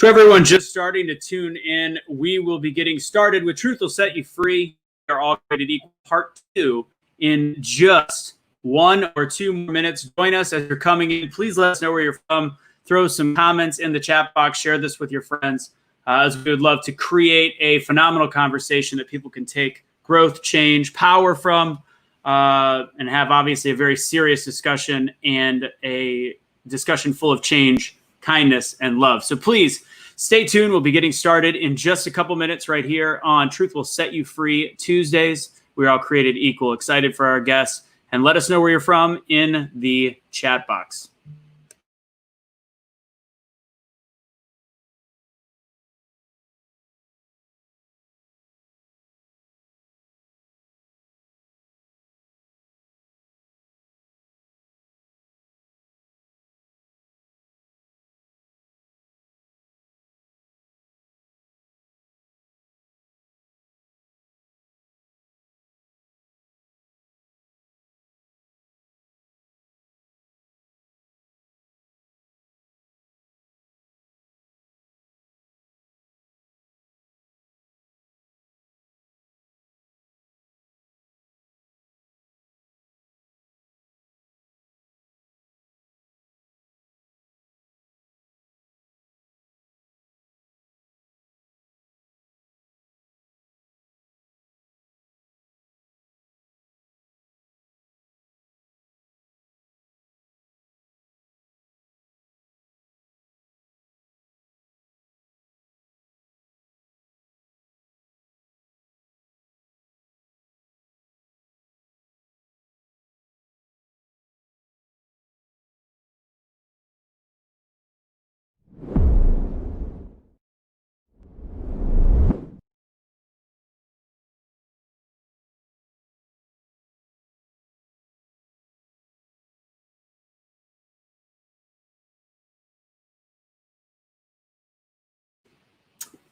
For everyone just starting to tune in, we will be getting started with Truth Will Set You Free. We are all created equal, part 2 in just 1 or 2 more minutes. Join us as you're coming in. Please let us know where you're from. Throw some comments in the chat box. Share this with your friends, as we would love to create a phenomenal conversation that people can take growth, change, power from, and have obviously a very serious discussion and a discussion full of change, kindness, and love. So please stay tuned. We'll be getting started in just a couple minutes right here on Truth Will Set You Free Tuesdays. We're all created equal. Excited for our guests. And let us know where you're from in the chat box.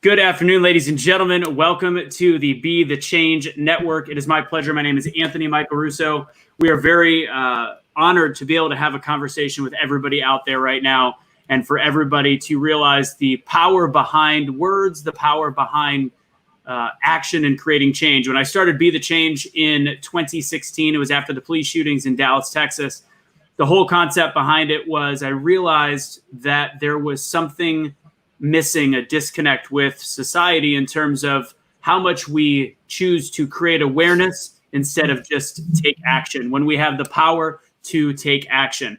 Good afternoon, ladies and gentlemen. Welcome to the Be the Change Network. It is my pleasure. My name is Anthony Michael Russo. We are very honored to be able to have a conversation with everybody out there right now, and for everybody to realize the power behind words, the power behind action and creating change. When I started Be the Change in 2016, it was after the police shootings in Dallas, Texas. The whole concept behind it was I realized that there was something missing, a disconnect with society in terms of how much we choose to create awareness instead of just take action when we have the power to take action.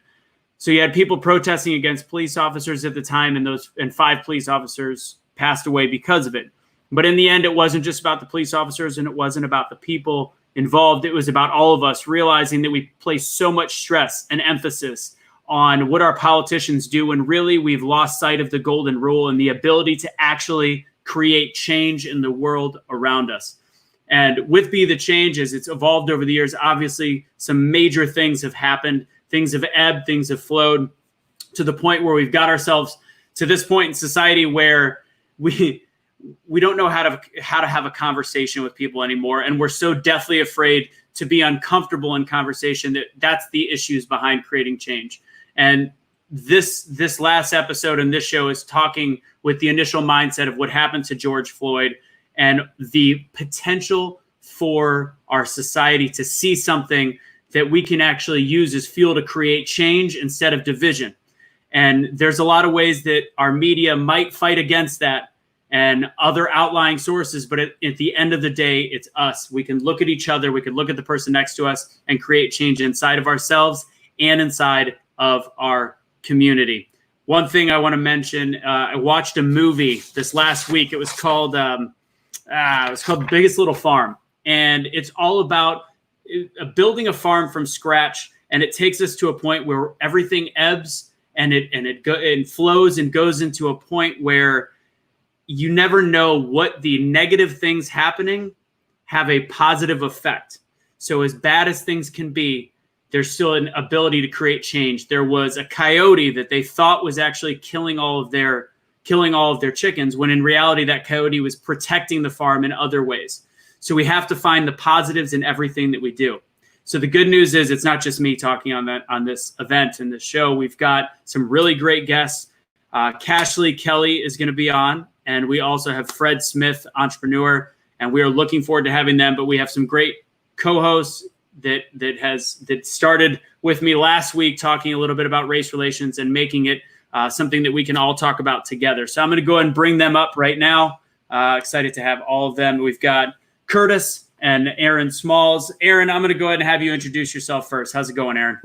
So you had people protesting against police officers at the time, and 5 police officers passed away because of it. But in the end, it wasn't just about the police officers, and it wasn't about the people involved. It was about all of us realizing that we place so much stress and emphasis on what our politicians do, and really we've lost sight of the golden rule and the ability to actually create change in the world around us. And with Be the Change, as it's evolved over the years, obviously some major things have happened. Things have ebbed, things have flowed to the point where we've got ourselves to this point in society where we don't know how to have a conversation with people anymore. And we're so deathly afraid to be uncomfortable in conversation that's the issues behind creating change. And this last episode in this show is talking with the initial mindset of what happened to George Floyd and the potential for our society to see something that we can actually use as fuel to create change instead of division. And there's a lot of ways that our media might fight against that and other outlying sources, but at the end of the day, it's us. We can look at each other, we can look at the person next to us and create change inside of ourselves and inside of our community. One thing I want to mention, I watched a movie this last week. It was called The Biggest Little Farm. And it's all about building a farm from scratch. And it takes us to a point where everything ebbs and it flows and goes into a point where you never know what the negative things happening have a positive effect. So as bad as things can be, there's still an ability to create change. There was a coyote that they thought was actually killing all of their chickens, when in reality that coyote was protecting the farm in other ways. So we have to find the positives in everything that we do. So the good news is it's not just me talking on this event and this show. We've got some really great guests Kash Lee Kelly is going to be on, and we also have Fred Smith, entrepreneur, and we are looking forward to having them. But we have some great co-hosts that started with me last week, talking a little bit about race relations and making it something that we can all talk about together. So I'm going to go ahead and bring them up right now. Excited to have all of them. We've got Curtis and Aaron Smalls. Aaron, I'm going to go ahead and have you introduce yourself first. How's it going, Aaron?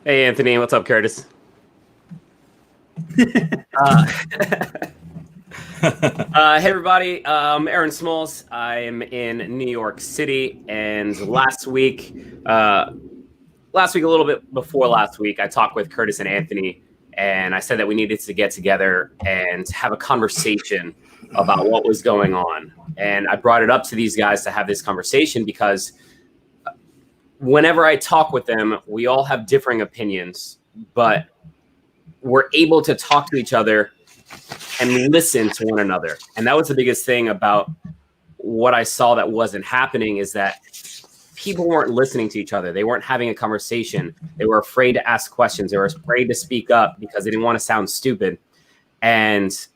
Hey, Anthony. What's up, Curtis? Hey, everybody. I'm Aaron Smalls. I am in New York City. And last week, a little bit before last week, I talked with Curtis and Anthony, and I said that we needed to get together and have a conversation about what was going on. And I brought it up to these guys to have this conversation because whenever I talk with them, we all have differing opinions, but we're able to talk to each other and listen to one another. And that was the biggest thing about what I saw that wasn't happening, is that people weren't listening to each other. They weren't having a conversation. They were afraid to ask questions. They were afraid to speak up because they didn't want to sound stupid. And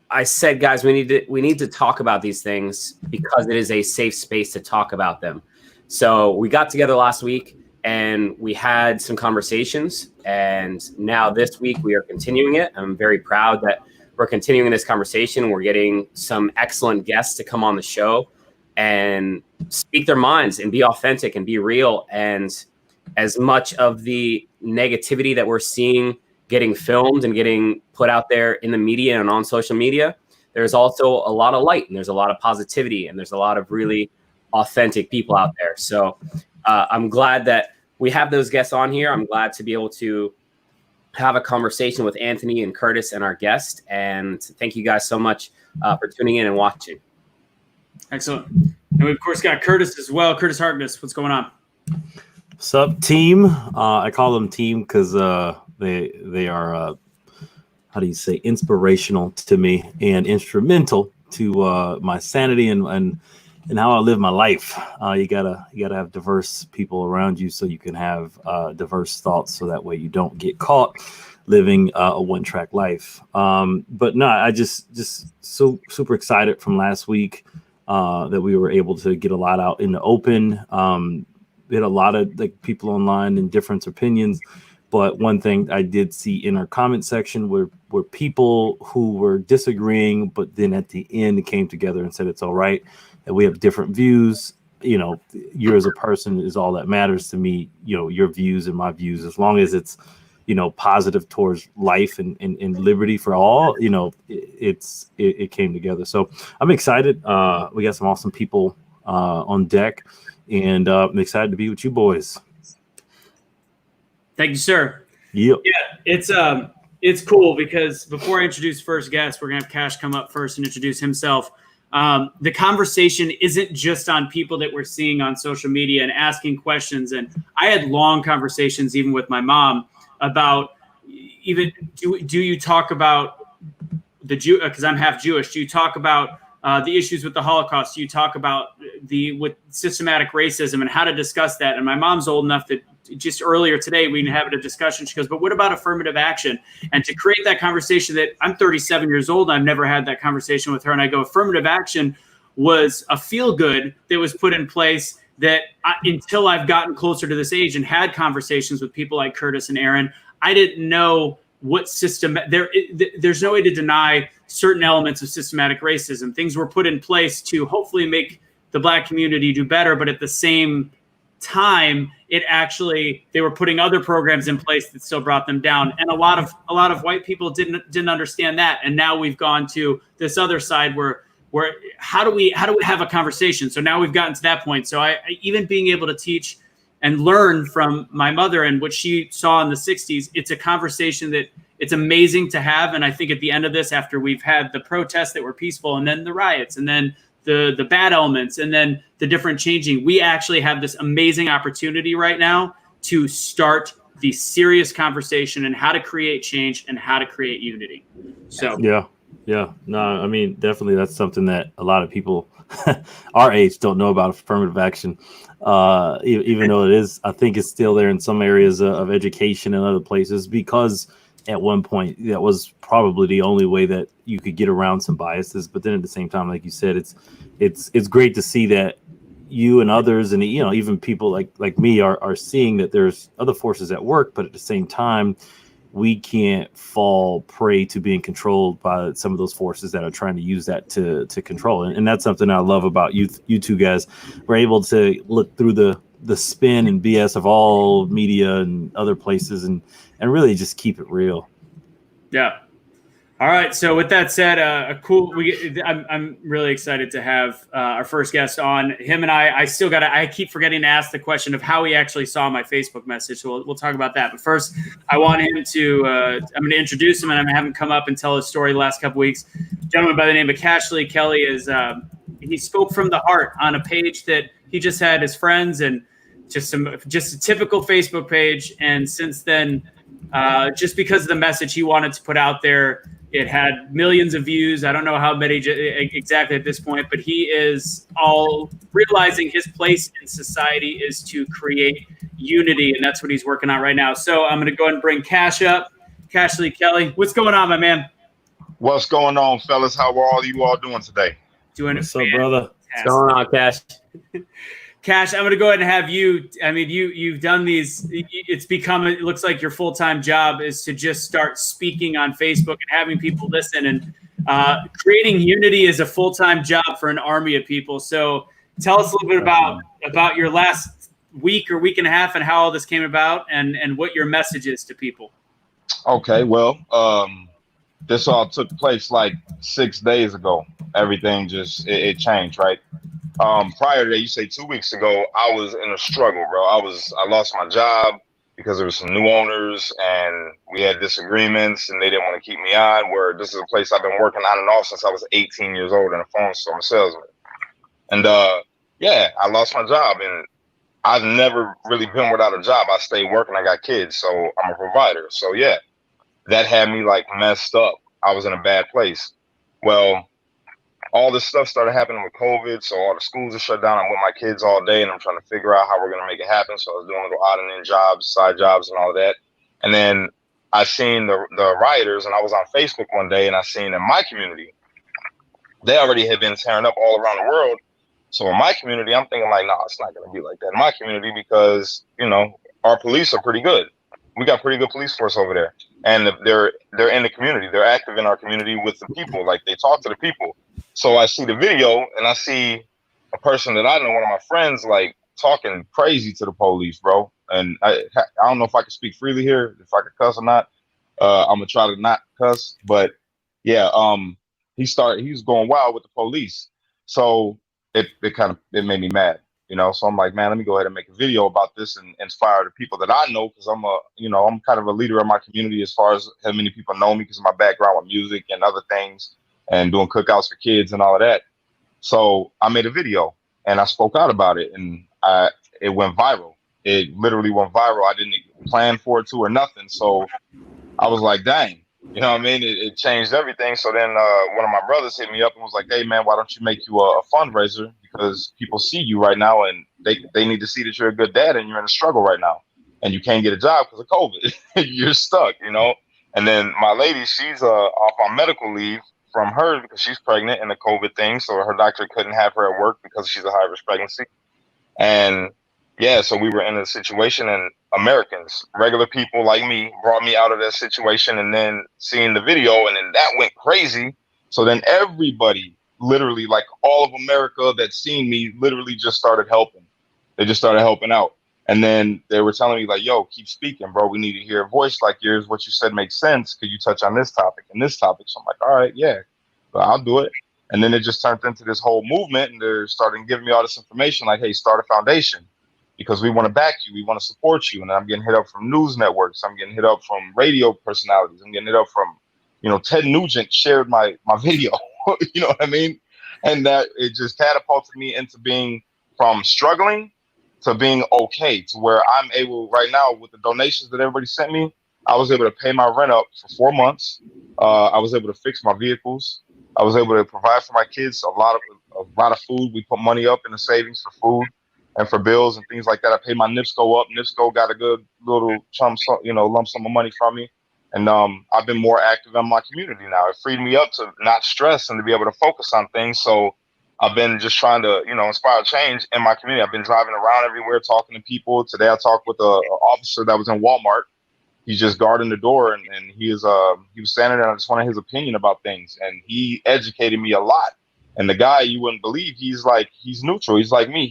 I said, guys, we need to talk about these things because it is a safe space to talk about them. So we got together last week and we had some conversations, and now this week we are continuing it. I'm very proud that we're continuing this conversation. We're getting some excellent guests to come on the show and speak their minds and be authentic and be real. And as much of the negativity that we're seeing getting filmed and getting put out there in the media and on social media, there's also a lot of light, and there's a lot of positivity, and there's a lot of really authentic people out there. So I'm glad that we have those guests on here. I'm glad to be able to have a conversation with Anthony and Curtis and our guest. And thank you guys so much for tuning in and watching. Excellent. And we, of course, got Curtis as well. Curtis Harkness, what's going on? What's up, team? I call them team because they are, how do you say, inspirational to me and instrumental to my sanity and how I live my life. You gotta have diverse people around you so you can have diverse thoughts, so that way you don't get caught living a one-track life. But no, I just so super excited from last week that we were able to get a lot out in the open. We had a lot of people online and different opinions. But one thing I did see in our comment section were people who were disagreeing, but then at the end came together and said it's all right, and we have different views. You know, you as a person is all that matters to me. You know, your views and my views, as long as it's, you know, positive towards life and liberty for all. You know, it came together. So I'm excited. We got some awesome people on deck, and I'm excited to be with you boys. Thank you, sir. Yep. Yeah, it's cool because before I introduce first guest, we're gonna have Kash come up first and introduce himself. The conversation isn't just on people that we're seeing on social media and asking questions. And I had long conversations even with my mom about even do you talk about the Jew, because I'm half Jewish. Do you talk about the issues with the Holocaust? Do you talk about with systematic racism and how to discuss that? And my mom's old enough that just earlier today we had a discussion. She goes, but what about affirmative action? And to create that conversation, that I'm 37 years old, I've never had that conversation with her. And I go, affirmative action was a feel good that was put in place that until I've gotten closer to this age and had conversations with people like Curtis and Aaron, I didn't know what system there's no way to deny certain elements of systematic racism. Things were put in place to hopefully make the Black community do better, but at the same time, they were putting other programs in place that still brought them down. And a lot of white people didn't understand that. And now we've gone to this other side where how do we have a conversation? So now we've gotten to that point. So I even being able to teach and learn from my mother and what she saw in the 60s, it's a conversation that it's amazing to have. And I think at the end of this, after we've had the protests that were peaceful, and then the riots, and then the bad elements, and then the different changing, we actually have this amazing opportunity right now to start the serious conversation and how to create change and how to create unity. So yeah, no, I mean, definitely that's something that a lot of people our age don't know about affirmative action, even though it is, I think it's still there in some areas of education and other places, because at one point that was probably the only way that you could get around some biases. But then at the same time, like you said, it's great to see that you and others, and even people like me are seeing that there's other forces at work, but at the same time, we can't fall prey to being controlled by some of those forces that are trying to use that to control. And that's something I love about you two guys. We're able to look through the spin and BS of all media and other places and really just keep it real. Yeah. All right. So with that said, I'm really excited to have our first guest on. Him and I keep forgetting to ask the question of how he actually saw my Facebook message. So we'll talk about that. But first, I want him to, I'm going to introduce him, and I'm going to have him come up and tell his story the last couple weeks. A gentleman by the name of Kash Lee Kelly he spoke from the heart on a page that he just had his friends and just a typical Facebook page. And since then, just because of the message he wanted to put out there, it had millions of views. I don't know how many exactly at this point, but he is all realizing his place in society is to create unity, and that's what he's working on right now. So I'm going to go ahead and bring Kash up. Kash Lee Kelly, what's going on, my man? What's going on, fellas? How are all you all doing today? Doing What's up, brother? What's going on, Cash? Kash, I'm going to go ahead and have you. I mean, you've done these. It looks like your full-time job is to just start speaking on Facebook and having people listen. And creating unity is a full-time job for an army of people. So tell us a little bit about your last week or week and a half and how all this came about and what your message is to people. Okay, well, this all took place like 6 days ago. Everything just it changed, right? Prior to that, you say 2 weeks ago, I was in a struggle, bro. I lost my job because there was some new owners and we had disagreements and they didn't want to keep me on. Where this is a place I've been working on and off since I was 18 years old in a phone store. I'm a salesman. And I lost my job and I've never really been without a job. I stayed working. I got kids, so I'm a provider. So yeah, that had me like messed up. I was in a bad place. Well, all this stuff started happening with COVID, so all the schools are shut down. I'm with my kids all day, and I'm trying to figure out how we're going to make it happen. So I was doing little odd and end jobs, side jobs, and all of that. And then I seen the rioters, and I was on Facebook one day, and I seen in my community, they already had been tearing up all around the world. So in my community, I'm thinking like, no, it's not going to be like that in my community because, our police are pretty good. We got pretty good police force over there, and they're in the community. They're active in our community with the people. Like they talk to the people. So I see the video and I see a person that I know, one of my friends, like talking crazy to the police, bro. And I don't know if I can speak freely here, if I can cuss or not. I'm gonna try to not cuss, but yeah, he was going wild with the police. So it made me mad, So I'm like, man, let me go ahead and make a video about this and inspire the people that I know, because I'm kind of a leader in my community as far as how many people know me because of my background with music and other things and doing cookouts for kids and all of that. So I made a video and I spoke out about it, and it went viral. It literally went viral. I didn't plan for it to or nothing. So I was like, dang, you know what I mean? It changed everything. So then one of my brothers hit me up and was like, hey, man, why don't you make you a fundraiser? Because people see you right now and they need to see that you're a good dad and you're in a struggle right now and you can't get a job because of COVID. You're stuck, And then my lady, she's off on medical leave from her because she's pregnant in the COVID thing. So her doctor couldn't have her at work because she's a high risk pregnancy. And yeah, so we were in a situation, and Americans, regular people like me, brought me out of that situation. And then seeing the video, and then that went crazy. So then everybody, literally like all of America that seen me, literally just started helping. They just started helping out. And then they were telling me like, yo, keep speaking, bro. We need to hear a voice like yours. What you said makes sense. Could you touch on this topic and this topic? So I'm like, all right, yeah, I'll do it. And then it just turned into this whole movement, and they're starting giving me all this information like, hey, start a foundation because we want to back you. We want to support you. And I'm getting hit up from news networks. I'm getting hit up from radio personalities. I'm getting hit up from, Ted Nugent shared my video. You know what I mean? And that it just catapulted me into being from struggling to being okay, to where I'm able right now with the donations that everybody sent me. I was able to pay my rent up for 4 months. I was able to fix my vehicles. I was able to provide for my kids a lot of food. We put money up in the savings for food and for bills and things like that. I paid my NIPSCO up. NIPSCO got a good little lump sum of money from me. And I've been more active in my community now. It freed me up to not stress and to be able to focus on things. So I've been just trying to, inspire change in my community. I've been driving around everywhere, talking to people. Today I talked with an officer that was in Walmart. He's just guarding the door, and he was standing there. And I just wanted his opinion about things, and he educated me a lot. And the guy, you wouldn't believe, he's neutral. He's like me.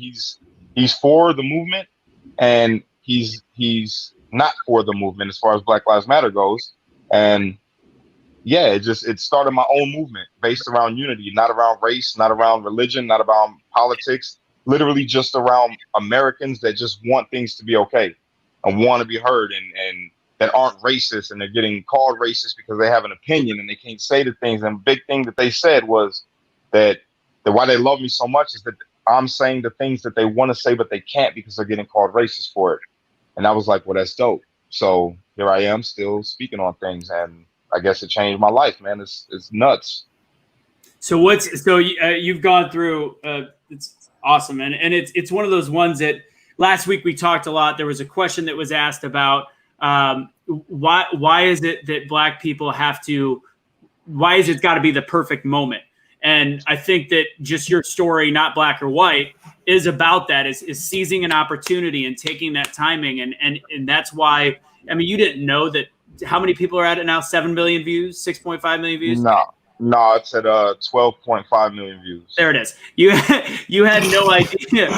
He's for the movement, and he's not for the movement as far as Black Lives Matter goes. And yeah, it started my own movement based around unity, not around race, not around religion, not around politics, literally just around Americans that just want things to be okay and want to be heard, and that aren't racist, and they're getting called racist because they have an opinion and they can't say the things. And the big thing that they said was that why they love me so much is that I'm saying the things that they want to say, but they can't because they're getting called racist for it. And I was like, well, that's dope. So here I am still speaking on things, and I guess it changed my life, man. It's nuts. So you've gone through, it's awesome. And it's one of those ones that last week we talked a lot. There was a question that was asked about why is it that Black people why is it got to be the perfect moment? And I think that just your story, not black or white, is about that, is seizing an opportunity and taking that timing. And that's why, I mean, you didn't know that. How many people are at it now? 7 million views, 6.5 million views? No, it's at 12.5 million views. There it is. You had no idea.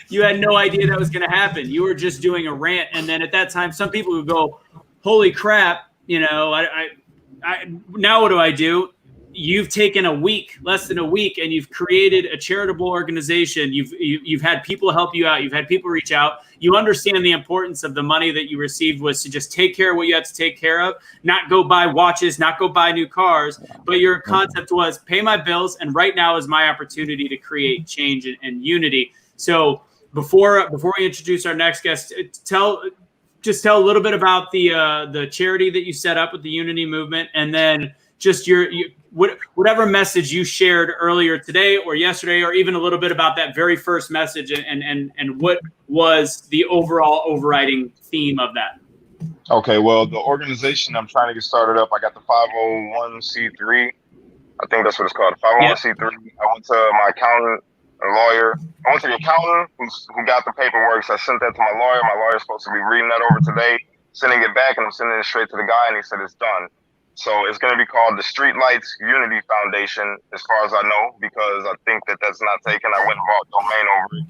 You had no idea that was going to happen. You were just doing a rant. And then at that time, some people would go, holy crap, I now what do I do? You've taken less than a week, and you've created a charitable organization. You've had people help you out. You've had people reach out. You understand the importance of the money that you received was to just take care of what you had to take care of, not go buy watches, not go buy new cars. But your concept was pay my bills, and right now is my opportunity to create change and unity. So before we introduce our next guest, tell a little bit about the charity that you set up with the Unity Movement, and then just whatever message you shared earlier today or yesterday, or even a little bit about that very first message, and what was the overall overriding theme of that. Okay, well, the organization I'm trying to get started up, I got the 501c3. I think that's what it's called, the 501c3. I went to my accountant, a lawyer. I went to the accountant who got the paperwork, so I sent that to my lawyer. My lawyer's supposed to be reading that over today, sending it back, and I'm sending it straight to the guy, and he said it's done. So it's going to be called the Streetlights Unity Foundation, as far as I know, because I think that's not taken. I went and bought a domain over it.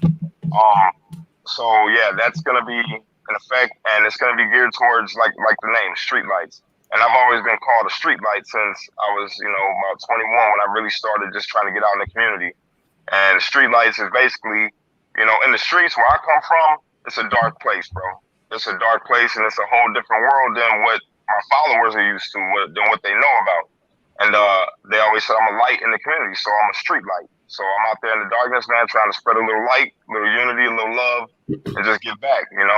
So yeah, that's going to be in effect, and it's going to be geared towards like the name, Streetlights. And I've always been called a streetlight since I was, about 21 when I really started just trying to get out in the community. And Streetlights is basically, in the streets where I come from, it's a dark place, bro. It's a dark place, and it's a whole different world than what my followers are used to, than what they know about. And they always said I'm a light in the community, so I'm a street light. So I'm out there in the darkness, man, trying to spread a little light, a little unity, a little love, and just give back, And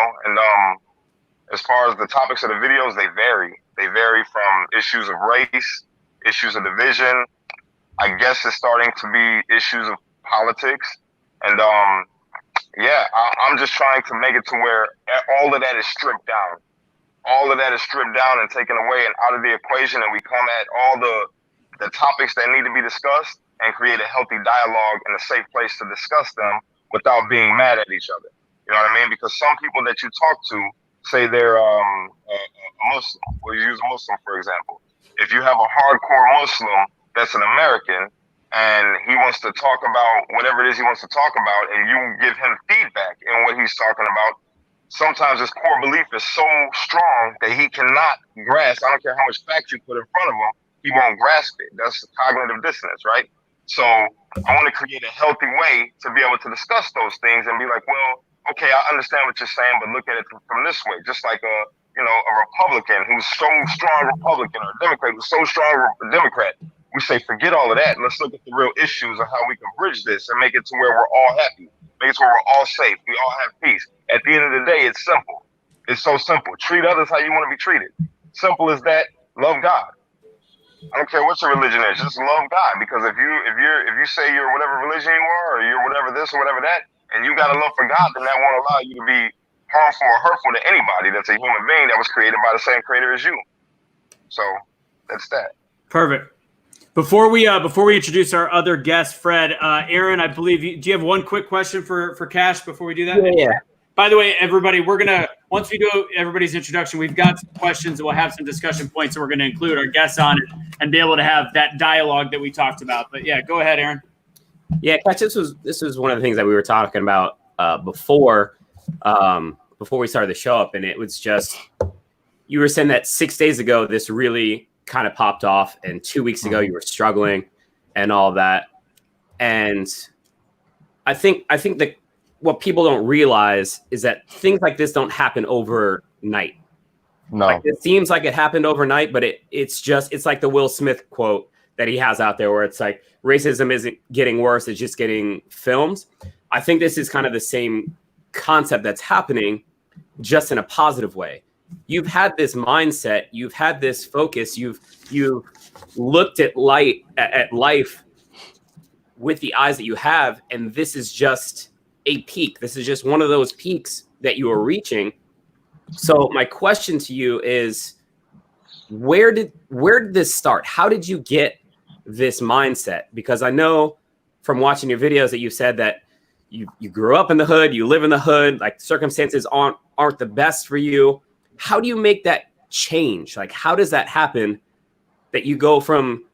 as far as the topics of the videos, they vary. They vary from issues of race, issues of division. I guess it's starting to be issues of politics. And I'm just trying to make it to where all of that is stripped down. All of that is stripped down and taken away and out of the equation, and we come at all the topics that need to be discussed and create a healthy dialogue and a safe place to discuss them without being mad at each other. You know what I mean? Because some people that you talk to say they're a Muslim. We'll use a Muslim, for example. If you have a hardcore Muslim that's an American and he wants to talk about whatever it is he wants to talk about, and you give him feedback in what he's talking about, sometimes his core belief is so strong that he cannot grasp. I don't care how much fact you put in front of him, he won't grasp it. That's cognitive dissonance, right? So I want to create a healthy way to be able to discuss those things and be like, well, okay, I understand what you're saying, but look at it from this way. Just like a Republican who's so strong Republican, or a Democrat who's so strong Democrat. We say, forget all of that. Let's look at the real issues of how we can bridge this and make it to where we're all happy. Make it to where we're all safe. We all have peace. At the end of the day, it's simple. It's so simple. Treat others how you want to be treated. Simple as that. Love God. I don't care what your religion is. Just love God. Because if you say you're whatever religion you are, or you're whatever this or whatever that, and you got a love for God, then that won't allow you to be harmful or hurtful to anybody that's a human being that was created by the same creator as you. So that's that. Perfect. Before we introduce our other guest, Fred, Aaron, I believe do you have one quick question for Kash before we do that? Yeah. By the way, everybody, we're gonna once we do everybody's introduction, we've got some questions and we'll have some discussion points that we're gonna include our guests on it and be able to have that dialogue that we talked about. But yeah, go ahead, Aaron. Yeah, Kash, this was one of the things that we were talking about before we started the show up, and it was just you were saying that 6 days ago this really kind of popped off, and 2 weeks ago you were struggling and all that. And I think that what people don't realize is that things like this don't happen overnight. No, like, it seems like it happened overnight, but it's like the Will Smith quote that he has out there where it's like racism isn't getting worse, it's just getting filmed. I think this is kind of the same concept that's happening, just in a positive way. You've had this mindset, you've had this focus, you've looked at life with the eyes that you have, and this is just a peak. This is just one of those peaks that you are reaching. So my question to you is, where did this start? How did you get this mindset? Because I know from watching your videos that you said that you grew up in the hood, you live in the hood, like circumstances aren't the best for you. How do you make that change? Like, how does that happen that you go from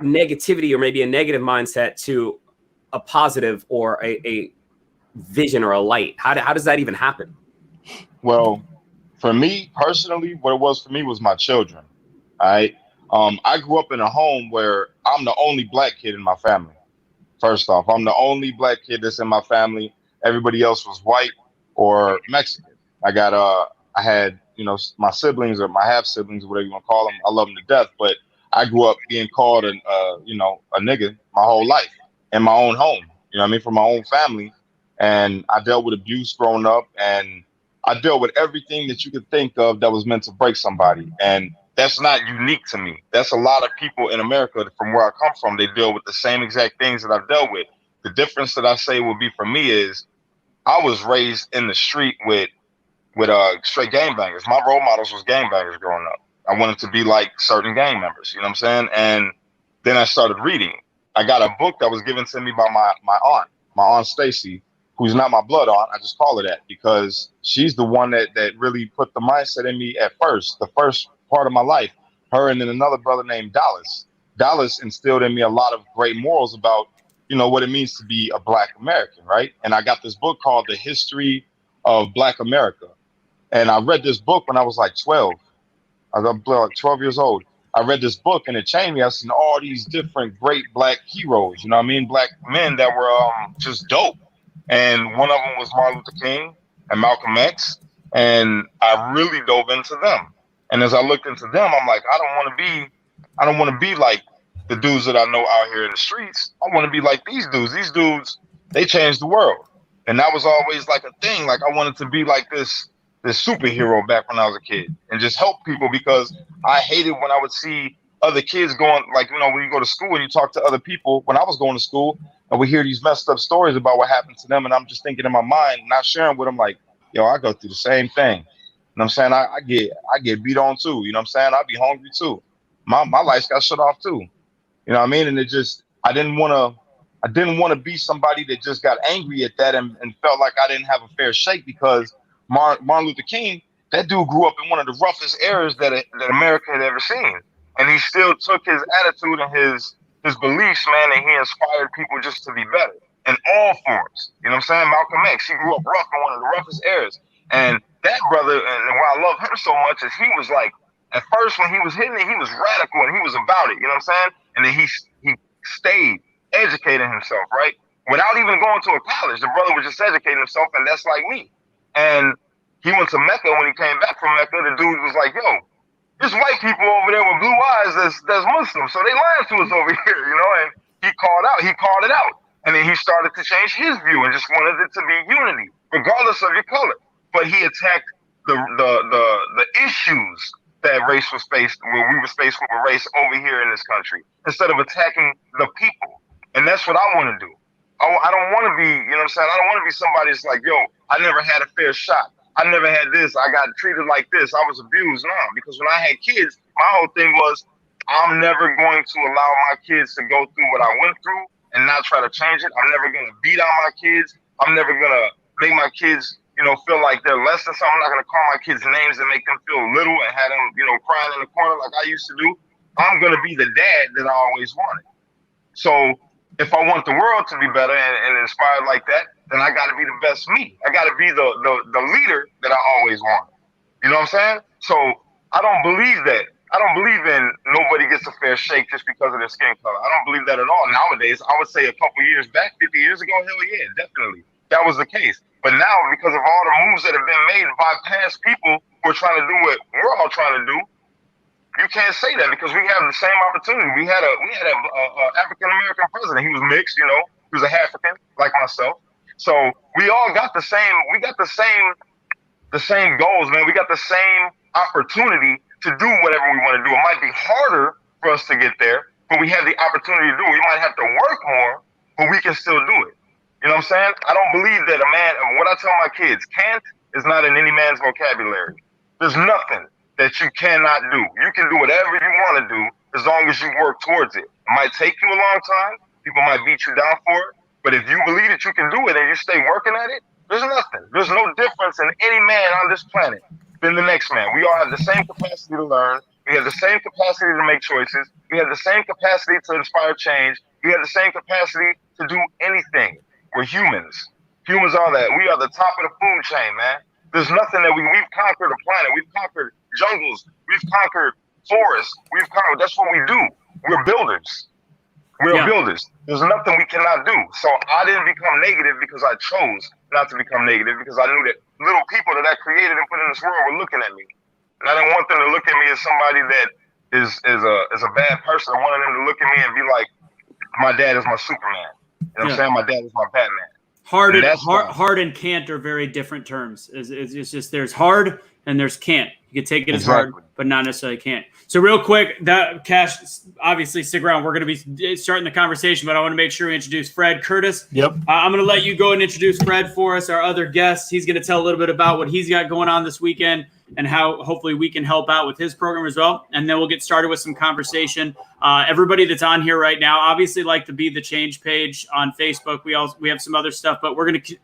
negativity or maybe a negative mindset to a positive or a vision or a light? How does that even happen? Well, for me personally, what it was for me was my children. All right. I grew up in a home where I'm the only black kid in my family. First off, I'm the only black kid that's in my family. Everybody else was white or Mexican. I had, my siblings or my half siblings, whatever you want to call them. I love them to death, but I grew up being called a nigga my whole life in my own home. You know what I mean? From my own family. And I dealt with abuse growing up, and I dealt with everything that you could think of that was meant to break somebody. And that's not unique to me. That's a lot of people in America from where I come from. They deal with the same exact things that I've dealt with. The difference that I say would be for me is I was raised in the street with straight gangbangers. My role models was gangbangers growing up. I wanted to be like certain gang members, you know what I'm saying? And then I started reading. I got a book that was given to me by my aunt Stacy, who's not my blood aunt. I just call her that because she's the one that really put the mindset in me at first, the first part of my life. Her and then another brother named Dallas. Dallas instilled in me a lot of great morals about, what it means to be a Black American, right? And I got this book called The History of Black America. And I read this book when I was like 12. I was like 12 years old. I read this book and it changed me. I seen all these different great Black heroes, you know what I mean? Black men that were just dope. And one of them was Martin Luther King and Malcolm X. And I really dove into them. And as I looked into them, I'm like, I don't want to be like the dudes that I know out here in the streets. I want to be like these dudes. These dudes, they changed the world. And that was always like a thing. Like I wanted to be like this superhero back when I was a kid and just help people, because I hated when I would see other kids going, like, when you go to school and you talk to other people. When I was going to school and we hear these messed up stories about what happened to them, and I'm just thinking in my mind, not sharing with them, like, yo, I go through the same thing. You know what I'm saying? I get beat on too. You know what I'm saying? I be hungry too. My lights got shut off too. You know what I mean? And it just, I didn't want to be somebody that just got angry at that and felt like I didn't have a fair shake, because Martin Luther King, that dude grew up in one of the roughest eras that America had ever seen. And he still took his attitude and his beliefs, man, and he inspired people just to be better in all forms. You know what I'm saying? Malcolm X, he grew up rough in one of the roughest eras. And that brother, and why I love him so much is he was like, at first when he was hitting it, he was radical and he was about it, you know what I'm saying? And then he stayed educating himself, right? Without even going to a college. The brother was just educating himself, and that's like me. And he went to Mecca. When he came back from Mecca, the dude was like, yo, there's white people over there with blue eyes that's Muslims, so they lying to us over here, and he called it out. And then he started to change his view and just wanted it to be unity, regardless of your color. But he attacked the issues that race was faced, when we were faced with race over here in this country, instead of attacking the people. And that's what I want to do. I don't want to be, you know what I'm saying? I don't want to be somebody that's like, yo, I never had a fair shot. I never had this. I got treated like this. I was abused. No, because when I had kids, my whole thing was, I'm never going to allow my kids to go through what I went through and not try to change it. I'm never going to beat on my kids. I'm never going to make my kids, feel like they're less than something. I'm not going to call my kids names and make them feel little and have them, crying in the corner like I used to do. I'm going to be the dad that I always wanted. So if I want the world to be better and inspired like that, then I got to be the best me. I got to be the leader that I always wanted. You know what I'm saying? So I don't believe that. I don't believe in nobody gets a fair shake just because of their skin color. I don't believe that at all. Nowadays, I would say a couple years back, 50 years ago, hell yeah, definitely. That was the case. But now, because of all the moves that have been made by past people who are trying to do what we're all trying to do, you can't say that because we have the same opportunity. We had a African American president. He was mixed, he was a African like myself. So we all got the same. We got the same goals, man. We got the same opportunity to do whatever we want to do. It might be harder for us to get there, but we have the opportunity to do it. We might have to work more, but we can still do it. You know what I'm saying? I don't believe that a man. What I tell my kids, can't is not in any man's vocabulary. There's nothing that you cannot do. You can do whatever you want to do as long as you work towards it. It might take you a long time. People might beat you down for it. But if you believe that you can do it and you stay working at it, there's nothing. There's no difference in any man on this planet than the next man. We all have the same capacity to learn. We have the same capacity to make choices. We have the same capacity to inspire change. We have the same capacity to do anything. We're humans. Humans are that. We are the top of the food chain, man. There's nothing that we've conquered a planet. We've conquered jungles. We've conquered forests. That's what we do. We're builders. We're builders. There's nothing we cannot do. So I didn't become negative because I chose not to become negative, because I knew that little people that I created and put in this world were looking at me. And I didn't want them to look at me as somebody that is a bad person. I wanted them to look at me and be like, my dad is my Superman. You know what I'm saying? My dad is my Batman. Hard and can't are very different terms. It's just there's hard and there's can't. You can take it as hard, but not necessarily can't. So real quick, that Cash, obviously stick around. We're going to be starting the conversation, but I want to make sure we introduce Fred Curtis. Yep. I'm going to let you go and introduce Fred for us, our other guest. He's going to tell a little bit about what he's got going on this weekend and how hopefully we can help out with his program as well. And then we'll get started with some conversation. Everybody that's on here right now, obviously like the Be the Change page on Facebook. We have some other stuff, but we're going to,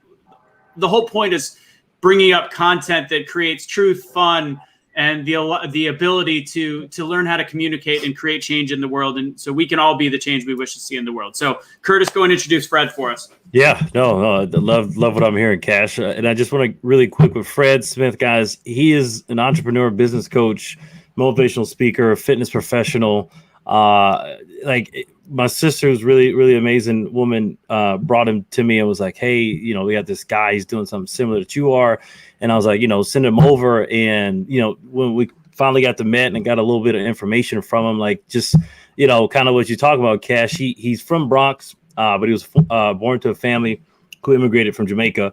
the whole point is bringing up content that creates truth, fun, and the ability to learn how to communicate and create change in the world. And so we can all be the change we wish to see in the world. So Curtis, go and introduce Fred for us. Yeah, no, I love what I'm hearing, Cash. And I just want to really quick with Fred Smith, guys. He is an entrepreneur, business coach, motivational speaker, fitness professional. Like my sister, who's really amazing woman, brought him to me and was like, hey, we got this guy, he's doing something similar that you are. And I was like, send him over. And, when we finally got to meet and got a little bit of information from him, like just, kind of what you talk about, Cash. He's from Bronx, but he was born to a family who immigrated from Jamaica,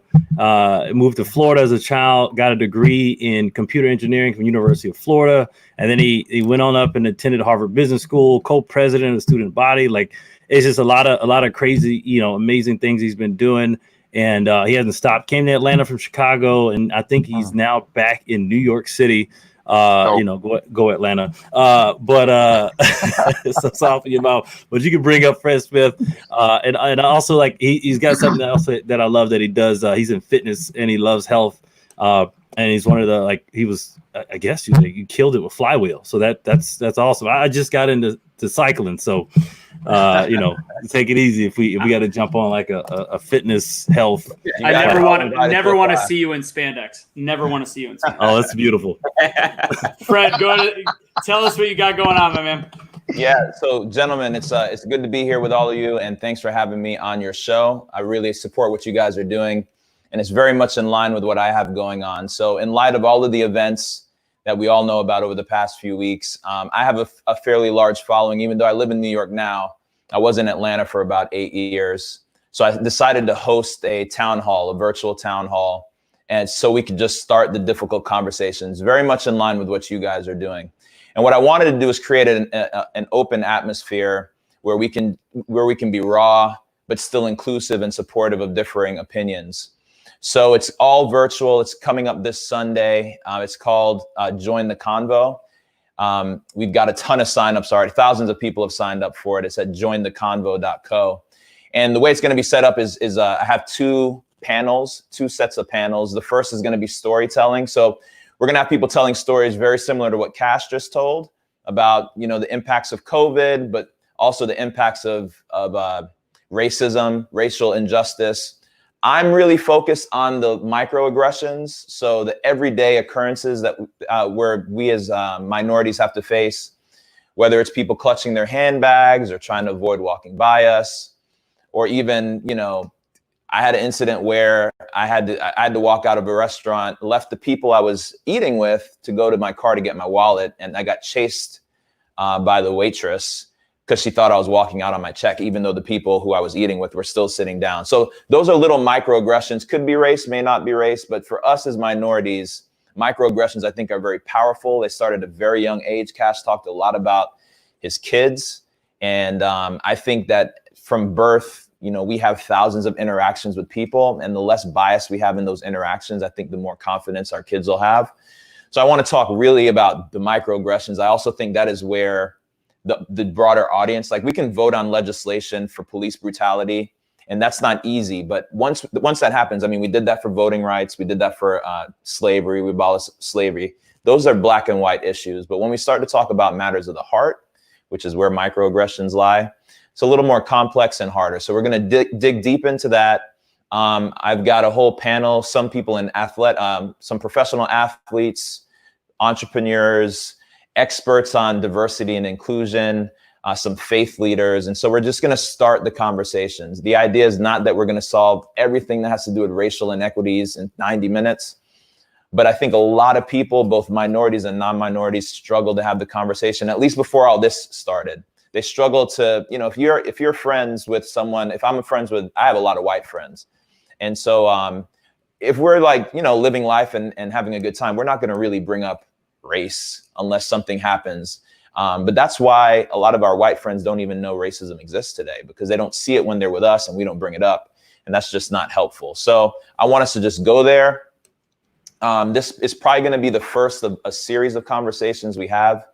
moved to Florida as a child, got a degree in computer engineering from University of Florida. And then he went on up and attended Harvard Business School, co-president of the student body. Like, it's just a lot of crazy, amazing things he's been doing. And he hasn't stopped. Came to Atlanta from Chicago, and I think he's now back in New York City. Go Atlanta. But it's off of your mouth. But you can bring up Fred Smith, and also like he's got something else that I love that he does. He's in fitness and he loves health. And he's one of the he was, I guess you killed it with flywheel. So that's awesome. I just got into cycling, so take it easy if we got to jump on like a fitness health. I never want to see you in spandex. Never want to see you in spandex. Oh, that's beautiful. Fred, tell us what you got going on, my man. Yeah, so gentlemen, it's good to be here with all of you, and thanks for having me on your show. I really support what you guys are doing, and it's very much in line with what I have going on. So in light of all of the events that we all know about over the past few weeks, I have a fairly large following. Even though I live in New York now, I was in Atlanta for about 8 years. So I decided to host a town hall, a virtual town hall, and so we could just start the difficult conversations, very much in line with what you guys are doing. And what I wanted to do is create an open atmosphere where we can be raw, but still inclusive and supportive of differing opinions. So it's all virtual. It's coming up this Sunday. It's called Join the Convo. We've got a ton of signups already. Thousands of people have signed up for it. It's at jointheconvo.co. And the way it's going to be set up is I have two sets of panels. The first is going to be storytelling. So we're going to have people telling stories very similar to what Kash just told about, the impacts of COVID, but also the impacts of racism, racial injustice. I'm really focused on the microaggressions, so the everyday occurrences that where we as minorities have to face, whether it's people clutching their handbags or trying to avoid walking by us, or even, I had an incident where I had to walk out of a restaurant, left the people I was eating with to go to my car to get my wallet, and I got chased by the waitress because she thought I was walking out on my check, even though the people who I was eating with were still sitting down. So those are little microaggressions. Could be race, may not be race, but for us as minorities, microaggressions I think are very powerful. They start at a very young age. Kash talked a lot about his kids, and I think that from birth, we have thousands of interactions with people, and the less bias we have in those interactions, I think the more confidence our kids will have. So I want to talk really about the microaggressions. I also think that is where the broader audience, like we can vote on legislation for police brutality, and that's not easy. But once that happens, we did that for voting rights. We did that for slavery. We abolished slavery. Those are black and white issues. But when we start to talk about matters of the heart, which is where microaggressions lie, it's a little more complex and harder. So we're going to dig deep into that. I've got a whole panel, some people in some professional athletes, entrepreneurs, experts on diversity and inclusion, some faith leaders. And so we're just going to start the conversations. The idea is not that we're going to solve everything that has to do with racial inequities in 90 minutes. But I think a lot of people, both minorities and non-minorities, struggle to have the conversation, at least before all this started. They struggle to, if you're friends with someone, I have a lot of white friends. And so if we're living life and having a good time, we're not going to really bring up race unless something happens. But that's why a lot of our white friends don't even know racism exists today, because they don't see it when they're with us and we don't bring it up. And that's just not helpful. So I want us to just go there. This is probably going to be the first of a series of conversations we have.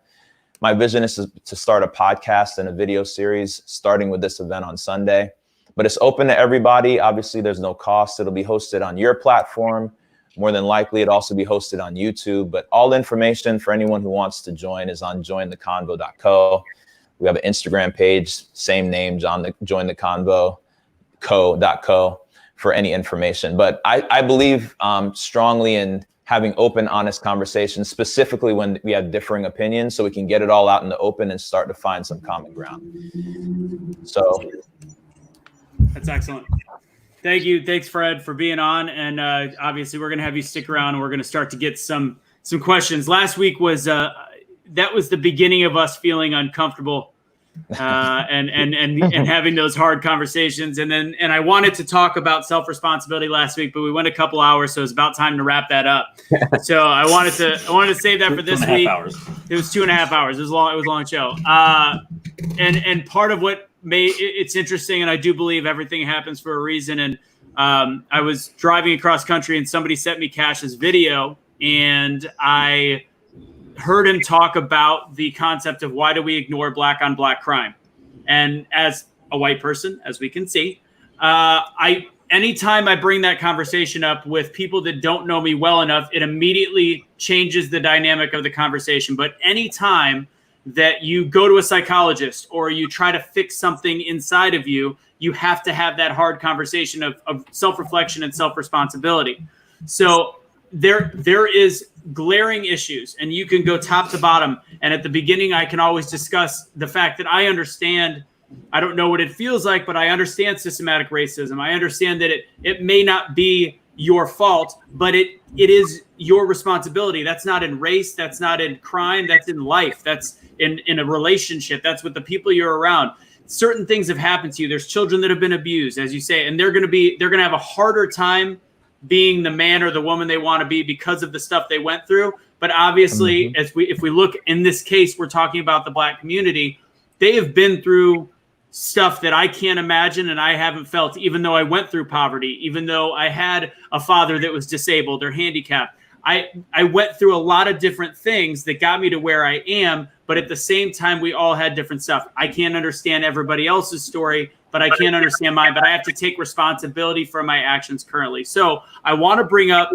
My vision is to start a podcast and a video series, starting with this event on Sunday. But it's open to everybody. Obviously, there's no cost. It'll be hosted on your platform. More than likely, it'll also be hosted on YouTube. But all information for anyone who wants to join is on jointheconvo.co. We have an Instagram page, same name, jointheconvo.co for any information. But I believe strongly in having open, honest conversations, specifically when we have differing opinions, so we can get it all out in the open and start to find some common ground. So that's excellent. Thank you. Thanks, Fred, for being on. And obviously, we're going to have you stick around, and we're going to start to get some questions. Last week was that was the beginning of us feeling uncomfortable and having those hard conversations. And I wanted to talk about self-responsibility last week, but we went a couple hours, so it's about time to wrap that up. So I wanted to save that for this week. It was 2.5 hours. It was long. It was a long show. And part of what made it's interesting, and I do believe everything happens for a reason. And I was driving across country, and somebody sent me Kash's video, and I heard him talk about the concept of why do we ignore black on black crime. And as a white person, as we can see, anytime I bring that conversation up with people that don't know me well enough, it immediately changes the dynamic of the conversation. But anytime that you go to a psychologist or you try to fix something inside of you, you have to have that hard conversation of self-reflection and self-responsibility. So there is glaring issues, and you can go top to bottom. And at the beginning, I can always discuss the fact that I understand, I don't know what it feels like, but I understand systematic racism. I understand that it may not be your fault, but it is your responsibility. That's not in race. That's not in crime. That's in life. That's in a relationship. That's with the people you're around. Certain things have happened to you. There's children that have been abused, as you say, and they're going to have a harder time being the man or the woman they want to be because of the stuff they went through. But obviously, if we look in this case, we're talking about the black community. They have been through stuff that I can't imagine and I haven't felt, even though I went through poverty, even though I had a father that was disabled or handicapped. I went through a lot of different things that got me to where I am, but at the same time, we all had different stuff. I can't understand everybody else's story, but I can't understand mine, but I have to take responsibility for my actions currently. So I want to bring up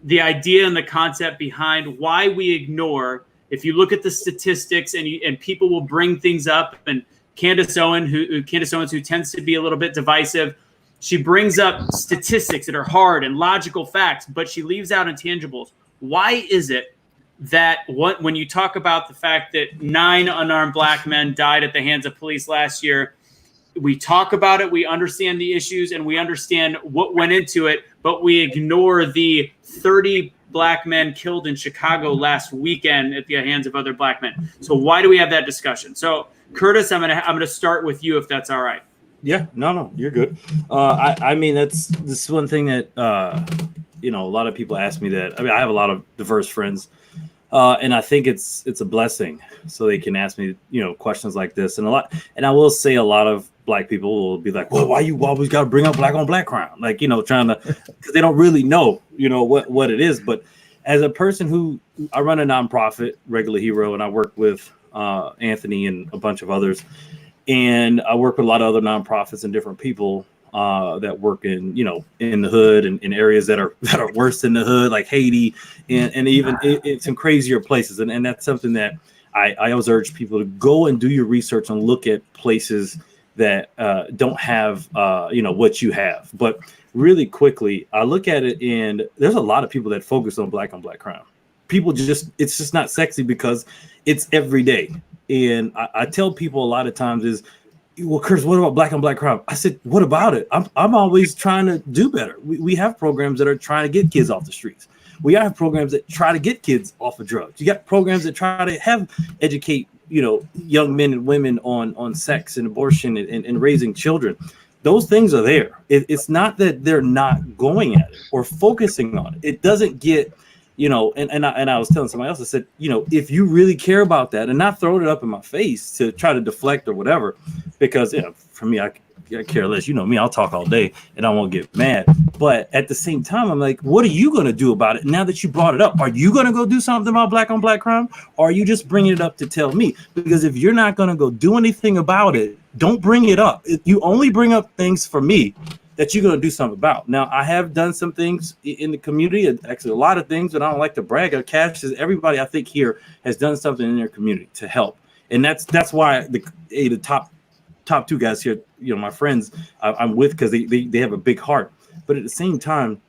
the idea and the concept behind why we ignore. If you look at the statistics and people will bring things up, and Candace Owens, who tends to be a little bit divisive, she brings up statistics that are hard and logical facts, but she leaves out intangibles. Why is it that when you talk about the fact that 9 unarmed black men died at the hands of police last year, we talk about it, we understand the issues, and we understand what went into it, but we ignore the 30 black men killed in Chicago last weekend at the hands of other black men. So why do we have that discussion? So Curtis, I'm gonna start with you, if that's all right. Yeah, no, you're good. I mean, this is one thing that a lot of people ask me that. I mean, I have a lot of diverse friends, and I think it's a blessing, so they can ask me, questions like this, and I will say a lot of black people will be like, well, why you always got to bring up black on black crime? Like, trying to, because they don't really know, what it is. But as a person I run a nonprofit, Regular Hero, and I work with Anthony and a bunch of others. And I work with a lot of other nonprofits and different people that work in the hood and in areas that are worse than the hood, like Haiti, and even in some crazier places. And that's something that I always urge people to go and do your research and look at places that don't have what you have. But really quickly, I look at it, and there's a lot of people that focus on black crime. People it's just not sexy because it's every day. And I tell people a lot of times is, well, Curtis, what about black on black crime? I said, what about it? I'm always trying to do better. We have programs that are trying to get kids off the streets. We have programs that try to get kids off of drugs. You got programs that try to educate, young men and women on sex and abortion and raising children. Those things are there. It's not that they're not going at it or focusing on it. It doesn't get, and I was telling somebody else, I said, if you really care about that, and not throwing it up in my face to try to deflect or whatever, because for me, I care less. Me, I'll talk all day and I won't get mad. But at the same time, I'm like, what are you going to do about it now that you brought it up? Are you going to go do something about black on black crime? Or are you just bringing it up to tell me? Because if you're not going to go do anything about it, don't bring it up. You only bring up things for me that you're going to do something about. Now, I have done some things in the community, actually a lot of things, but I don't like to brag. Cash is everybody I think here has done something in their community to help. And that's why the top 2 guys here, my friends I'm with, because they have a big heart. But at the same time,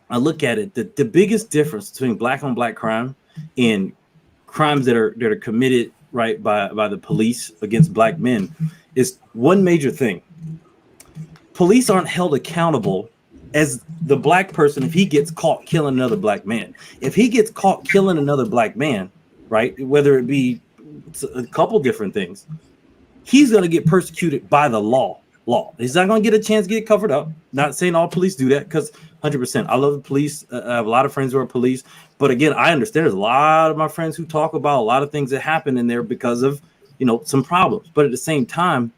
I look at it, the biggest difference between black on black crime and crimes that are committed right by the police against black men is one major thing. Police aren't held accountable as the black person if he gets caught killing another black man. If he gets caught killing another black man, right, whether it be a couple different things, he's going to get persecuted by the law. He's not going to get a chance to get covered up. Not saying all police do that, because 100%. I love the police. I have a lot of friends who are police. But again, I understand there's a lot of my friends who talk about a lot of things that happen in there because of, some problems. But at the same time,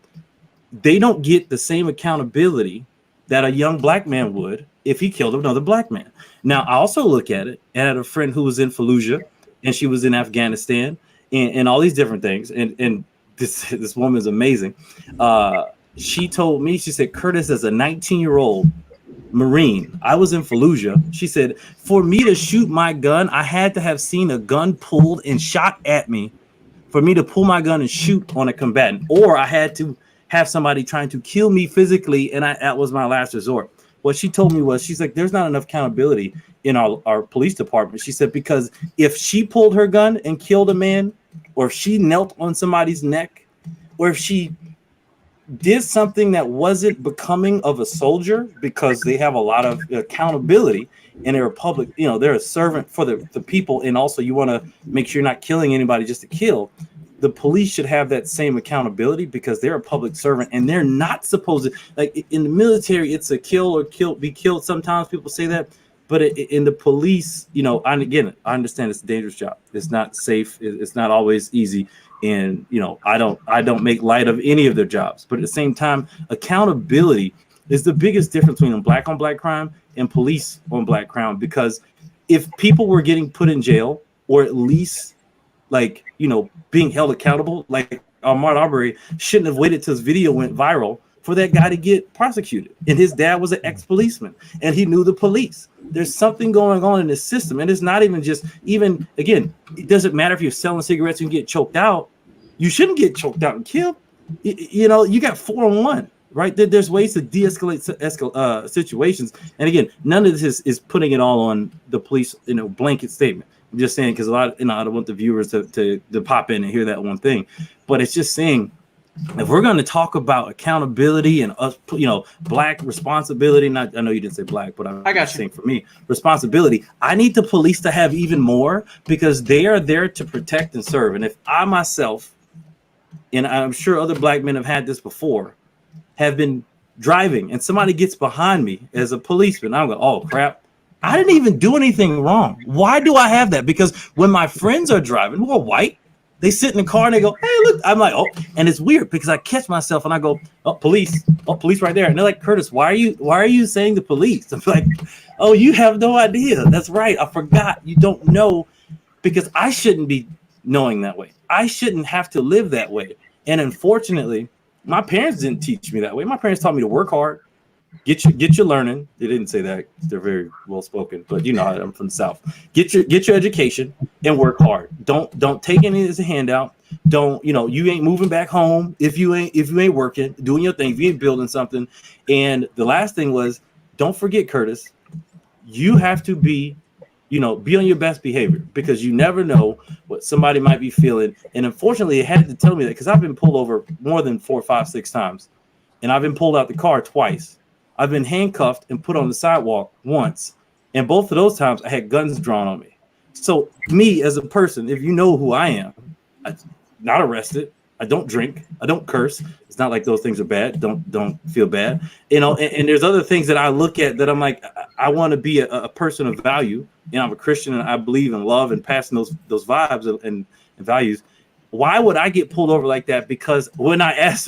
they don't get the same accountability that a young black man would if he killed another black man. Now, I also look at it, and I had a friend who was in Fallujah, and she was in Afghanistan, and all these different things. And this woman is amazing. She told me, she said, Curtis, as a 19-year-old Marine, I was in Fallujah. She said, for me to shoot my gun, I had to have seen a gun pulled and shot at me for me to pull my gun and shoot on a combatant, or I had to have somebody trying to kill me physically, and that was my last resort. What she told me was, she's like, there's not enough accountability in our police department. She said, because if she pulled her gun and killed a man, or if she knelt on somebody's neck, or if she did something that wasn't becoming of a soldier, because they have a lot of accountability and they're a public, they're a servant for the people. And also you want to make sure you're not killing anybody just to kill. The police should have that same accountability, because they're a public servant and they're not supposed to, like in the military, it's a kill or be killed. Sometimes people say that. But in the police, you know, and again, I understand it's a dangerous job. It's not safe. It's not always easy. And, you know, I don't make light of any of their jobs. But at the same time, accountability is the biggest difference between black on black crime and police on black crime. Because if people were getting put in jail, or at least like, you know, being held accountable, like Ahmaud Arbery shouldn't have waited till his video went viral for that guy to get prosecuted. And his dad was an ex-policeman and he knew the police. There's something going on in the system. And it's not even just, even again, it doesn't matter if you're selling cigarettes and you get choked out. You shouldn't get choked out and killed. You know, you got 4-on-1, right? There's ways to de-escalate situations. And again, none of this is putting it all on the police, you know, blanket statement. I'm just saying, because a lot, you know, I don't want the viewers to pop in and hear that one thing. But it's just saying, if we're going to talk about accountability and us, you know, black responsibility, not, I know you didn't say black, but I got saying for me, responsibility, I need the police to have even more, because they are there to protect and serve. And if I myself, and I'm sure other black men have had this before, have been driving and somebody gets behind me as a policeman, I'm going, oh crap, I didn't even do anything wrong. Why do I have that? Because when my friends are driving, who are white, they sit in the car and they go, hey, look, I'm like, oh, and it's weird because I catch myself and I go, oh, police right there. And they're like, Curtis, why are you saying the police? I'm like, oh, you have no idea. That's right. I forgot. You don't know, because I shouldn't be knowing that way. I shouldn't have to live that way. And unfortunately, my parents didn't teach me that way. My parents taught me to work hard, get your learning. They didn't say that. They're very well spoken, but you know, I'm from the South. Get your education and work hard. Don't take any as a handout. Don't, you know, you ain't moving back home if you ain't working, doing your thing, if you ain't building something. And the last thing was, don't forget, Curtis, you have to be, you know, be on your best behavior, because you never know what somebody might be feeling. And unfortunately, it had to tell me that, because I've been pulled over more than 4, 5, 6 times, and I've been pulled out the car twice. I've been handcuffed and put on the sidewalk once. And both of those times I had guns drawn on me. So me as a person, if you know who I am, I'm not arrested. I don't drink. I don't curse. It's not like those things are bad. Don't feel bad. You know, and there's other things that I look at that I'm like, I want to be a person of value. You know, I'm a Christian and I believe in love and passing those vibes and values. Why would I get pulled over like that? Because when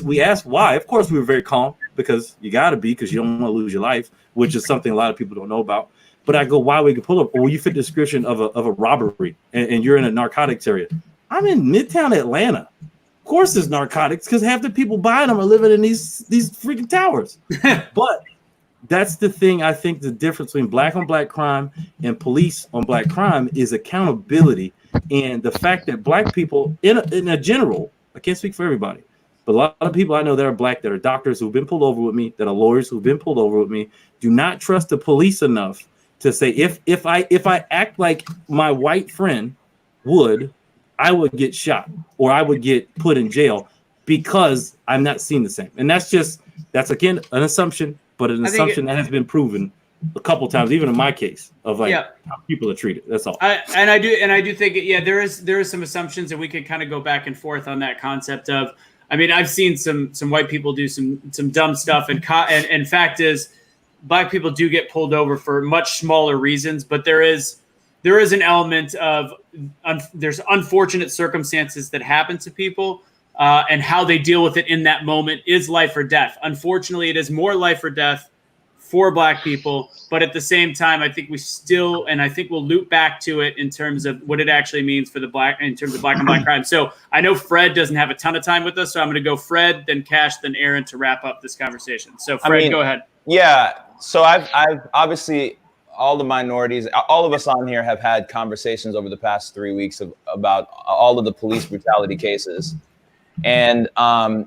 we asked why, of course we were very calm, because you got to be, because you don't want to lose your life, which is something a lot of people don't know about. But I go, why would we get pulled over? Well, you fit the description of a robbery and you're in a narcotics area. I'm in Midtown Atlanta. Of course there's narcotics, because half the people buying them are living in these freaking towers. But that's the thing. I think the difference between black on black crime and police on black crime is accountability. And the fact that black people in a general, I can't speak for everybody, but a lot of people I know that are black, that are doctors who've been pulled over with me, that are lawyers who've been pulled over with me, do not trust the police enough to say, if I act like my white friend would, I would get shot or I would get put in jail, because I'm not seen the same. And that's again an assumption, but an assumption that has been proven a couple times, even in my case, of like how people are treated. That's all. I do think there is some assumptions, and we could kind of go back and forth on that concept of. I mean, I've seen some white people do some dumb stuff, and fact is, black people do get pulled over for much smaller reasons, but there is an element of there's unfortunate circumstances that happen to people, and how they deal with it in that moment is life or death. Unfortunately, it is more life or death for black people, but at the same time, I think we'll loop back to it in terms of what it actually means for in terms of black on black crime. So I know Fred doesn't have a ton of time with us, so I'm going to go Fred, then Kash, then Aaron to wrap up this conversation. So Fred, go ahead. Yeah. So I've obviously, all the minorities, all of us on here have had conversations over the past 3 weeks about all of the police brutality cases. And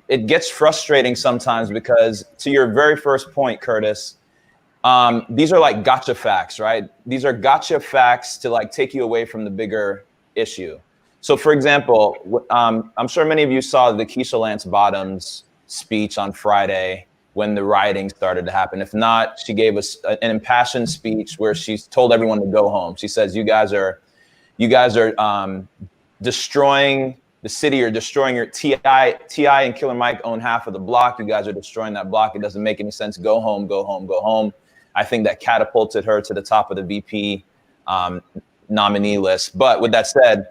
it gets frustrating sometimes, because to your very first point, Curtis, these are like gotcha facts, right? These are gotcha facts to like take you away from the bigger issue. So for example, I'm sure many of you saw the Keisha Lance Bottoms speech on Friday when the rioting started to happen. If not, she gave us an impassioned speech where she told everyone to go home. She says, you guys are destroying the city, or destroying your T.I. and Killer Mike own half of the block. You guys are destroying that block. It doesn't make any sense. Go home, go home, go home. I think that catapulted her to the top of the VP nominee list. But with that said,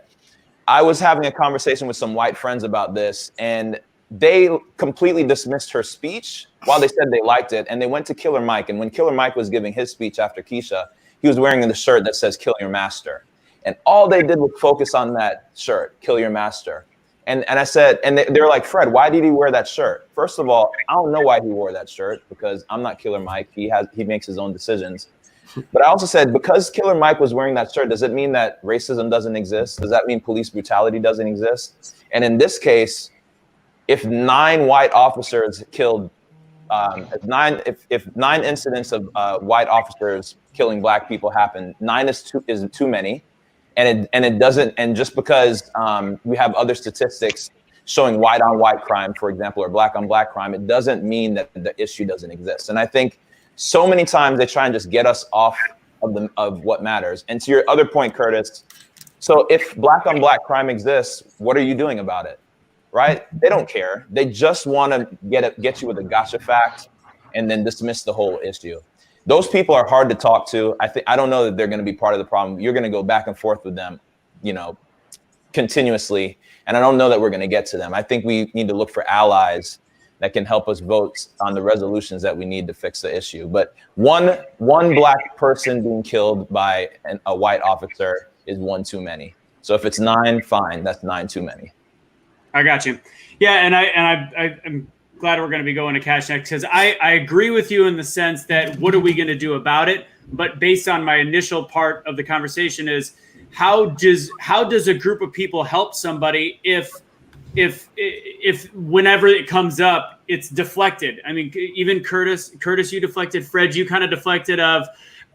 I was having a conversation with some white friends about this, and they completely dismissed her speech while they said they liked it. And they went to Killer Mike. And when Killer Mike was giving his speech after Keisha, he was wearing the shirt that says "Kill Your Master." And all they did was focus on that shirt, "Kill Your Master." And I said, and they were like, Fred, why did he wear that shirt? First of all, I don't know why he wore that shirt, because I'm not Killer Mike. He makes his own decisions. But I also said, because Killer Mike was wearing that shirt, does it mean that racism doesn't exist? Does that mean police brutality doesn't exist? And in this case, if 9 white officers killed, if nine incidents of white officers killing black people happen, 9 is too many. And it doesn't, and just because we have other statistics showing white on white crime, for example, or black on black crime, it doesn't mean that the issue doesn't exist. And I think so many times they try and just get us off of what matters. And to your other point, Curtis, so if black on black crime exists, what are you doing about it? Right? They don't care. They just want to get you with a gotcha fact and then dismiss the whole issue. Those people are hard to talk to. I don't know that they're going to be part of the problem. You're going to go back and forth with them, continuously. And I don't know that we're going to get to them. I think we need to look for allies that can help us vote on the resolutions that we need to fix the issue. But one black person being killed by a white officer is one too many. So if it's 9, fine, that's 9 too many. I got you. Yeah, and I'm glad we're going to be going to Kash next, because I agree with you in the sense that what are we going to do about it? But based on my initial part of the conversation is how does a group of people help somebody if whenever it comes up, it's deflected? I mean, even Curtis, you deflected. Fred, you kind of deflected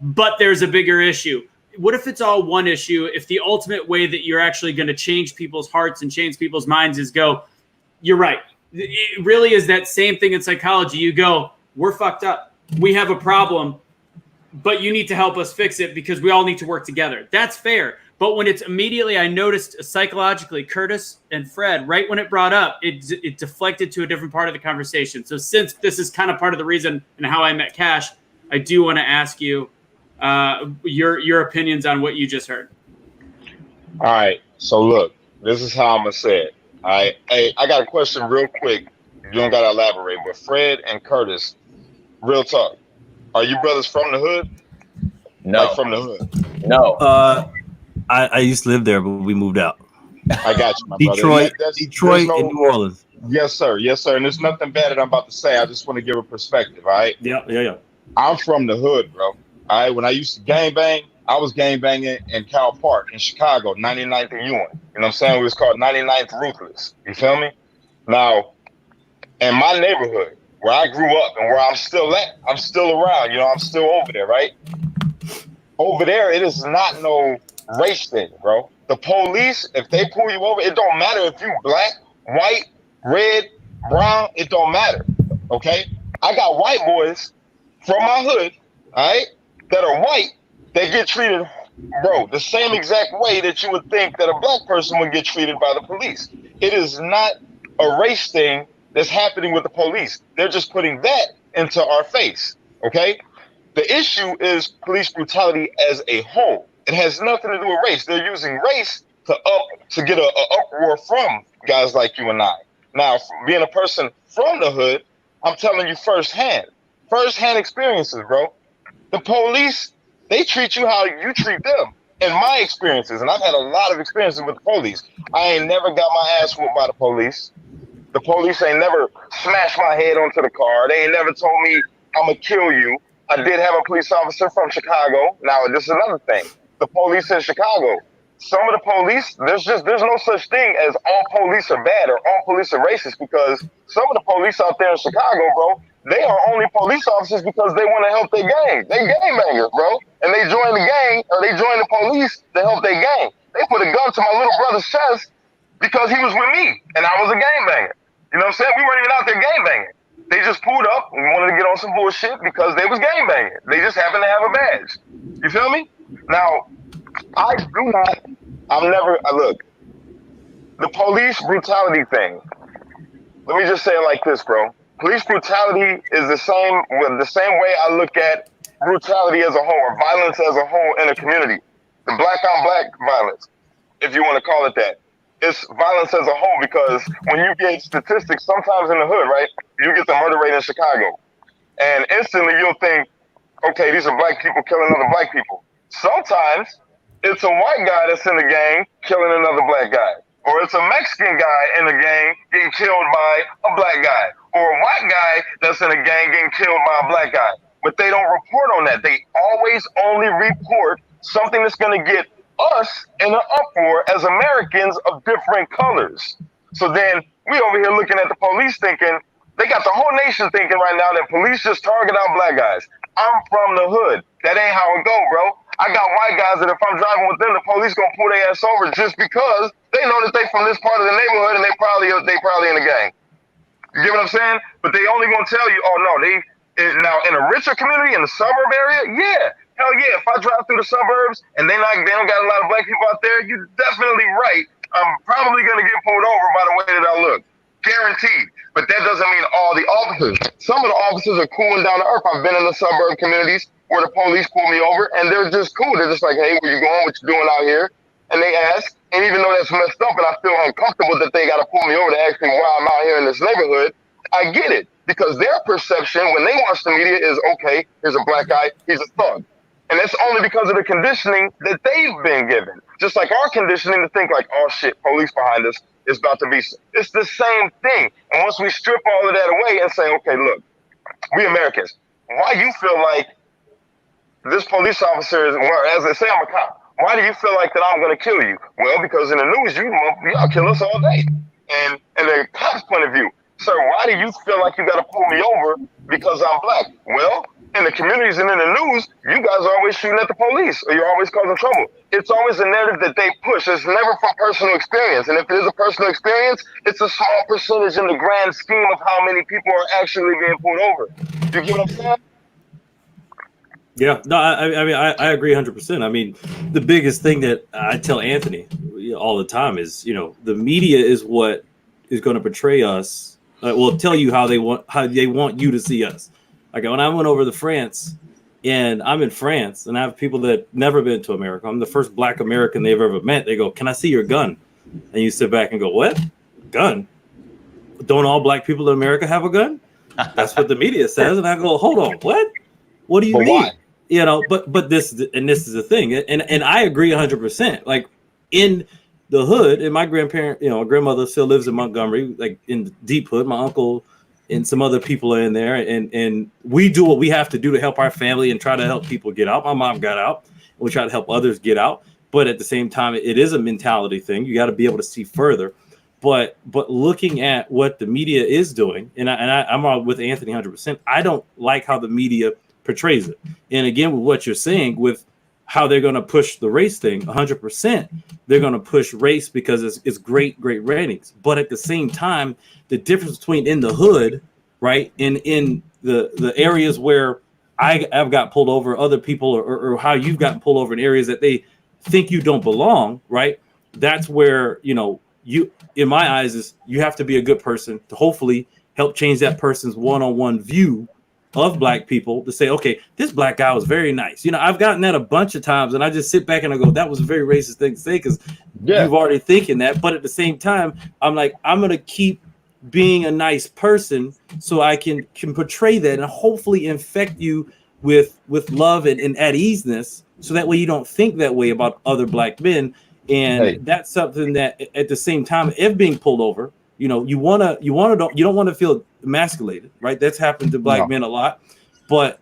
but there's a bigger issue. What if it's all one issue? If the ultimate way that you're actually going to change people's hearts and change people's minds is you're right. It really is that same thing in psychology. You go, we're fucked up. We have a problem, but you need to help us fix it because we all need to work together. That's fair. But when it's immediately, I noticed psychologically, Curtis and Fred, right when it brought up, it deflected to a different part of the conversation. So since this is kind of part of the reason and how I met Kash, I do want to ask you your opinions on what you just heard. All right. So look, this is how I'm gonna say it. All right. Hey, I got a question real quick. You don't gotta elaborate, but Fred and Curtis, real talk. Are you brothers from the hood? No. Like from the hood? No. I used to live there, but we moved out. I got you, my Detroit, brother. Detroit, and New Orleans. Yes, sir. Yes, sir. And there's nothing bad that I'm about to say. I just want to give a perspective. All right. Yeah. I'm from the hood, bro. All right. When I used to gangbang, I was gangbanging in Cal Park in Chicago, 99th and Ewing. You know what I'm saying? It was called 99th Ruthless. You feel me? Now, in my neighborhood, where I grew up and where I'm still at, I'm still around. I'm still over there, right? Over there, it is not no race thing, bro. The police, if they pull you over, it don't matter if you black, white, red, brown, it don't matter, okay? I got white boys from my hood, all right, that are white, they get treated, bro, the same exact way that you would think that a black person would get treated by the police. It is not a race thing that's happening with the police. They're just putting that into our face, okay? The issue is police brutality as a whole. It has nothing to do with race. They're using race to get an uproar from guys like you and I. Now, being a person from the hood, I'm telling you firsthand experiences, bro. The police, they treat you how you treat them. In my experiences, and I've had a lot of experiences with the police, I ain't never got my ass whooped by the police. The police ain't never smashed my head onto the car. They ain't never told me I'm gonna kill you. I did have a police officer from Chicago. Now, this is another thing. The police in Chicago, some of the police, there's no such thing as all police are bad or all police are racist, because some of the police out there in Chicago, bro, they are only police officers because they want to help their gang. They gangbangers, bro. And they join the gang, or they join the police to help their gang. They put a gun to my little brother's chest because he was with me and I was a gangbanger. You know what I'm saying? We weren't even out there gangbanging. They just pulled up and wanted to get on some bullshit because they was gangbanging. They just happened to have a badge. You feel me? Now, look, the police brutality thing, let me just say it like this, bro. Police brutality is the same way I look at brutality as a whole, or violence as a whole in a community. The black on black violence, if you want to call it that. It's violence as a whole, because when you get statistics, sometimes in the hood, right, you get the murder rate in Chicago. And instantly you'll think, okay, these are black people killing other black people. Sometimes it's a white guy that's in the gang killing another black guy. Or it's a Mexican guy in the gang getting killed by a black guy. Or a white guy that's in a gang getting killed by a black guy. But they don't report on that. They always only report something that's going to get us in an uproar as Americans of different colors. So then we over here looking at the police thinking, they got the whole nation thinking right now that police just target out black guys. I'm from the hood. That ain't how it go, bro. I got white guys that if I'm driving with them, the police gonna pull their ass over just because they know that they from this part of the neighborhood and they probably in the gang. You get what I'm saying? But they only gonna tell you, oh no, now in a richer community in the suburb area, yeah. Hell yeah, if I drive through the suburbs and they don't got a lot of black people out there, you're definitely right. I'm probably going to get pulled over by the way that I look. Guaranteed. But that doesn't mean all the officers. Some of the officers are cool and down to earth. I've been in the suburb communities where the police pull me over and they're just cool. They're just like, hey, where you going? What you doing out here? And they ask. And even though that's messed up and I feel uncomfortable that they got to pull me over to ask me why I'm out here in this neighborhood, I get it. Because their perception when they watch the media is, okay, here's a black guy, he's a thug. And that's only because of the conditioning that they've been given. Just like our conditioning to think like, oh shit, police behind us, it's about to be. It's the same thing. And once we strip all of that away and say, okay, look, we Americans, why you feel like this police officer is, well, as they say, I'm a cop. Why do you feel like that I'm going to kill you? Well, because in the news, y'all kill us all day. And the cop's point of view, sir, why do you feel like you got to pull me over because I'm black? Well, in the communities and in the news, you guys are always shooting at the police or you're always causing trouble. It's always a narrative that they push. It's never from personal experience. And if it is a personal experience, it's a small percentage in the grand scheme of how many people are actually being pulled over. You get what I'm saying? Yeah, no, I mean, I agree 100%. I mean, the biggest thing that I tell Anthony all the time is, the media is what is going to portray us. Will tell you how they want you to see us. Like when I went over to France, and I'm in France, and I have people that never been to America. I'm the first Black American they've ever met. They go, "Can I see your gun?" And you sit back and go, "What? Gun? Don't all Black people in America have a gun?" That's what the media says, and I go, "Hold on, what? What do you mean?" Why? But this is the thing, and I agree 100%. Like in the hood, and my grandmother still lives in Montgomery, like in the deep hood. My uncle and some other people are in there, and we do what we have to do to help our family and try to help people get out. My mom got out, and we try to help others get out. But at the same time, it is a mentality thing. You got to be able to see further. But looking at what the media is doing, and I'm with Anthony 100%. I don't like how the media portrays it. And again, with what you're saying, with how they're going to push the race thing, 100%, they're going to push race because it's great ratings. But at the same time, the difference between in the hood, right, and in the areas where I've got pulled over, other people, or how you've gotten pulled over in areas that they think you don't belong, right? That's where, you, in my eyes, is you have to be a good person to hopefully help change that person's one-on-one view of Black people to say, okay, this Black guy was very nice. I've gotten that a bunch of times, and I just sit back and I go, that was a very racist thing to say because you've already thinking that. But at the same time, I'm like, I'm going to keep being a nice person so I can portray that and hopefully infect you with love and at easeness, so that way you don't think that way about other Black men. And that's something that at the same time, if being pulled over, you don't want to feel emasculated, right? That's happened to Black men a lot. But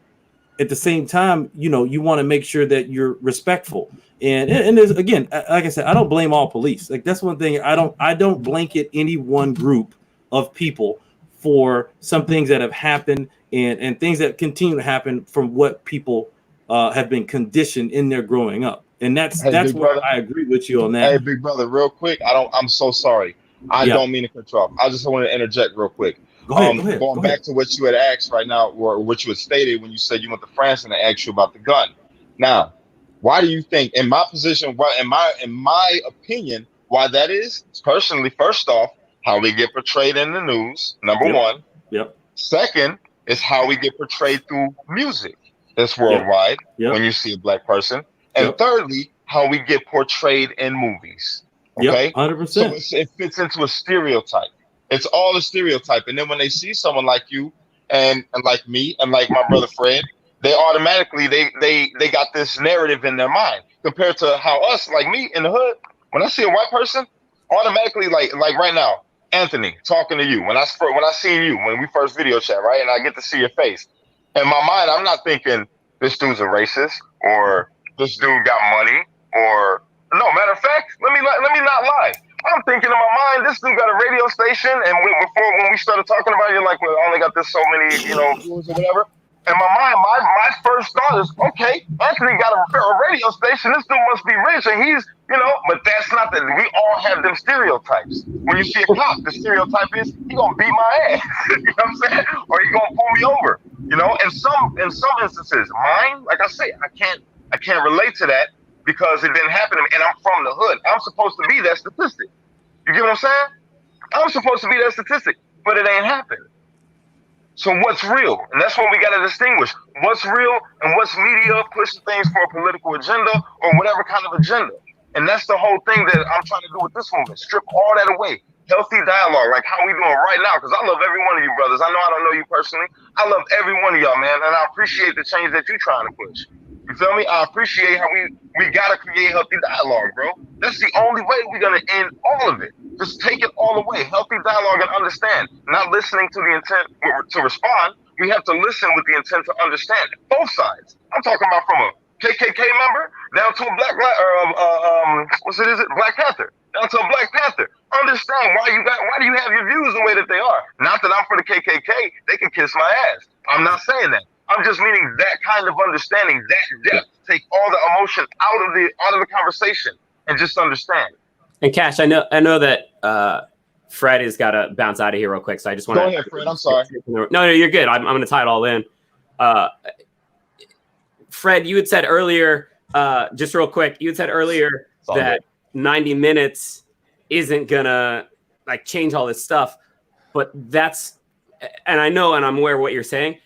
at the same time, you want to make sure that you're respectful. And there's, again, like I said, I don't blame all police. Like that's one thing. I don't blanket any one group of people for some things that have happened and things that continue to happen from what people have been conditioned in their growing up. And that's where I agree with you on that. Hey, big brother, real quick. I'm so sorry. I don't mean to cut you off. I just want to interject real quick. Go ahead. Going back to what you had asked right now, or what you had stated when you said you went to France and they asked you about the gun. Now, why do you think, in my position, in my opinion, why that is? Personally, first off, how we get portrayed in the news, number one. Yep. Second is how we get portrayed through music. It's worldwide Yep. when you see a black person. And thirdly, how we get portrayed in movies. Okay, 100%. So it fits into a stereotype. It's all a stereotype. And then when they see someone like you and like me and like my brother Fred, they automatically they got this narrative in their mind compared to how us, like me in the hood, when I see a white person, automatically like right now, Anthony talking to you, when I see you when we first video chat, right, and I get to see your face, in my mind I'm not thinking this dude's a racist or this dude got money or no. Matter of fact, let me not lie. I'm thinking in my mind, this dude got a radio station, and when we started talking about it, you're like, well, I only got this so many, viewers or whatever. In my mind, my first thought is, okay, Anthony got a radio station. This dude must be rich, and he's, but that's not that. We all have them stereotypes. When you see a cop, the stereotype is he gonna beat my ass, you know what I'm saying, or he gonna pull me over, In some instances, mine, like I say, I can't relate to that because it didn't happen to me, and I'm from the hood. I'm supposed to be that statistic. You get what I'm saying? I'm supposed to be that statistic, but it ain't happened. So what's real? And that's what we got to distinguish. What's real and what's media pushing things for a political agenda or whatever kind of agenda. And that's the whole thing that I'm trying to do with this movement. Strip all that away. Healthy dialogue, like how we doing right now. Because I love every one of you brothers. I know I don't know you personally. I love every one of y'all, man. And I appreciate the change that you're trying to push. You feel me? I appreciate how we got to create healthy dialogue, bro. That's the only way we're going to end all of it. Just take it all away. Healthy dialogue and understand. Not listening to the intent to respond. We have to listen with the intent to understand both sides. I'm talking about from a KKK member down to a Black Panther. Down to a Black Panther. Understand why do you have your views the way that they are? Not that I'm for the KKK. They can kiss my ass. I'm not saying that. I'm just meaning that kind of understanding, that depth. Take all the emotion out of the conversation and just understand. And Cash, I know that Fred has got to bounce out of here real quick, so I just want to. Go ahead, Fred. I'm sorry. No, you're good. I'm going to tie it all in. Fred, you had said earlier, just real quick, that 90 minutes isn't gonna change all this stuff, but and I know, and I'm aware of what you're saying.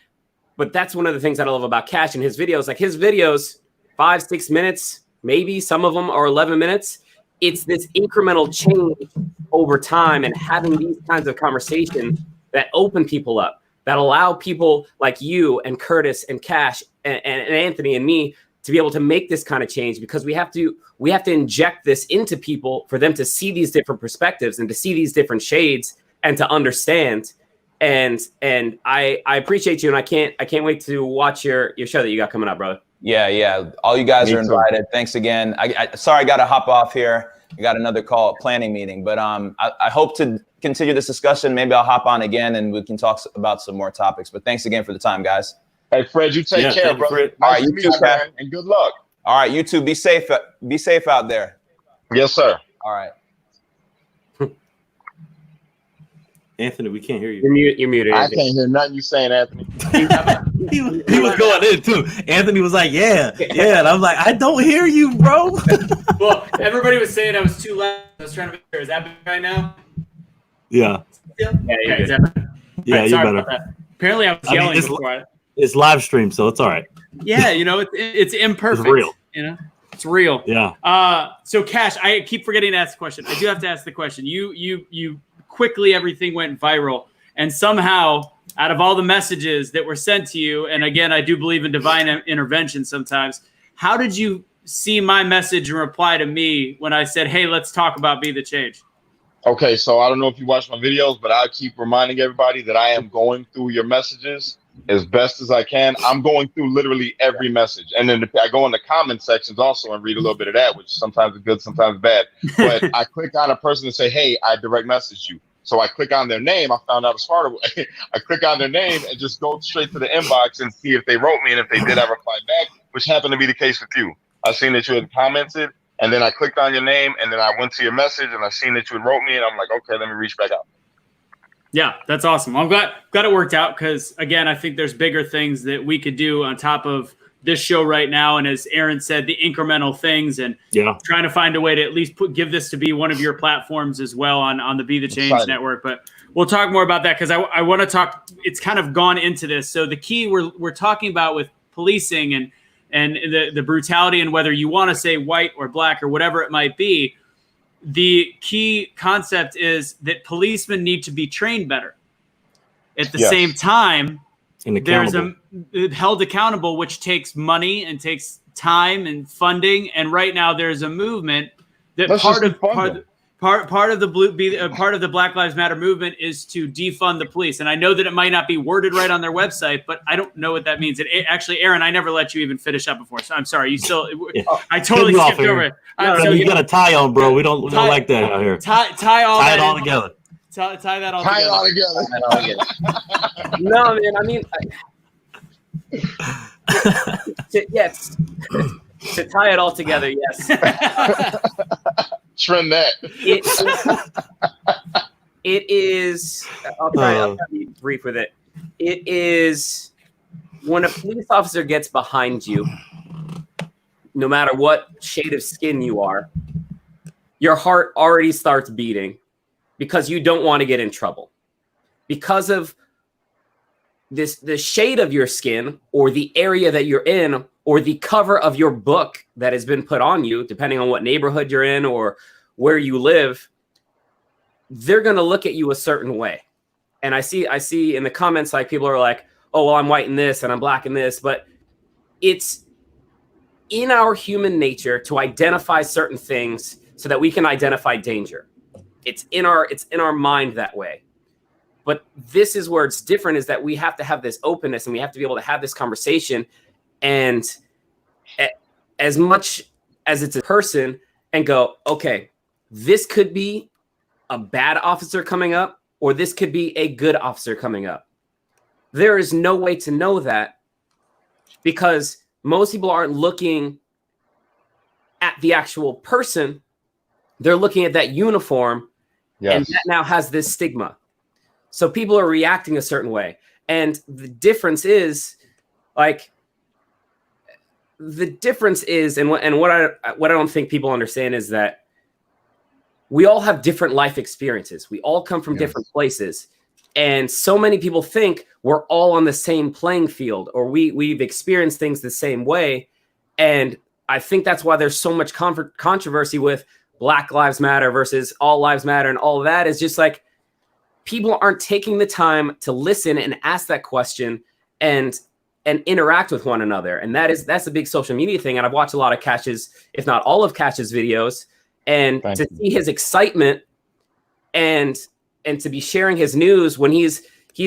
But that's one of the things that I love about Cash and his videos. Like his videos, 5-6 minutes, maybe some of them are 11 minutes. It's this incremental change over time and having these kinds of conversations that open people up, that allow people like you and Curtis and Cash and Anthony and me to be able to make this kind of change, because we have to inject this into people for them to see these different perspectives and to see these different shades and to understand. And I appreciate you, and I can't wait to watch your show that you got coming up, brother. Yeah. All you guys are invited. Thanks again. Sorry, I got to hop off here. I got another planning meeting, but I hope to continue this discussion. Maybe I'll hop on again and we can talk about some more topics. But thanks again for the time, guys. Hey, Fred, you take care, bro. All right, you too, man, and good luck. All right, you too. Be safe. Be safe out there. Yes, sir. All right. Anthony, we can't hear you. You're muted. I can't hear nothing you saying, Anthony. he was going in too. Anthony was like, yeah. And I'm like, I don't hear you, bro. Well, everybody was saying I was too loud. I was trying to make sure. Is that better right now? Yeah. Yeah, is that better? Yeah, right, you're better. Apparently I was yelling before. It's live stream, so it's all right. Yeah, it's imperfect. It's real. It's real. Yeah. So Cash, I keep forgetting to ask the question. I do have to ask the question. You quickly everything went viral, and somehow out of all the messages that were sent to you, and again, I do believe in divine intervention sometimes, how did you see my message and reply to me when I said, hey, let's talk about Be the Change? Okay, so I don't know if you watch my videos, but I keep reminding everybody that I am going through your messages as best as I can. I'm going through literally every message. And then I go in the comment sections also and read a little bit of that, which sometimes is good, sometimes bad. But I click on a person and say, hey, I direct message you. So I click on their name. I found out a smarter way. I click on their name and just go straight to the inbox and see if they wrote me. And if they did, I reply back, which happened to be the case with you. I seen that you had commented, and then I clicked on your name, and then I went to your message, and I seen that you had wrote me, and I'm like, okay, let me reach back out. Yeah, that's awesome. I'm glad it worked out, because, again, I think there's bigger things that we could do on top of this show right now. And as Aaron said, the incremental things, and trying to find a way to at least give this to be one of your platforms as well on the Be the Change network. But we'll talk more about that, because I want to talk. It's kind of gone into this. So the key we're talking about with policing and the brutality, and whether you want to say white or black or whatever it might be, the key concept is that policemen need to be trained better. At the same time, there's held accountable, which takes money and takes time and funding. And right now there's a movement that part of the Black Lives Matter movement is to defund the police. And I know that it might not be worded right on their website, but I don't know what that means. Actually, Aaron, I never let you even finish up before, so I'm sorry. You still, I totally skipped over it. So you got a tie on, bro. We don't like that out here. Tie it all together. Tie that all together. No, man. I mean, yes. To tie it all together, yes. Trim that. It is. I'll try to be brief with it. It is when a police officer gets behind you, no matter what shade of skin you are, your heart already starts beating because you don't want to get in trouble. Because of the shade of your skin or the area that you're in or the cover of your book that has been put on you, depending on what neighborhood you're in or where you live, they're going to look at you a certain way. And I see in the comments, like, people are like, oh, well, I'm white in this and I'm black in this, but it's in our human nature to identify certain things so that we can identify danger. It's in our mind that way. But this is where it's different, is that we have to have this openness and we have to be able to have this conversation. And as much as it's a person, and go, okay, this could be a bad officer coming up, or this could be a good officer coming up. There is no way to know that, because most people aren't looking at the actual person. They're looking at that uniform, and that now has this stigma. So people are reacting a certain way. And the difference is, like, what I don't think people understand is that we all have different life experiences. We all come from different places. And so many people think we're all on the same playing field, or we've experienced things the same way. And I think that's why there's so much controversy with Black Lives Matter versus All Lives Matter, and all of that is just like, people aren't taking the time to listen and ask that question and interact with one another. And that's a big social media thing. And I've watched a lot of Kash's, if not all of Kash's videos, and to see his excitement and to be sharing his news when he's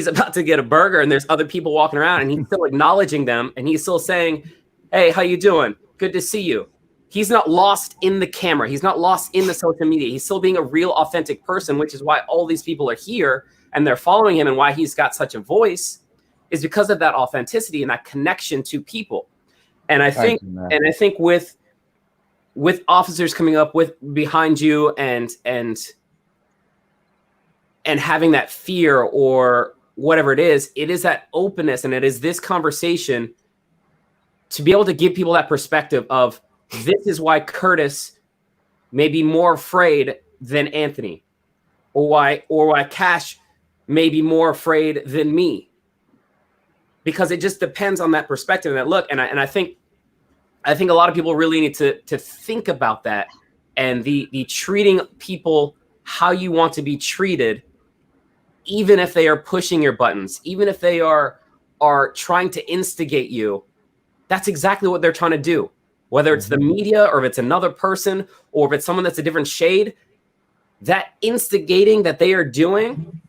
about to get a burger and there's other people walking around and he's still acknowledging them and he's still saying, hey, how you doing? Good to see you. He's not lost in the camera. He's not lost in the social media. He's still being a real, authentic person, which is why all these people are here and they're following him, and why he's got such a voice is because of that authenticity and that connection to people. And I think with officers coming up behind you and having that fear or whatever it is that openness, and it is this conversation to be able to give people that perspective of, this is why Curtis may be more afraid than Anthony, or why Kash may be more afraid than me, because it just depends on that perspective and that look. And I think a lot of people really need to think about that, and the treating people how you want to be treated, even if they are pushing your buttons, even if they are trying to instigate you. That's exactly what they're trying to do. Whether it's the media, or if it's another person, or if it's someone that's a different shade, that instigating that they are doing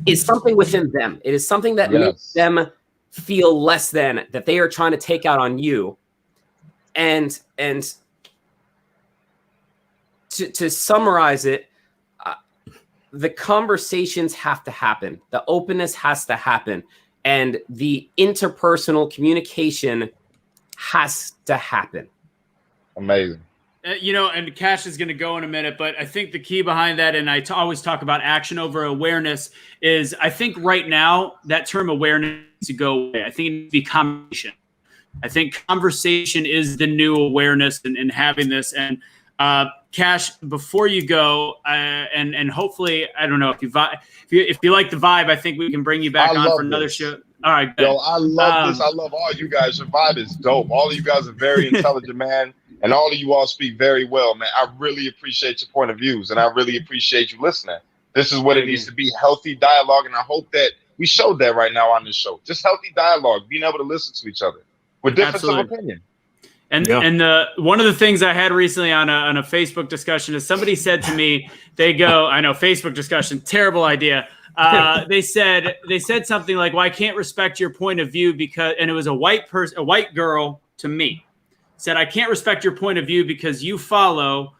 is something within them. It is something that makes them feel less than, that they are trying to take out on you. And to summarize it, the conversations have to happen. The openness has to happen. And the interpersonal communication has to happen. Amazing. And Kash is going to go in a minute, but I think the key behind that, and I always talk about action over awareness, is I think right now that term awareness needs to go away. I think it needs to be conversation. I think conversation is the new awareness, and having this. And Kash, before you go, and hopefully, I don't know if you like the vibe, I think we can bring you back on for another show. All right. Good. Yo, I love this. I love all you guys. Your vibe is dope. All of you guys are very intelligent, man. And all of you all speak very well, man. I really appreciate your point of views, and I really appreciate you listening. This is what it needs to be, healthy dialogue, and I hope that we showed that right now on this show. Just healthy dialogue, being able to listen to each other with difference of opinion. And one of the things I had recently on a Facebook discussion is somebody said to me, they go, I know Facebook discussion, terrible idea. They said something like, well, I can't respect your point of view because, and it was a white girl to me, said, I can't respect your point of view because you follow,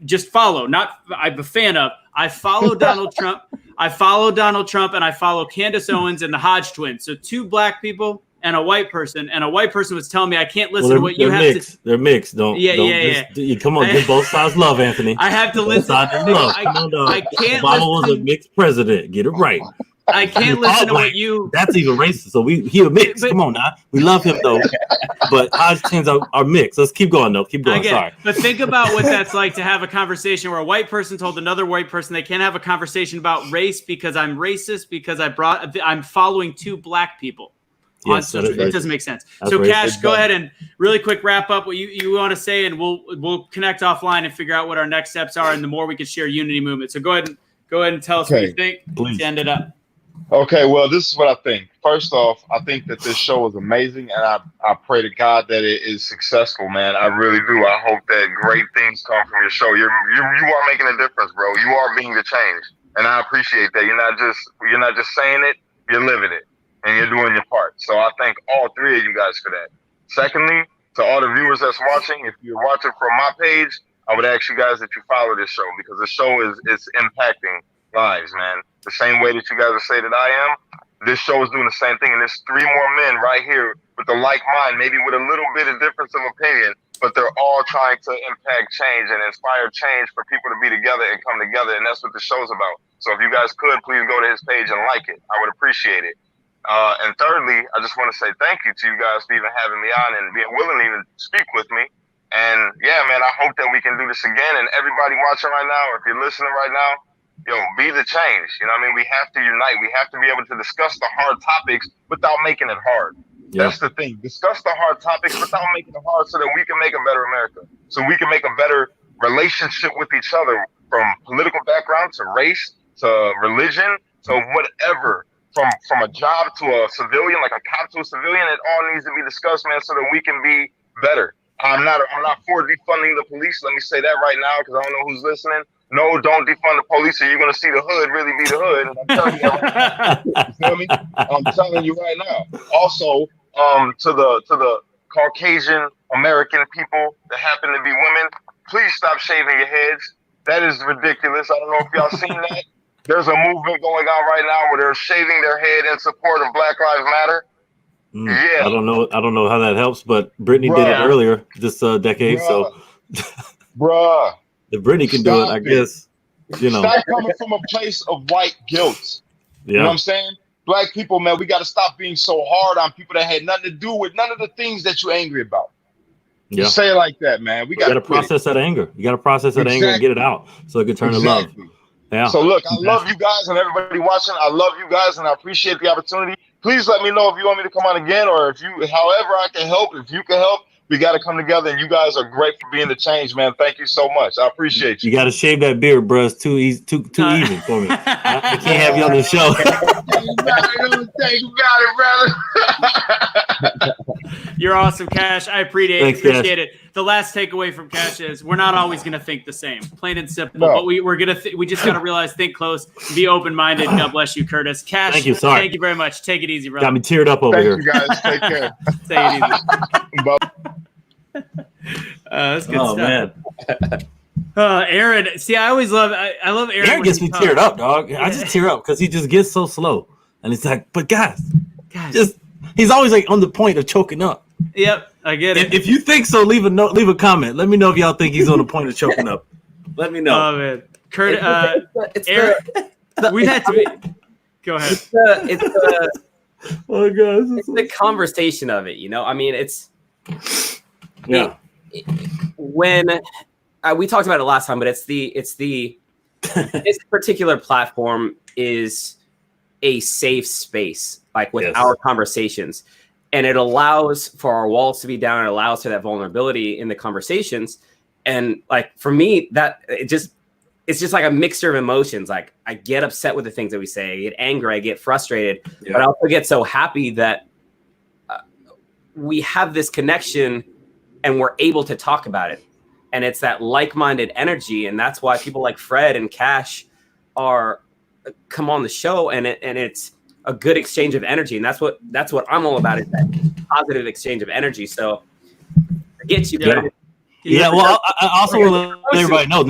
just follow, not I'm a fan of, I follow Donald Trump. I follow Donald Trump and I follow Candace Owens and the Hodge twins. So 2 black people and a white person, and a white person was telling me I can't listen to what you have to. They're mixed. Don't. Come on, give both sides love, Anthony. I have to listen. I can't. Obama was a mixed president. Get it right. I can't listen to what you. That's even racist. So he a mix. Come on now. We love him though. But Hodge twins are mixed. Let's keep going though. Keep going. Sorry. But think about what that's like to have a conversation where a white person told another white person they can't have a conversation about race because I'm racist because I'm following 2 black people. Yes, it doesn't make sense. That's so racist. Kash, go ahead and really quick wrap up what you want to say, and we'll connect offline and figure out what our next steps are, and the more we can share unity movement. So go ahead and tell us what you think. Please. To end it up. Okay, well, this is what I think. First off, I think that this show is amazing, and I pray to God that it is successful, man. I really do. I hope that great things come from your show. You are making a difference, bro. You are being the change, and I appreciate that. You're not just saying it, you're living it, and you're doing your part. So I thank all 3 of you guys for that. Secondly, to all the viewers that's watching, if you're watching from my page, I would ask you guys that you follow this show because the show is impacting lives, man. The same way that you guys say that I am, this show is doing the same thing. And there's 3 more men right here with the like mind, maybe with a little bit of difference of opinion, but they're all trying to impact change and inspire change for people to be together and come together. And that's what the show's about. So if you guys could, please go to his page and like it. I would appreciate it. And thirdly, I just want to say thank you to you guys for even having me on and being willing to even speak with me. And yeah, man, I hope that we can do this again. And everybody watching right now, or if you're listening right now, yo, be the change. You know what I mean? We have to unite. We have to be able to discuss the hard topics without making it hard. Yeah. That's the thing. Discuss the hard topics without making it hard so that we can make a better America. So we can make a better relationship with each other, from political background to race to religion to whatever. From a job to a civilian, like a cop to a civilian, it all needs to be discussed, man, so that we can be better. I'm not for defunding the police. Let me say that right now because I don't know who's listening. No, don't defund the police, or you're gonna see the hood really be the hood. And I'm telling you right now. You feel me? I'm telling you right now. Also, to the Caucasian American people that happen to be women, please stop shaving your heads. That is ridiculous. I don't know if y'all seen that. There's a movement going on right now where they're shaving their head in support of Black Lives Matter. Yeah, I don't know how that helps, but Britney did it earlier this decade. So, if Britney can do it, I guess, Stop coming from a place of white guilt. You know what I'm saying? Black people, man, we got to stop being so hard on people that had nothing to do with none of the things that you're angry about. Yeah. Just say it like that, man. We got to process that anger. You got to process that anger and get it out so it can turn to love. Yeah. So look, I love you guys and everybody watching. I love you guys and I appreciate the opportunity. Please let me know if you want me to come on again, or if however I can help. If you can help, we got to come together. And you guys are great for being the change, man. Thank you so much. I appreciate you. You got to shave that beard, bro. It's too easy, too even for me. I can't have you on the show. You're awesome, Kash. I appreciate it. The last takeaway from Kash is we're not always going to think the same, plain and simple. No. But we just got to realize, think close, be open-minded. God bless you, Curtis. Kash, thank you very much. Take it easy, brother. Got me teared up over here. Thank you, guys. Take care. Take it easy. That's good stuff. Man. Aaron, see, I love Aaron. Aaron gets me teared up, dog. I just tear up because he just gets so slow. And it's like, but guys, he's always like on the point of choking up. Yep, I get it. If you think so, leave a comment. Let me know if y'all think he's on the point of choking up. Let me know. Oh man, Kurt, Aaron, we had to be. Go ahead. It's the conversation of it, I mean, when we talked about it last time, but this particular platform is a safe space like with our conversations. And it allows for our walls to be down. It allows for that vulnerability in the conversations. And like, for me, that it's just like a mixture of emotions. Like, I get upset with the things that we say, I get angry, I get frustrated, but I also get so happy that we have this connection and we're able to talk about it. And it's that like-minded energy. And that's why people like Fred and Cash come on the show, and it's a good exchange of energy. And that's what I'm all about, is that positive exchange of energy. So I get you. Well, I also want to let everybody know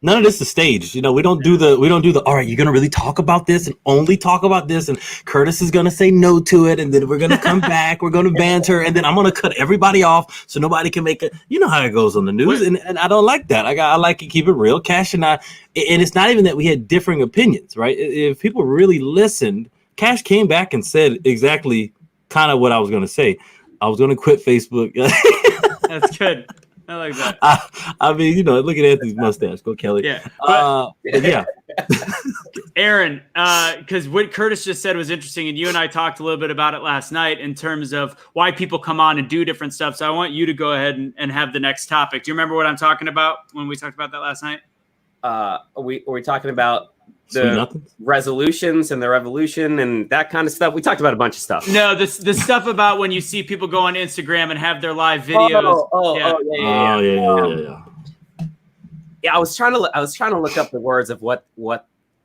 none of this is staged. You know, we don't do the all right, you're gonna really talk about this and only talk about this, and Curtis is gonna say no to it, and then we're gonna come back, we're gonna banter, and then I'm gonna cut everybody off so nobody can make it. You know how it goes on the news, and I don't like that. I like to keep it real. Cash and I, and it's not even that we had differing opinions, right? If people really listened, Cash came back and said exactly kind of what I was gonna say. I was gonna quit Facebook. That's good. I like that. I mean, you know, look at Anthony's mustache. Go, Kelly. Yeah. But yeah. Aaron, because what Curtis just said was interesting, and you and I talked a little bit about it last night in terms of why people come on and do different stuff. So I want you to go ahead and have the next topic. Do you remember what I'm talking about when we talked about that last night? Are we talking about the resolutions and the revolution and that kind of stuff? We talked about a bunch of stuff. No, the stuff about when you see people go on Instagram and have their live videos. Yeah, I was trying to look up the words of what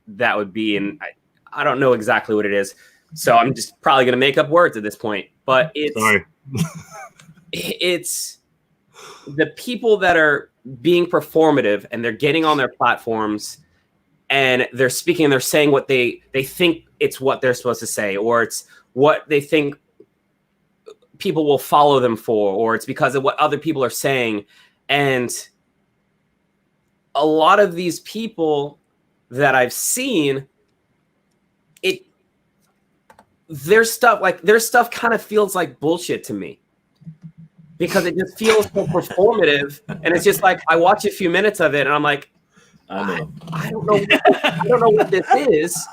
that would be, and I don't know exactly what it is. So I'm just probably going to make up words at this point. But it's the people that are being performative, and they're getting on their platforms and they're speaking and they're saying what they think it's what they're supposed to say, or it's what they think people will follow them for, or it's because of what other people are saying. And a lot of these people that I've seen, their stuff kind of feels like bullshit to me, because it just feels so performative. And it's just like, I watch a few minutes of it and I'm like, I don't know what this is.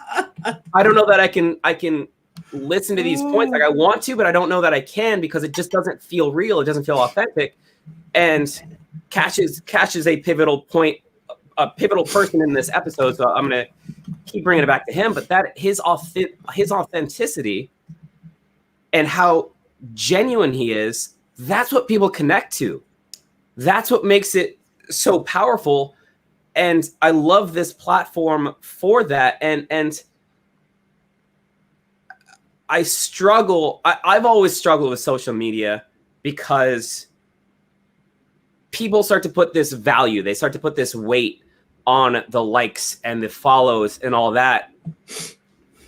I don't know that I can listen to these points like I want to, but I don't know that I can, because it just doesn't feel real. It doesn't feel authentic. And Cash is a pivotal person in this episode. So I'm going to keep bringing it back to him, but that his authenticity and how genuine he is, that's what people connect to. That's what makes it so powerful. And I love this platform for that. And I struggle. I've always struggled with social media, because people start to put this value. They start to put this weight on the likes and the follows and all that.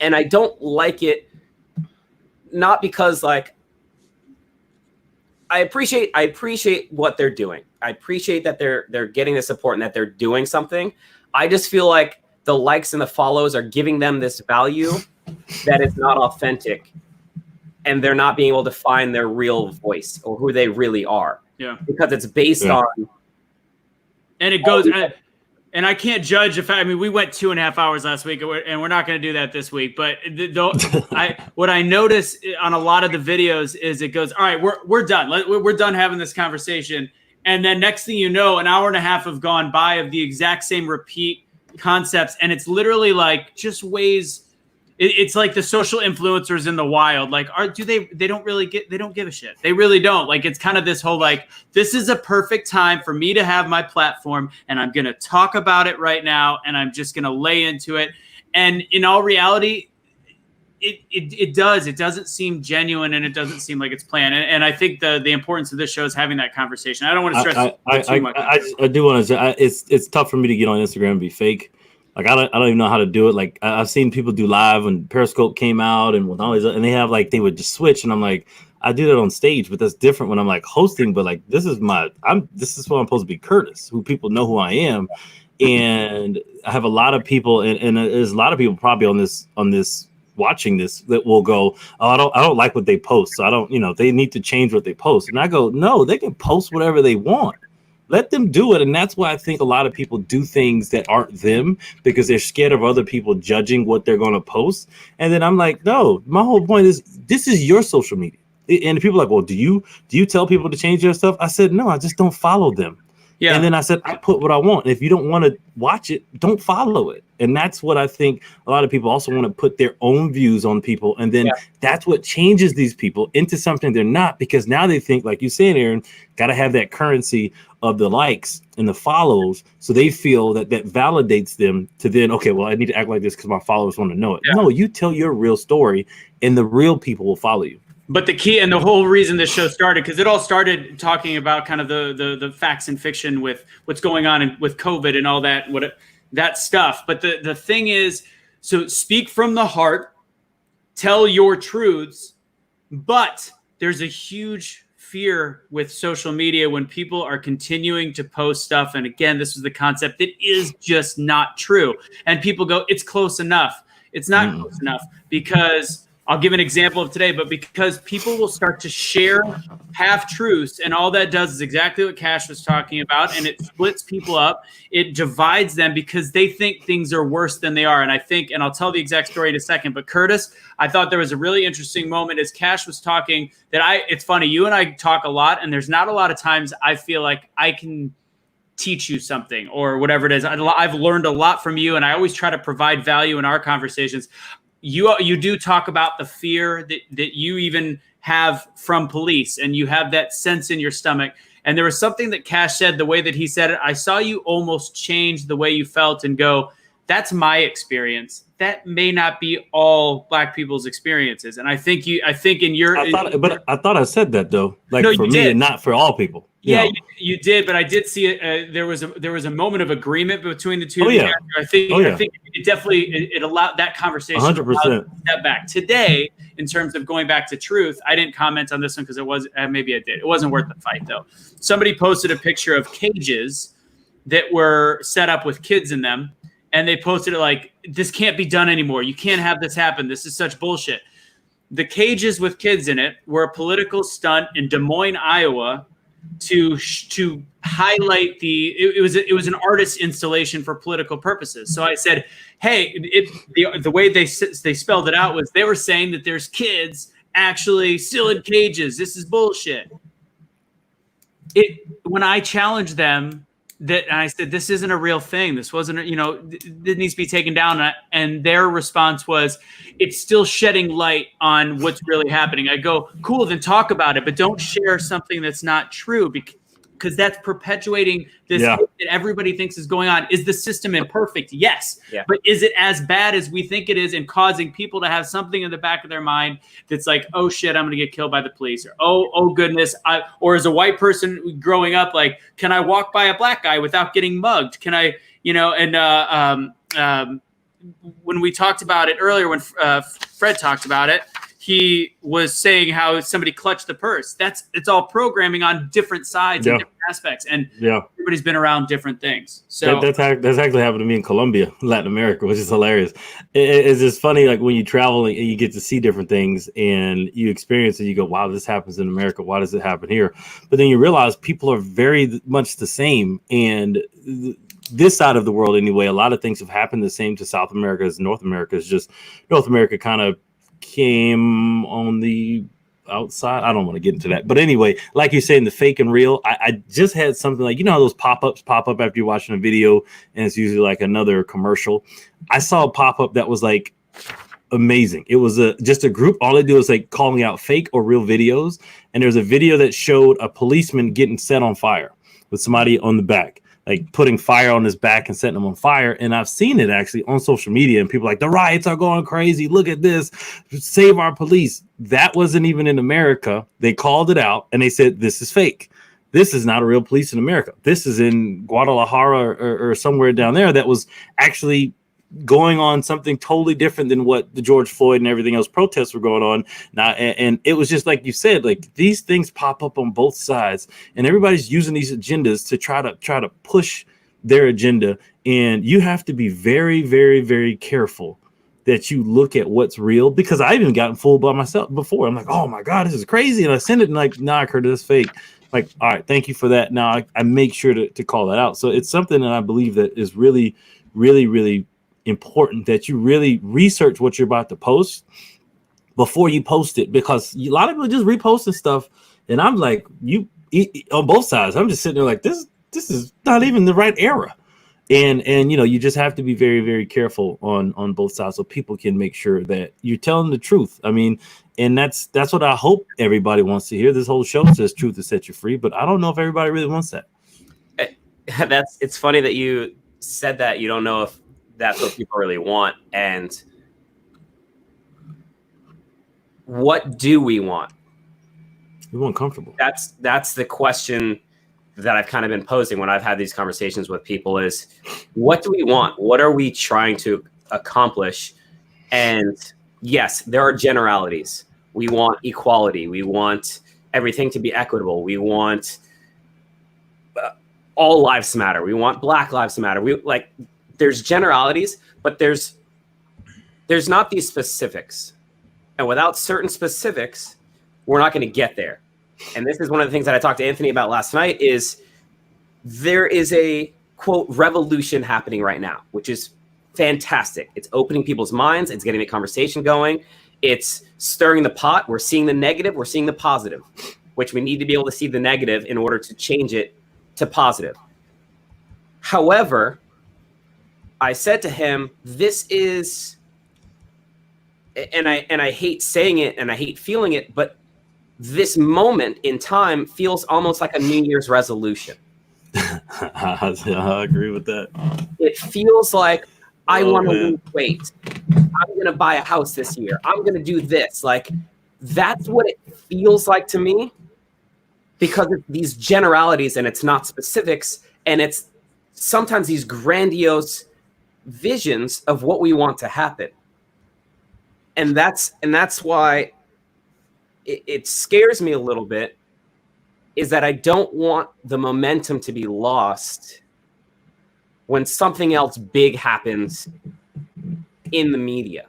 And I don't like it, not because like, I appreciate what they're doing. I appreciate that they're getting the support and that they're doing something. I just feel like the likes and the follows are giving them this value that is not authentic, and they're not being able to find their real voice or who they really are. Yeah. Because it's based on. And it goes, and I can't judge if we went 2.5 hours last week, and we're not going to do that this week. But what I notice on a lot of the videos is it goes, all right, we're done. We're done having this conversation. And then next thing you know, an hour and a half have gone by of the exact same repeat concepts. And it's literally like just ways. It's like the social influencers in the wild. Like, they don't give a shit. They really don't. Like, it's kind of this whole, like, this is a perfect time for me to have my platform, and I'm going to talk about it right now, and I'm just going to lay into it. And in all reality, it doesn't seem genuine, and it doesn't seem like it's planned. And I think the importance of this show is having that conversation. I don't want to stress too much. I do want to say, it's tough for me to get on Instagram and be fake. Like, I don't even know how to do it. Like, I've seen people do live when Periscope came out and with all these, and they have like, they would just switch. And I'm like, I do that on stage, but that's different when I'm like hosting. But like, this is what I'm supposed to be, Curtis, who people know who I am. And I have a lot of people, and there's a lot of people probably on this watching this that will go, oh, I don't like what they post. So I don't, they need to change what they post. And I go, no, they can post whatever they want. Let them do it. And that's why I think a lot of people do things that aren't them because they're scared of other people judging what they're going to post. And then I'm like, no, my whole point is this is your social media. And people are like, well, do you tell people to change their stuff? I said, no, I just don't follow them. Yeah. And then I said, I put what I want. If you don't want to watch it, don't follow it. And that's what I think a lot of people also want to put their own views on people. And then that's what changes these people into something they're not, because now they think, like you said, Aaron, got to have that currency of the likes and the follows. So they feel that validates them to then, okay, well, I need to act like this because my followers want to know it. Yeah. No, you tell your real story and the real people will follow you. But the key and the whole reason this show started, because it all started talking about kind of the facts and fiction with what's going on with COVID and all that, that stuff. But the thing is, so speak from the heart, tell your truths, but there's a huge fear with social media when people are continuing to post stuff. And again, this is the concept that is just not true. And people go, it's close enough. It's not close enough because I'll give an example of today, but because people will start to share half-truths, and all that does is exactly what Kash was talking about, and it splits people up. It divides them because they think things are worse than they are. And I think, and I'll tell the exact story in a second, but Curtis, I thought there was a really interesting moment as Kash was talking that it's funny, you and I talk a lot, and there's not a lot of times I feel like I can teach you something or whatever it is. I've learned a lot from you, and I always try to provide value in our conversations. You do talk about the fear that you even have from police, and you have that sense in your stomach. And there was something that Kash said, the way that he said it, I saw you almost change the way you felt and go, that's my experience. That may not be all Black people's experiences. And I think in your, I thought I said that though, like no, for me did. And not for all people. Yeah, you did, but I did see it. There was a moment of agreement between the two. Oh, yeah. I think it definitely it allowed that conversation 100% to step back. Today, in terms of going back to truth, I didn't comment on this one because it was maybe I did. It wasn't worth the fight though. Somebody posted a picture of cages that were set up with kids in them, and they posted it like, "This can't be done anymore. You can't have this happen. This is such bullshit." The cages with kids in it were a political stunt in Des Moines, Iowa, to highlight it was an artist installation for political purposes. So I said, hey, the way they spelled it out was they were saying that there's kids actually still in cages. This is bullshit. When I challenged them and I said, this isn't a real thing. This wasn't, it needs to be taken down. And their response was, it's still shedding light on what's really happening. I go, cool, then talk about it, but don't share something that's not true because that's perpetuating this that everybody thinks is going on. Is the system imperfect? Yes. Yeah. But is it as bad as we think it is and causing people to have something in the back of their mind that's like, oh shit, I'm going to get killed by the police, or oh goodness, or as a white person growing up, like, can I walk by a Black guy without getting mugged? Can I, when we talked about it earlier, when Fred talked about it, he was saying how somebody clutched the purse. It's all programming on different sides and different aspects, and everybody's been around different things. So that's actually happened to me in Colombia, Latin America, which is hilarious. It's just funny, like when you travel and you get to see different things and you experience it, you go, wow, this happens in America. Why does it happen here? But then you realize people are very much the same, and this side of the world anyway, a lot of things have happened the same to South America as North America. It's just North America kind of came on the outside. I don't want to get into that, but anyway, like you're saying, the fake and real. I just had something like, how those pop-ups pop up after you're watching a video and it's usually like another commercial. I saw a pop-up that was like amazing. It was just a group. All they do is like calling out fake or real videos. And there's a video that showed a policeman getting set on fire with somebody on the back, like putting fire on his back and setting him on fire. And I've seen it actually on social media, and people are like, the riots are going crazy. Look at this. Save our police. That wasn't even in America. They called it out and they said, this is fake. This is not a real police in America. This is in Guadalajara or somewhere down there that was actually going on something totally different than what the George Floyd and everything else protests were going on now. And it was just like you said, like these things pop up on both sides, and everybody's using these agendas to try to push their agenda. And you have to be very, very, very careful that you look at what's real, because I've even gotten fooled by myself before. I'm like, oh my God, this is crazy. And I send it and like, nah, Curtis, that's fake. Like, all right, thank you for that. Now I make sure to call that out. So it's something that I believe that is really, really, really important, that you really research what you're about to post before you post it, because a lot of people just reposting stuff, and I'm like, on both sides, I'm just sitting there like, this is not even the right era. And you just have to be very, very careful on both sides so people can make sure that you're telling the truth. I mean, and that's what I hope everybody wants to hear. This whole show says truth to set you free, but I don't know if everybody really wants that. It's funny that you said that. You don't know if that's what people really want. And what do we want? We want comfortable. That's the question that I've kind of been posing when I've had these conversations with people is, what do we want? What are we trying to accomplish? And yes, there are generalities. We want equality. We want everything to be equitable. We want all lives matter. We want Black lives matter. There's generalities, but there's not these specifics. And without certain specifics, we're not going to get there. And this is one of the things that I talked to Anthony about last night is there is a, quote, revolution happening right now, which is fantastic. It's opening people's minds. It's getting the conversation going. It's stirring the pot. We're seeing the negative. We're seeing the positive, which we need to be able to see the negative in order to change it to positive. However, I said to him, this is, and I hate saying it and I hate feeling it, but this moment in time feels almost like a New Year's resolution. I agree with that. It feels like I want to lose weight. I'm going to buy a house this year. I'm going to do this. Like, that's what it feels like to me, because it's these generalities and it's not specifics. And it's sometimes these grandiose visions of what we want to happen. And that's why it scares me a little bit, is that I don't want the momentum to be lost when something else big happens in the media.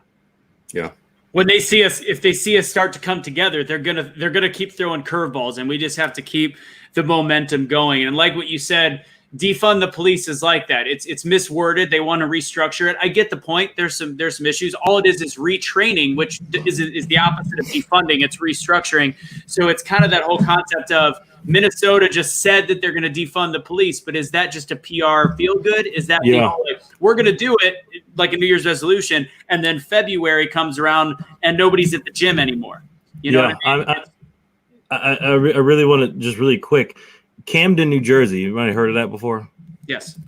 Yeah. When they see us, if they see us start to come together, they're gonna keep throwing curveballs, and we just have to keep the momentum going. And like what you said, defund the police is like that. It's misworded. They want to restructure it. I get the point. There's some issues. All it is retraining, which is the opposite of defunding. It's restructuring. So it's kind of that whole concept of Minnesota just said that they're going to defund the police, but is that just a PR feel good? Is that like, we're going to do it like a New Year's resolution, and then February comes around and nobody's at the gym anymore? You know what I mean? I really want to just really quick. Camden, New Jersey. You might have heard of that before. Yes.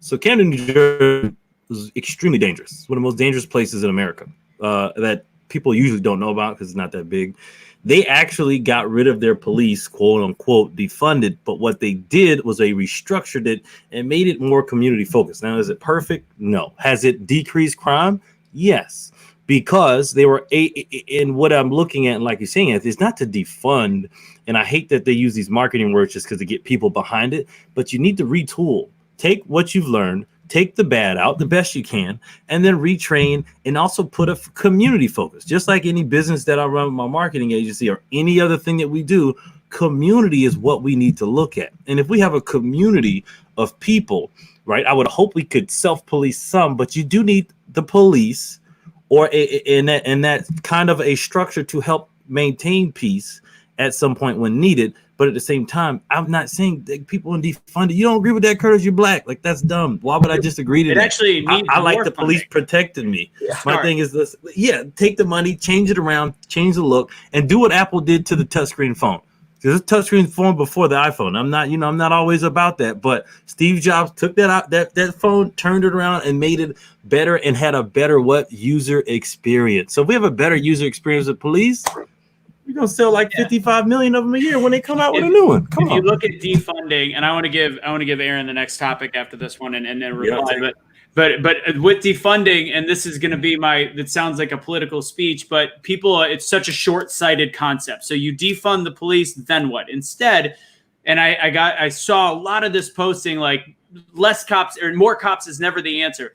So Camden, New Jersey is extremely dangerous. It's one of the most dangerous places in America that people usually don't know about because it's not that big. They actually got rid of their police, quote unquote, defunded. But what they did was they restructured it and made it more community focused. Now, is it perfect? No. Has it decreased crime? Yes. Because they were in what I'm looking at, and like you're saying, it's not to defund. And I hate that they use these marketing words just because to get people behind it. But you need to retool. Take what you've learned, take the bad out the best you can, and then retrain, and also put a community focus. Just like any business that I run with my marketing agency or any other thing that we do, community is what we need to look at. And if we have a community of people, right, I would hope we could self-police some, but you do need the police or in that kind of a structure to help maintain peace at some point when needed. But at the same time, I'm not saying that people in defund it. You don't agree with that, Curtis? You're Black. Like, that's dumb. Why would I just agree to that? Actually needs I like the funding. police protecting me. Yeah. My thing is this. Yeah, take the money, change it around, change the look, and do what Apple did to the touchscreen phone. Because it's touchscreen phone before the iPhone. I'm not always about that. But Steve Jobs took that out, that phone, turned it around, and made it better and had a better user experience. So if we have a better user experience with police, we're gonna sell like 55 million of them a year when they come out with a new one. Come on. If you look at defunding, and I want to give Aaron the next topic after this one, and then reply. But with defunding, and this is going to be it sounds like a political speech, but people, it's such a short-sighted concept. So you defund the police, then what? Instead, and I saw a lot of this posting like less cops or more cops is never the answer.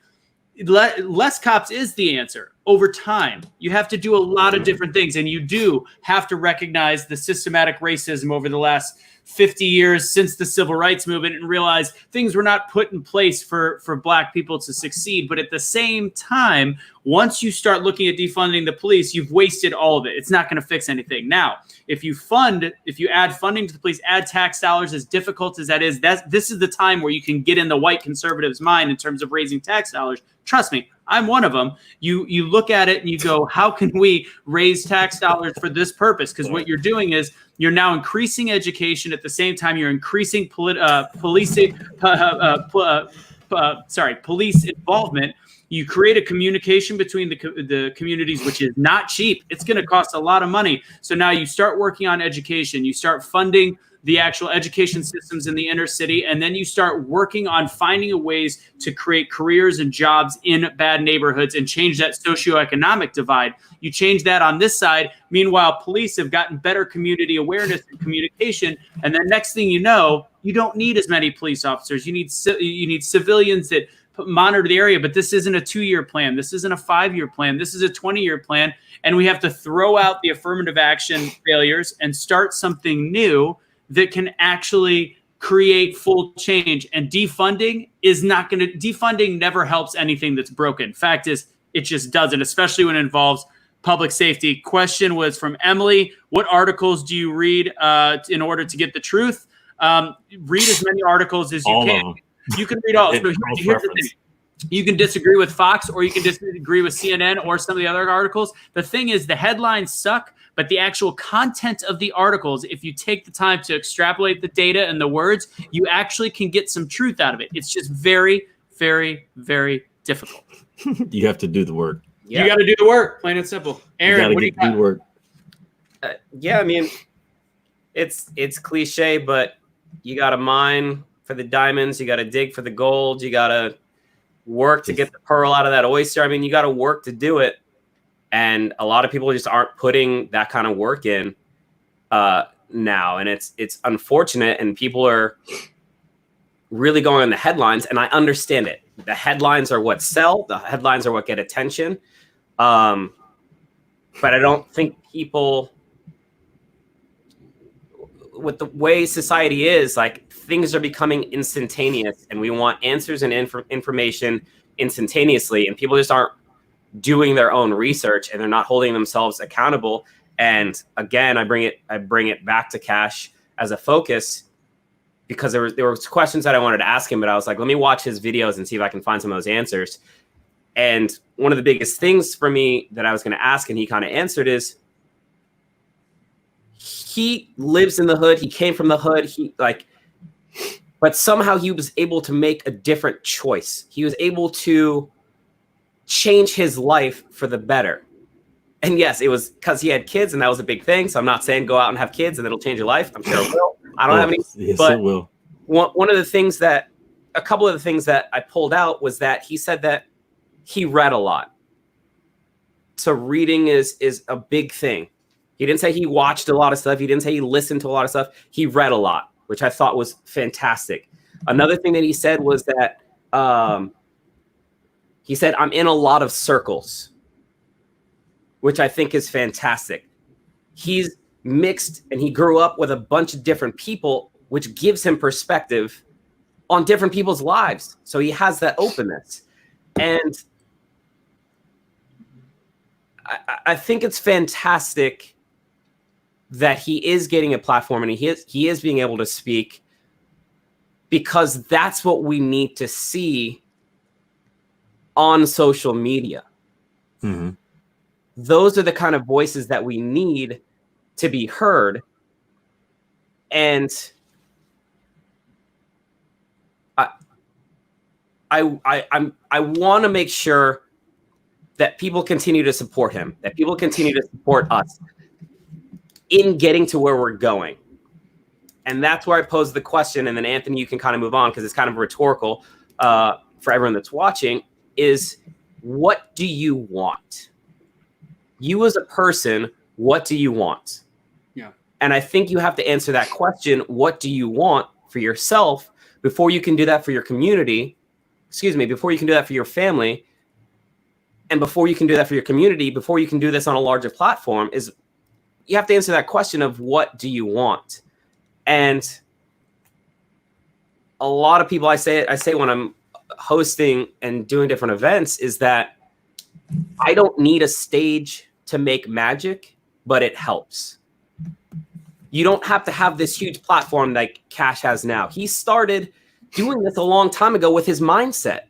Less cops is the answer. over time. You have to do a lot of different things, and you do have to recognize the systematic racism over the last 50 years since the civil rights movement and realize things were not put in place for Black people to succeed. But at the same time, once you start looking at defunding the police, you've wasted all of it. It's not going to fix anything. Now, if you add funding to the police, add tax dollars, as difficult as that is, this is the time where you can get in the white conservative's mind in terms of raising tax dollars. Trust me, I'm one of them. You look at it and you go, how can we raise tax dollars for this purpose? Because what you're doing is you're now increasing education at the same time you're increasing police involvement. You create a communication between the communities, which is not cheap. It's going to cost a lot of money. So now you start working on education. You start funding the actual education systems in the inner city, and then you start working on finding ways to create careers and jobs in bad neighborhoods and change that socioeconomic divide. You change that on this side. Meanwhile, police have gotten better community awareness and communication, and then next thing you know, you don't need as many police officers. You need civilians that monitor the area, but this isn't a 2-year plan. This isn't a 5-year plan. This is a 20-year plan, and we have to throw out the affirmative action failures and start something new that can actually create full change. And defunding never helps anything that's broken. Fact is, it just doesn't, especially when it involves public safety. Question was from Emily. What articles do you read in order to get the truth? Read as many articles as you can. You can read all. So here's the thing. You can disagree with Fox, or you can disagree with CNN or some of the other articles. The thing is, the headlines suck, but the actual content of the articles, if you take the time to extrapolate the data and the words, you actually can get some truth out of it. It's just very, very, very difficult. You have to do the work. Yeah. You got to do the work, plain and simple. Aaron, what do you got? Work. Yeah, I mean, it's cliche, but you got to mine for the diamonds. You got to dig for the gold. You got to work to get the pearl out of that oyster. I mean, you got to work to do it. And a lot of people just aren't putting that kind of work in now. And it's unfortunate. And people are really going on the headlines. And I understand it. The headlines are what sell. The headlines are what get attention. But I don't think people, with the way society is, like, things are becoming instantaneous, and we want answers and information instantaneously, and people just aren't doing their own research, and they're not holding themselves accountable. And again, I bring it back to Kash as a focus, because there was questions that I wanted to ask him, but I was like, let me watch his videos and see if I can find some of those answers. And one of the biggest things for me that I was going to ask, and he kind of answered, is he lives in the hood. He came from the hood. But somehow he was able to make a different choice. He was able to change his life for the better. And yes, it was because he had kids, and that was a big thing. So I'm not saying go out and have kids and it'll change your life. I'm sure it will. I don't have any. Yes, but it will. A couple of the things that I pulled out was that he said that he read a lot. So reading is a big thing. He didn't say he watched a lot of stuff. He didn't say he listened to a lot of stuff. He read a lot, which I thought was fantastic. Another thing that he said was that he said, I'm in a lot of circles, which I think is fantastic. He's mixed, and he grew up with a bunch of different people, which gives him perspective on different people's lives. So he has that openness. And I think it's fantastic that he is getting a platform, and he is being able to speak, because that's what we need to see on social media. Mm-hmm. Those are the kind of voices that we need to be heard. And I want to make sure that people continue to support him, that people continue to support us in getting to where we're going. And that's where I pose the question. And then Anthony, you can kind of move on, because it's kind of rhetorical for everyone that's watching, is what do you want? You as a person, what do you want? Yeah. And I think you have to answer that question. What do you want for yourself before you can do that for your community? Before you can do that for your family. And before you can do that for your community, before you can do this on a larger platform, is you have to answer that question of what do you want? And a lot of people I say when I'm hosting and doing different events is that I don't need a stage to make magic, but it helps. You don't have to have this huge platform like Kash has now. He started doing this a long time ago with his mindset.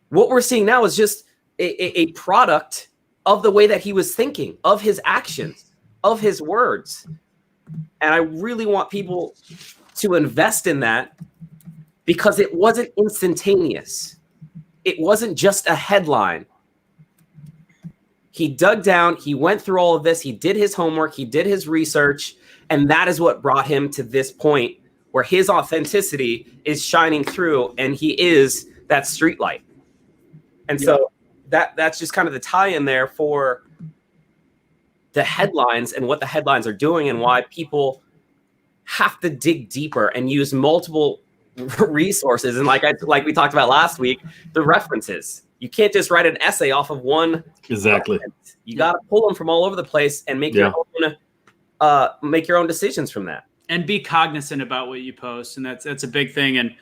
What we're seeing now is just a product of the way that he was thinking, of his actions, of his words. And I really want people to invest in that because it wasn't instantaneous. It wasn't just a headline. He dug down, he went through all of this, he did his homework, he did his research, and that is what brought him to this point where his authenticity is shining through and he is that streetlight. And so that's just kind of the tie-in there for the headlines and what the headlines are doing and why people have to dig deeper and use multiple resources. And like we talked about last week, the references. You can't just write an essay off of one. Exactly. Reference. You got to pull them from all over the place and make your own decisions from that. And be cognizant about what you post, and that's a big thing. And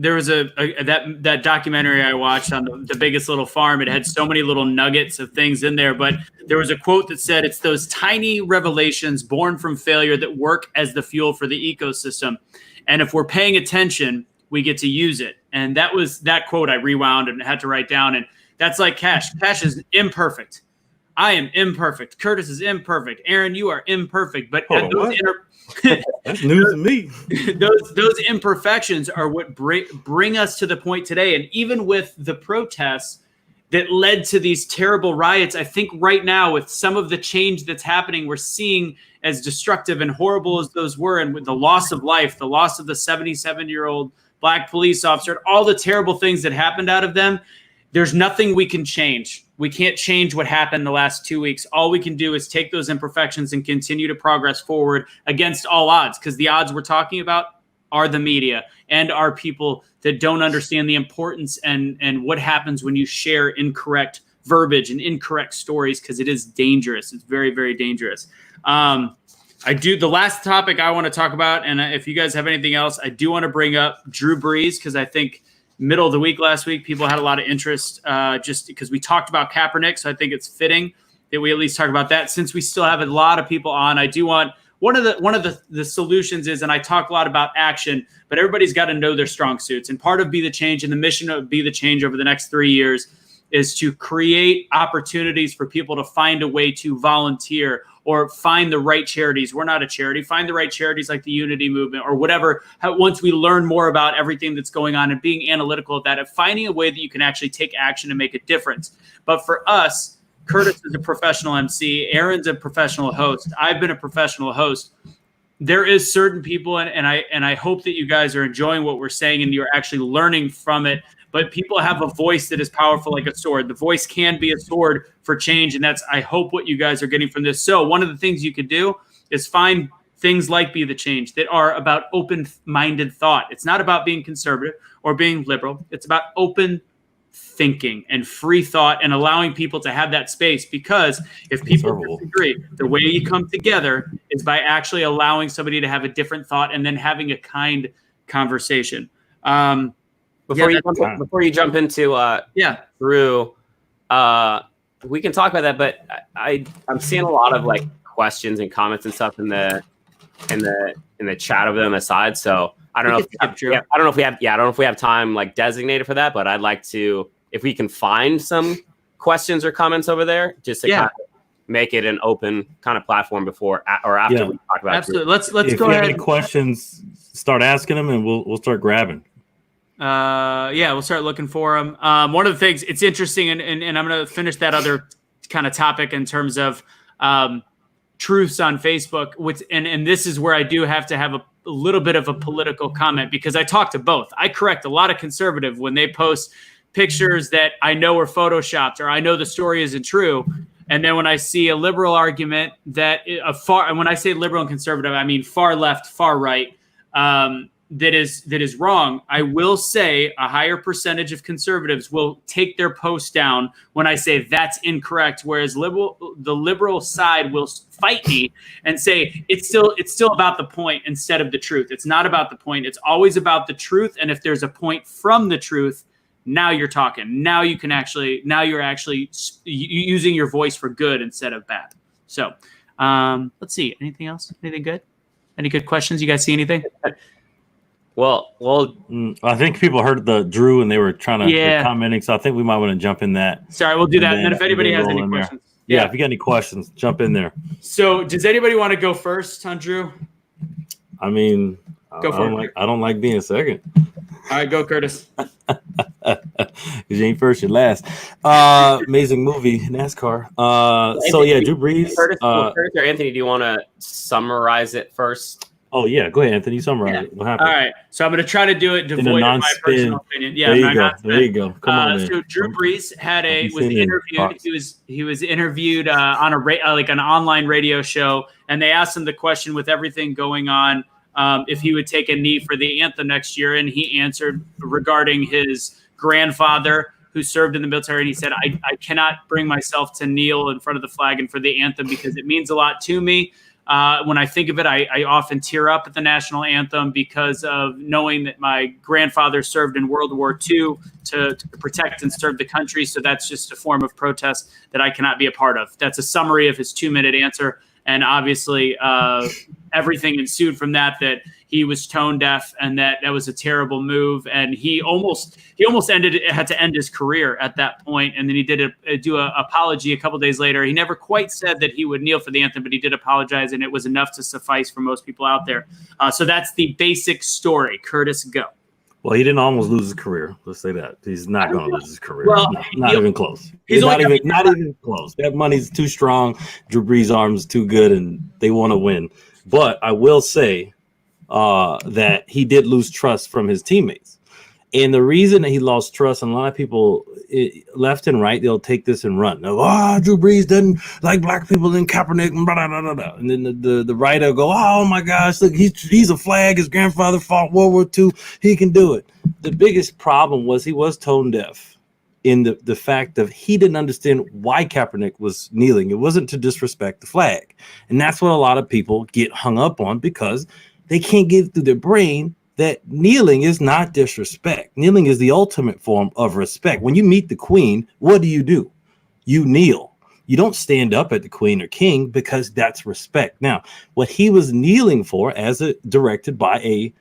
there was that documentary I watched on the Biggest Little Farm. It had so many little nuggets of things in there, but there was a quote that said, "It's those tiny revelations born from failure that work as the fuel for the ecosystem. And if we're paying attention, we get to use it." And that quote I rewound and had to write down. And that's like Kash. Kash is imperfect. I am imperfect. Curtis is imperfect. Aaron, you are imperfect. But that's news to me. Those imperfections are what bring us to the point today. And even with the protests that led to these terrible riots, I think right now with some of the change that's happening, we're seeing as destructive and horrible as those were, and with the loss of life, the loss of the 77-year-old Black police officer, all the terrible things that happened out of them, there's nothing we can change. We can't change what happened the last 2 weeks. All we can do is take those imperfections and continue to progress forward against all odds, because the odds we're talking about are the media and are people that don't understand the importance and what happens when you share incorrect verbiage and incorrect stories, because it is dangerous. It's very, very dangerous. The last topic I want to talk about, and if you guys have anything else, I do want to bring up Drew Brees, because I think middle of the week last week, people had a lot of interest just because we talked about Kaepernick. So I think it's fitting that we at least talk about that. Since we still have a lot of people on, I do want one of the solutions is, and I talk a lot about action, but everybody's got to know their strong suits. And part of BetheChange and the mission of BetheChange over the next 3 years is to create opportunities for people to find a way to volunteer or find the right charities. We're not a charity. Find the right charities like the Unity Movement or whatever. Once we learn more about everything that's going on and being analytical of that, and finding a way that you can actually take action and make a difference. But for us, Curtis is a professional MC. Aaron's a professional host. I've been a professional host. There is certain people, and I hope that you guys are enjoying what we're saying and you're actually learning from it. But people have a voice that is powerful like a sword. The voice can be a sword for change, and that's, I hope, what you guys are getting from this. So one of the things you could do is find things like BetheChange that are about open-minded thought. It's not about being conservative or being liberal. It's about open thinking and free thought and allowing people to have that space, because if people disagree, the way you come together is by actually allowing somebody to have a different thought and then having a kind conversation. Before you jump into Drew, we can talk about that, but I'm seeing a lot of like questions and comments and stuff in the chat over on the side. So I don't know if we have time like designated for that, but I'd like to, if we can find some questions or comments over there, just to kind of make it an open kind of platform before or after we talk about it. Absolutely. Let's go ahead. If you have any questions, start asking them and we'll start grabbing. We'll start looking for them. One of the things, it's interesting, and I'm going to finish that other kind of topic in terms of truths on Facebook. And this is where I do have to have a little bit of a political comment, because I talk to both. I correct a lot of conservative when they post pictures that I know are photoshopped or I know the story isn't true. And then when I see a liberal argument that and when I say liberal and conservative, I mean far left, far right, that is wrong. I will say a higher percentage of conservatives will take their post down when I say that's incorrect, whereas the liberal side will fight me and say it's still about the point instead of the truth. It's not about the point. It's always about the truth. And if there's a point from the truth, now you're talking. Now you're actually using your voice for good instead of bad. So let's see. Anything else? Anything good? Any good questions? You guys see anything? Well, I think people heard the Drew and they were trying to commenting, so I think we might want to jump in that. Sorry, we'll do that. And then if anybody has any questions, if you got any questions, jump in there. So, does anybody want to go first on Drew? I mean, go for it. I don't like being second. All right, go, Curtis. Because you ain't first, you're last. Amazing movie, NASCAR. Drew Brees. Curtis or Anthony, do you want to summarize it first? Oh, yeah. Go ahead, Anthony. Summarize it. What happened? All right. So I'm going to try to do it devoid of my personal opinion. Yeah, there you go. Come on, so Drew Brees was interviewed. He was interviewed on an online radio show, and they asked him the question with everything going on, if he would take a knee for the anthem next year, and he answered regarding his grandfather who served in the military, and he said, I cannot bring myself to kneel in front of the flag and for the anthem because it means a lot to me. When I think of it, I often tear up at the national anthem because of knowing that my grandfather served in World War II to protect and serve the country. So that's just a form of protest that I cannot be a part of. That's a summary of his 2-minute answer. And obviously, everything ensued from that he was tone deaf and that was a terrible move. And he almost had to end his career at that point. And then he did do an apology a couple days later. He never quite said that he would kneel for the anthem, but he did apologize, and it was enough to suffice for most people out there. So that's the basic story. Curtis, go. Well, he didn't almost lose his career. Let's say that. He's not going to lose his career. Well, not even close. He's not even close. That money's too strong. Drew Brees' arms too good, and they want to win. But I will say that he did lose trust from his teammates. And the reason that he lost trust, and a lot of people left and right, they'll take this and run. They'll, Drew Brees doesn't like black people in Kaepernick, and blah, blah, blah, blah. And then the writer will go, oh my gosh, look, he's a flag. His grandfather fought World War II. He can do it. The biggest problem was he was tone deaf in the fact of he didn't understand why Kaepernick was kneeling. It wasn't to disrespect the flag. And that's what a lot of people get hung up on because they can't get through their brain that kneeling is not disrespect. Kneeling is the ultimate form of respect. When you meet the queen, what do? You kneel. You don't stand up at the queen or king because that's respect. Now, what he was kneeling for, directed by a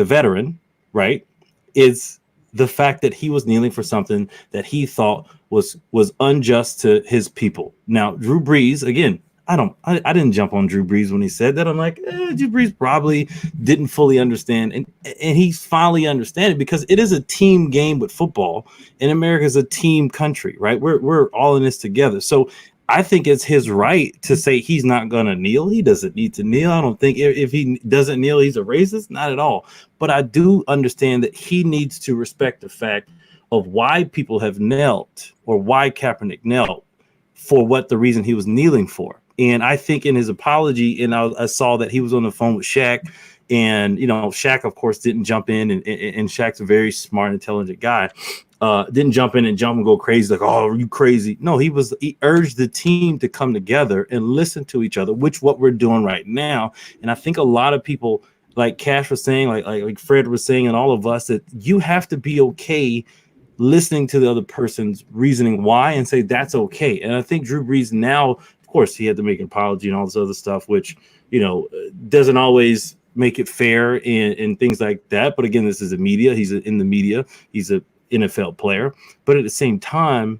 veteran, right, is the fact that he was kneeling for something that he thought was unjust to his people. Now, Drew Brees, again, I didn't jump on Drew Brees when he said that. I'm like, Drew Brees probably didn't fully understand. And he's finally understanding because it is a team game with football, and America is a team country, right? We're all in this together. So I think it's his right to say he's not going to kneel. He doesn't need to kneel. I don't think if he doesn't kneel, he's a racist. Not at all. But I do understand that he needs to respect the fact of why people have knelt or why Kaepernick knelt for what the reason he was kneeling for. And I think in his apology, and I saw that he was on the phone with Shaq, and, Shaq, of course, didn't jump in, and Shaq's a very smart, intelligent guy, didn't jump in and go crazy, like, oh, are you crazy? No, he urged the team to come together and listen to each other, which what we're doing right now. And I think a lot of people, like Cash was saying, like Fred was saying, and all of us, that you have to be okay listening to the other person's reasoning why and say that's okay. And I think Drew Brees now, of course, he had to make an apology and all this other stuff, which, doesn't always make it fair and things like that. But again, this is the media. He's in the media. He's an NFL player. But at the same time,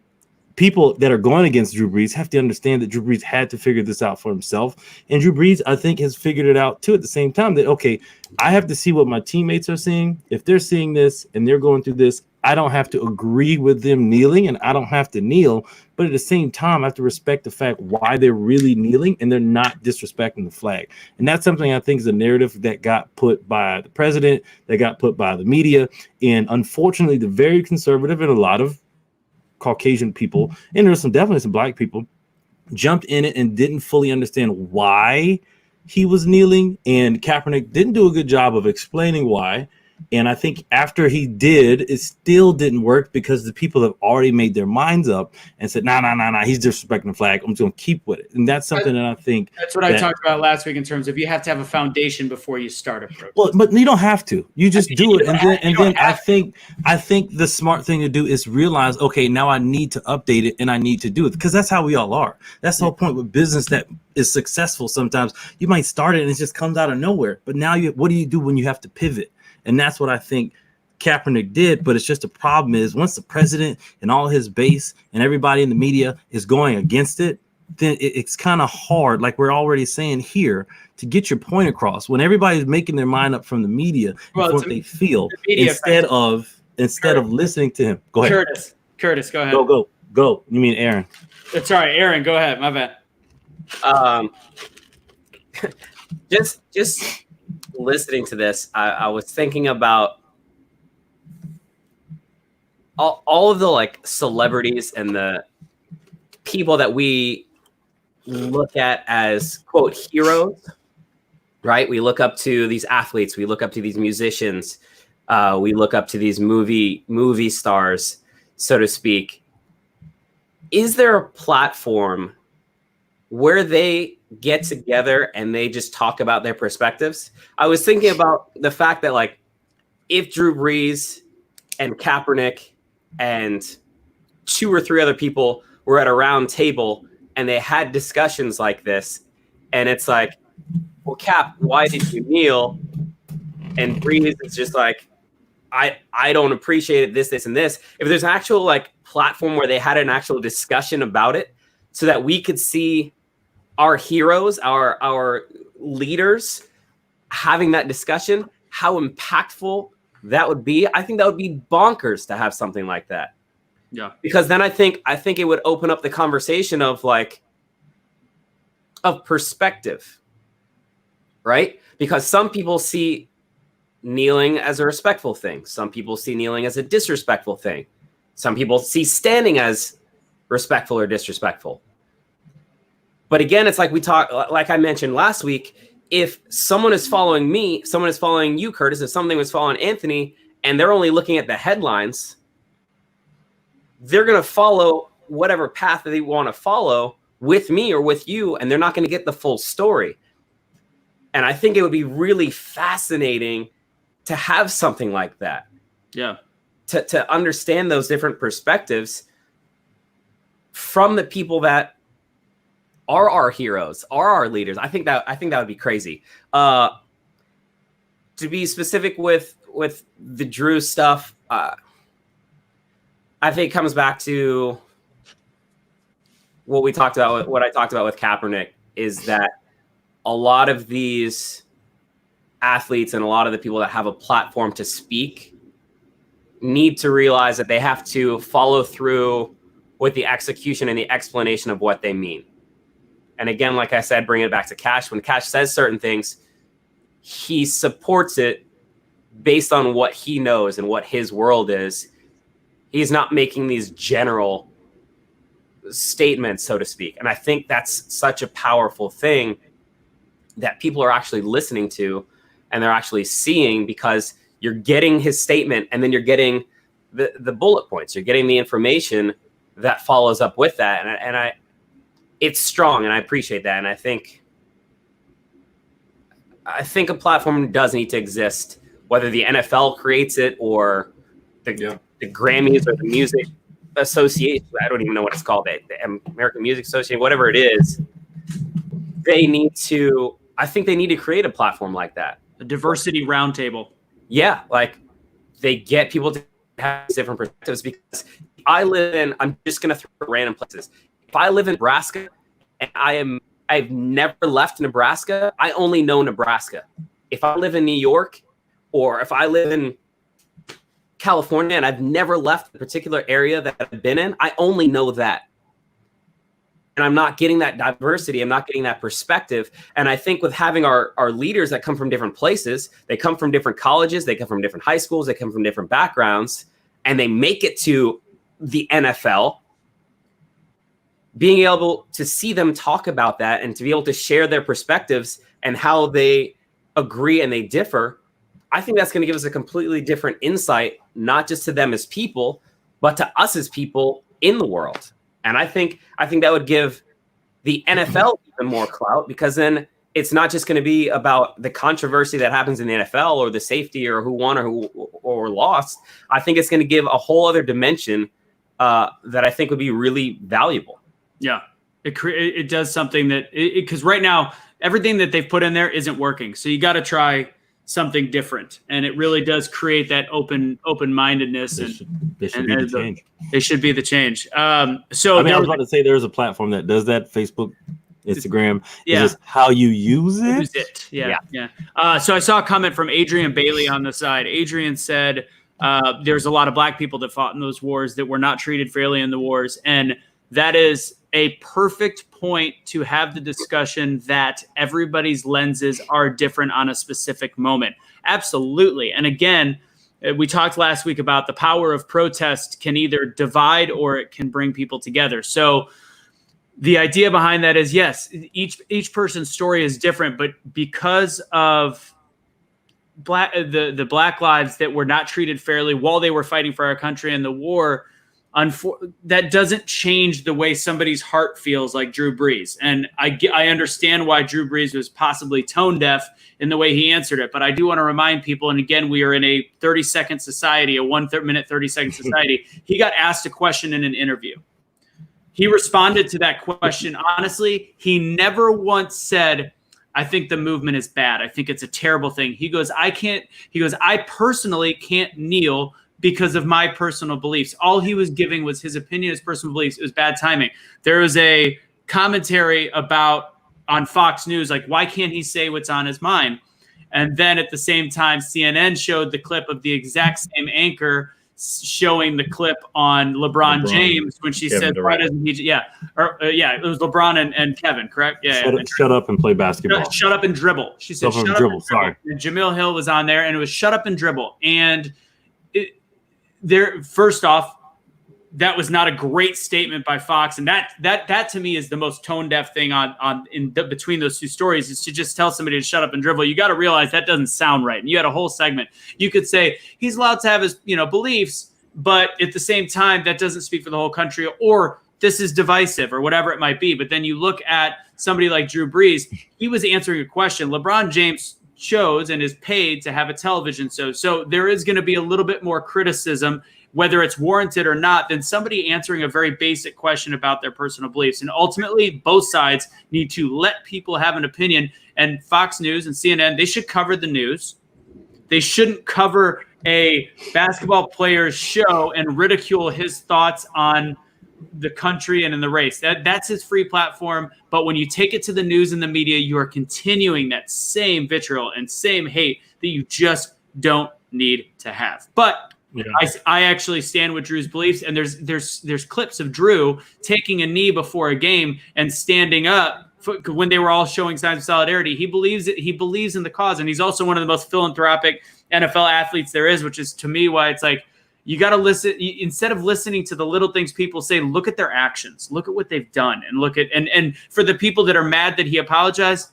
people that are going against Drew Brees have to understand that Drew Brees had to figure this out for himself. And Drew Brees, I think, has figured it out, too, at the same time that, okay, I have to see what my teammates are seeing. If they're seeing this and they're going through this, I don't have to agree with them kneeling, and I don't have to kneel. But at the same time, I have to respect the fact why they're really kneeling and they're not disrespecting the flag. And that's something I think is a narrative that got put by the president, that got put by the media. And unfortunately, the very conservative and a lot of Caucasian people, and there's definitely some black people, jumped in it and didn't fully understand why he was kneeling, and Kaepernick didn't do a good job of explaining why. And I think after he did, it still didn't work because the people have already made their minds up and said, nah, he's disrespecting the flag. I'm just going to keep with it. And that's something that I think. That's what I talked about last week in terms of you have to have a foundation before you start a protest. Well, but you don't have to. You just do it. And then I think the smart thing to do is realize, okay, now I need to update it and I need to do it, because that's how we all are. That's the whole point with business that is successful. Sometimes you might start it and it just comes out of nowhere. But now what do you do when you have to pivot? And that's what I think Kaepernick did. But it's just the problem is once the president and all his base and everybody in the media is going against it, then it's kind of hard, like we're already saying here, to get your point across when everybody's making their mind up from the media and what they feel instead of listening to him. Go ahead. Curtis, go ahead. Go. You mean Aaron? Sorry, Aaron, go ahead. My bad. Just listening to this, I was thinking about all of the like celebrities and the people that we look at as quote heroes, right? We look up to these athletes, we look up to these musicians, we look up to these movie stars, so to speak. Is there a platform where they get together and they just talk about their perspectives? I was thinking about the fact that, like, if Drew Brees and Kaepernick and 2 or 3 other people were at a round table and they had discussions like this, and it's like, well, Cap, why did you kneel? And Brees is just like, I don't appreciate it, this, and this. If there's an actual like platform where they had an actual discussion about it so that we could see our heroes, our leaders having that discussion, how impactful that would be. I think that would be bonkers to have something like that. Yeah. Because then I think it would open up the conversation of perspective, right? Because some people see kneeling as a respectful thing. Some people see kneeling as a disrespectful thing. Some people see standing as respectful or disrespectful. But again, it's like I mentioned last week, if someone is following me, someone is following you, Curtis, if something was following Anthony, and they're only looking at the headlines, they're going to follow whatever path that they want to follow with me or with you, and they're not going to get the full story. And I think it would be really fascinating to have something like that. Yeah. To understand those different perspectives from the people that are our heroes, are our leaders. I think that would be crazy. To be specific with the Drew stuff, I think it comes back to what I talked about with Kaepernick, is that a lot of these athletes and a lot of the people that have a platform to speak need to realize that they have to follow through with the execution and the explanation of what they mean. And again, like I said, bring it back to Kash. When Kash says certain things, he supports it based on what he knows and what his world is. He's not making these general statements, so to speak. And I think that's such a powerful thing that people are actually listening to and they're actually seeing, because you're getting his statement and then you're getting the bullet points. You're getting the information that follows up with that. And it's strong, and I appreciate that. And I think a platform does need to exist, whether the NFL creates it or the Grammys or the Music Association. I don't even know what it's called, the American Music Association, whatever it is. I think they need to create a platform like that. A diversity roundtable. Yeah, like they get people to have different perspectives, because I'm just going to throw random places. If I live in Nebraska and I've never left Nebraska, I only know Nebraska. If I live in New York, or if I live in California and I've never left a particular area that I've been in, I only know that. And I'm not getting that diversity. I'm not getting that perspective. And I think with having our leaders that come from different places, they come from different colleges, they come from different high schools, they come from different backgrounds, and they make it to the NFL, being able to see them talk about that and to be able to share their perspectives and how they agree and they differ, I think that's going to give us a completely different insight, not just to them as people, but to us as people in the world. And I think that would give the NFL even more clout, because then it's not just going to be about the controversy that happens in the NFL or the safety or who won or lost. I think it's going to give a whole other dimension that I think would be really valuable. Yeah, it does something that, because right now everything that they've put in there isn't working. So you got to try something different, and it really does create that open-mindedness. They should be the change. They should be the change. So I was about to say there's a platform that does that. Facebook, Instagram. Yeah. It's just how you use it. Yeah. So I saw a comment from Adrian Bailey on the side. Adrian said there's a lot of black people that fought in those wars that were not treated fairly in the wars, and that is a perfect point to have the discussion that everybody's lenses are different on a specific moment. Absolutely. And again, we talked last week about the power of protest can either divide or it can bring people together. So the idea behind that is, yes, each person's story is different, but because of the black lives that were not treated fairly while they were fighting for our country in the war, that doesn't change the way somebody's heart feels, like Drew Brees. And I understand why Drew Brees was possibly tone deaf in the way he answered it. But I do want to remind people, and again, we are in a 30-second society, a 1 minute, 30-second society. He got asked a question in an interview. He responded to that question honestly. He never once said, I think the movement is bad. I think it's a terrible thing. He goes, I personally can't kneel because of my personal beliefs. All he was giving was his opinion, his personal beliefs. It was bad timing. There was a commentary on Fox News, like, why can't he say what's on his mind? And then at the same time, CNN showed the clip of the exact same anchor showing the clip on LeBron James when she said, why doesn't he? Yeah. It was LeBron and Kevin, correct? Yeah. Shut up and play basketball. Shut up and dribble. She said, shut up and dribble. Sorry. And Jamil Hill was on there, and it was shut up and dribble. And first off, that was not a great statement by Fox, and that to me is the most tone deaf thing between those two stories, is to just tell somebody to shut up and dribble. You got to realize that doesn't sound right. And you had a whole segment. You could say he's allowed to have his beliefs, but at the same time that doesn't speak for the whole country, or this is divisive, or whatever it might be. But then you look at somebody like Drew Brees. He was answering a question. LeBron James chose and is paid to have a television show. So there is going to be a little bit more criticism, whether it's warranted or not, than somebody answering a very basic question about their personal beliefs. And ultimately, both sides need to let people have an opinion. And Fox News and CNN, they should cover the news. They shouldn't cover a basketball player's show and ridicule his thoughts on the country and in the race. That's his free platform. But when you take it to the news and the media, you are continuing that same vitriol and same hate that you just don't need to have. But yeah. I actually stand with Drew's beliefs, and there's clips of Drew taking a knee before a game and standing up when they were all showing signs of solidarity. He believes in the cause, and he's also one of the most philanthropic NFL athletes there is, which is to me why it's like, you got to listen. Instead of listening to the little things people say, look at their actions, look at what they've done, and look at and for the people that are mad that he apologized,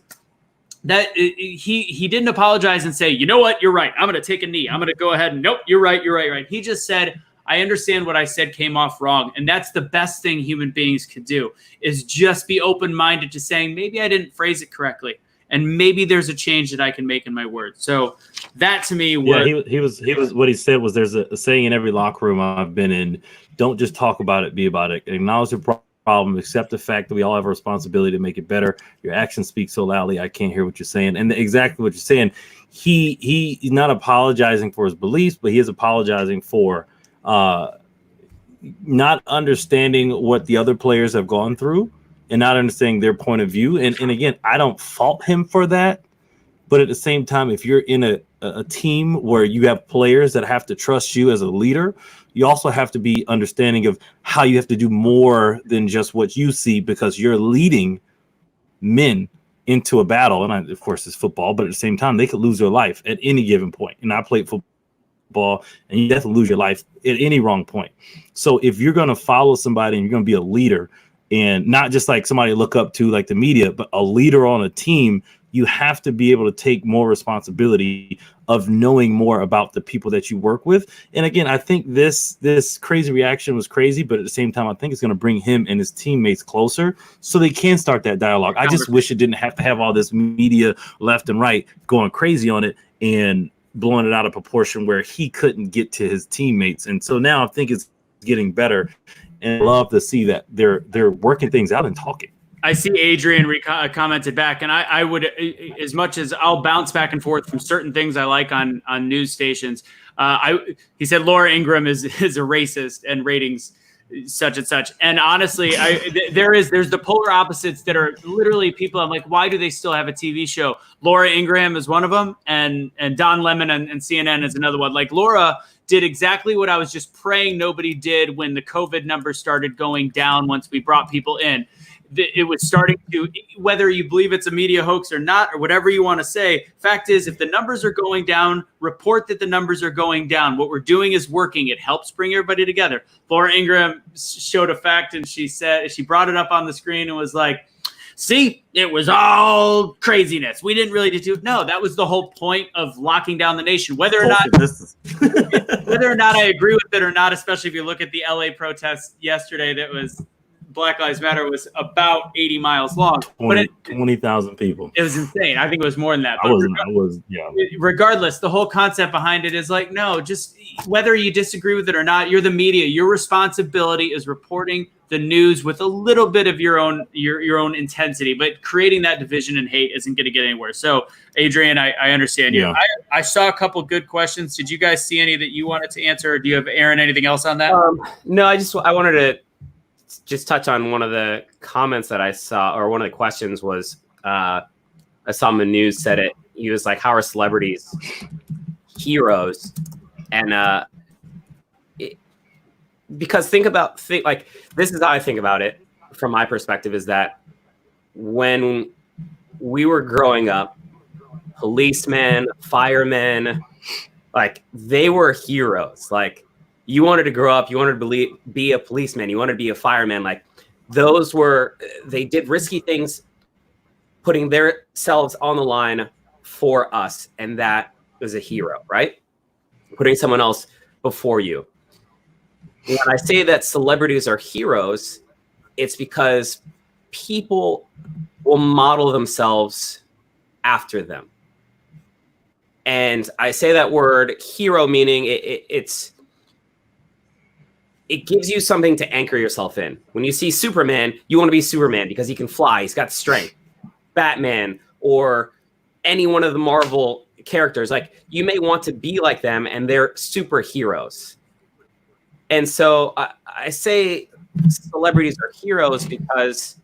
that he didn't apologize and say, you know what, you're right, I'm going to take a knee, I'm going to go ahead and nope, you're right. He just said, I understand what I said came off wrong. And that's the best thing human beings could do, is just be open-minded to saying, maybe I didn't phrase it correctly, and maybe there's a change that I can make in my words. So that to me was he was what he said was, there's a saying in every locker room I've been in: don't just talk about it, be about it. Acknowledge the problem, accept the fact that we all have a responsibility to make it better. Your actions speak so loudly, I can't hear what you're saying. And exactly what you're saying, he's not apologizing for his beliefs, but he is apologizing for not understanding what the other players have gone through and not understanding their point of view. And again, I don't fault him for that. But at the same time, if you're in a team where you have players that have to trust you as a leader, you also have to be understanding of how you have to do more than just what you see, because you're leading men into a battle. And of course, it's football, but at the same time, they could lose their life at any given point. And I played football, and you have to lose your life at any wrong point. So if you're going to follow somebody and you're going to be a leader, and not just like somebody to look up to like the media, but a leader on a team. You have to be able to take more responsibility of knowing more about the people that you work with. And again, I think this crazy reaction was crazy, but at the same time, I think it's going to bring him and his teammates closer so they can start that dialogue. I just wish it didn't have to have all this media left and right going crazy on it and blowing it out of proportion where he couldn't get to his teammates. And so now I think it's getting better, and I love to see that they're working things out and talking. I see Adrian commented back, and I would, as much as I'll bounce back and forth from certain things I like on news stations. He said Laura Ingraham is a racist and ratings such and such. And honestly, there's the polar opposites that are literally people. I'm like, why do they still have a TV show? Laura Ingraham is one of them, and Don Lemon and CNN is another one. Like Laura did exactly what I was just praying nobody did when the COVID numbers started going down once we brought people in. It was starting to, whether you believe it's a media hoax or not, or whatever you want to say, fact is, if the numbers are going down, report that the numbers are going down. What we're doing is working. It helps bring everybody together. Laura Ingraham showed a fact, and she brought it up on the screen and was like, see, it was all craziness. We didn't really do. No, that was the whole point of locking down the nation. Whether or not I agree with it or not, especially if you look at the LA protests yesterday, that was Black Lives Matter, was about 80 miles long. 20,000 people. It was insane. I think it was more than that. Yeah. Regardless, the whole concept behind it is like, no, just whether you disagree with it or not, you're the media. Your responsibility is reporting the news with a little bit of your own intensity, but creating that division and hate isn't going to get anywhere. So, Adrian, I understand you. Yeah. I saw a couple good questions. Did you guys see any that you wanted to answer, or do you have, Aaron, anything else on that? No, I wanted to just touch on one of the comments that I saw, or one of the questions was, I saw Manu said it. He was like, how are celebrities heroes? And because think like, this is how I think about it from my perspective, is that when we were growing up, policemen, firemen, like they were heroes. Like, you wanted to grow up, you wanted to be a policeman, you wanted to be a fireman. Like they did risky things, putting themselves on the line for us. And that was a hero, right? Putting someone else before you. When I say that celebrities are heroes, it's because people will model themselves after them. And I say that word hero, meaning it gives you something to anchor yourself in. When you see Superman, you want to be Superman because he can fly. He's got strength. Batman, or any one of the Marvel characters, like you may want to be like them, and they're superheroes. And so I say celebrities are heroes because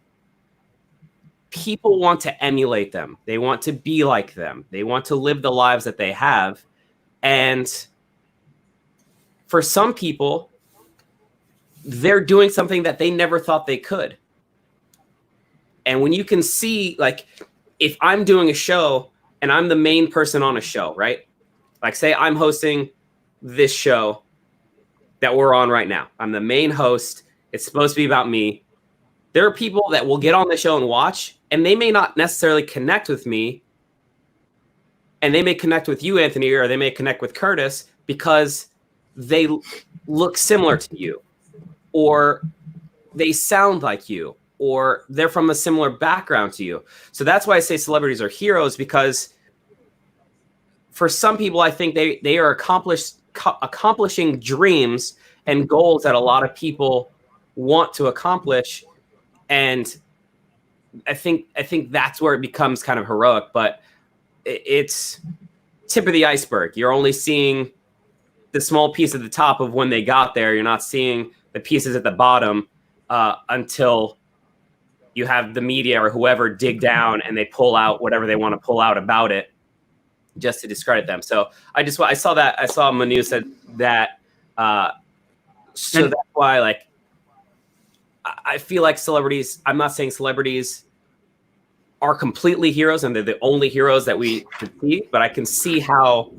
people want to emulate them. They want to be like them. They want to live the lives that they have. And for some people, they're doing something that they never thought they could. And when you can see, like, if I'm doing a show and I'm the main person on a show, right? Like, say I'm hosting this show that we're on right now. I'm the main host. It's supposed to be about me. There are people that will get on the show and watch, and they may not necessarily connect with me. And they may connect with you, Anthony, or they may connect with Curtis because they look similar to you, or they sound like you, or they're from a similar background to you. So that's why I say celebrities are heroes, because for some people, I think they are accomplishing dreams and goals that a lot of people want to accomplish. And I think that's where it becomes kind of heroic, but it's tip of the iceberg. You're only seeing the small piece at the top of when they got there. You're not seeing the pieces at the bottom until you have the media or whoever dig down and they pull out whatever they want to pull out about it just to discredit them. So I saw Manu said that. So that's why, like, I feel like celebrities, I'm not saying celebrities are completely heroes and they're the only heroes that we can see, but I can see how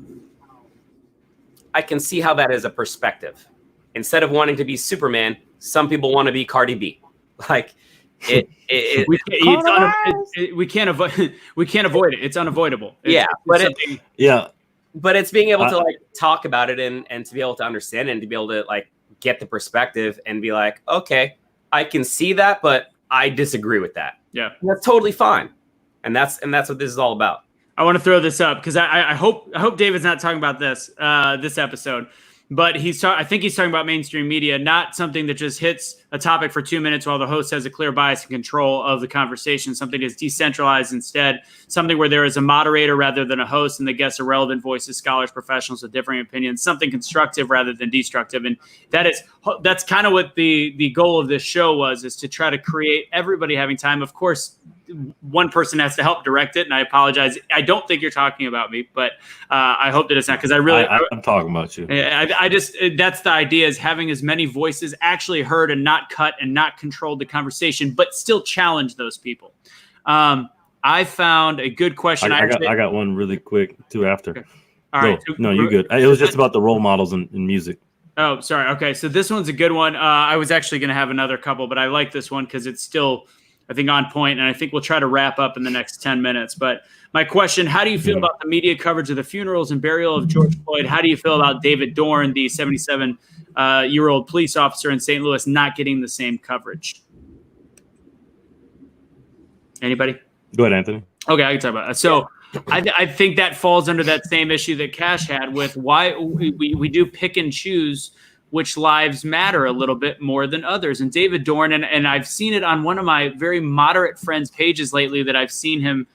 that is a perspective. Instead of wanting to be Superman, some people want to be Cardi B. Like it we can't avoid it. It's unavoidable. But it's being able to like talk about it and to be able to understand it and to be able to like get the perspective and be like, okay, I can see that, but I disagree with that. Yeah, and that's totally fine. And that's what this is all about. I want to throw this up because I hope David's not talking about this this episode, but I think he's talking about mainstream media, not something that just hits a topic for 2 minutes while the host has a clear bias and control of the conversation. Something that's decentralized instead, something where there is a moderator rather than a host, and the guests are relevant voices, scholars, professionals with differing opinions. Something constructive rather than destructive, and that's kind of what the goal of this show was: is to try to create everybody having time. Of course, one person has to help direct it, and I apologize. I don't think you're talking about me, but I hope that it's not, because I'm talking about you. I just that's the idea, is having as many voices actually heard and not cut and not controlled the conversation, but still challenge those people. I found a good question. I got one really quick too after. Okay. All right. No, you're good. It was just about the role models in music. Oh, sorry. Okay, so this one's a good one. I was actually going to have another couple, but I like this one because it's still, I think, on point, and I think we'll try to wrap up in the next 10 minutes. But my question, how do you feel about the media coverage of the funerals and burial of George Floyd? How do you feel about David Dorn, the 77-year-old police officer in St. Louis, not getting the same coverage? Anybody? Go ahead, Anthony. Okay, I can talk about it. So I think that falls under that same issue that Cash had with why we do pick and choose which lives matter a little bit more than others. And David Dorn, and I've seen it on one of my very moderate friends' pages lately, that I've seen him,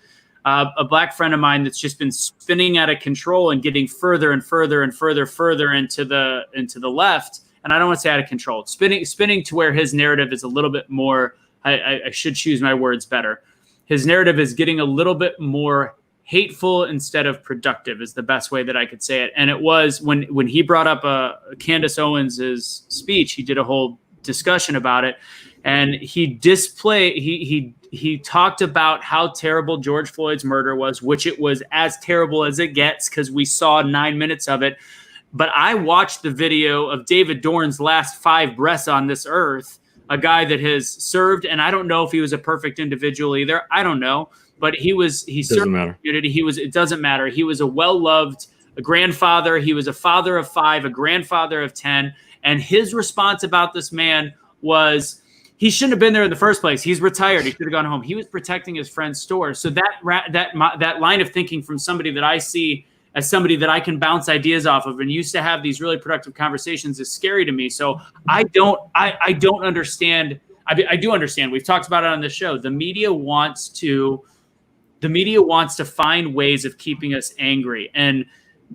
a black friend of mine that's just been spinning out of control and getting further and further and further into the left. And I don't want to say out of control, spinning to where his narrative is a little bit more, I should choose my words better. His narrative is getting a little bit more hateful instead of productive, is the best way that I could say it. And it was when he brought up Candace Owens's speech, he did a whole discussion about it, and he talked about how terrible George Floyd's murder was, which it was as terrible as it gets because we saw 9 minutes of it. But I watched the video of David Dorn's last 5 breaths on this earth, a guy that has served, and I don't know if he was a perfect individual either. I don't know. But he served the community. It doesn't matter. He was a well-loved grandfather. He was a father of 5, a grandfather of 10. And his response about this man was, he shouldn't have been there in the first place. He's retired. He should have gone home. He was protecting his friend's store. So that line of thinking from somebody that I see as somebody that I can bounce ideas off of and used to have these really productive conversations is scary to me. So I don't understand. I do understand. We've talked about it on the show. The media wants to find ways of keeping us angry. And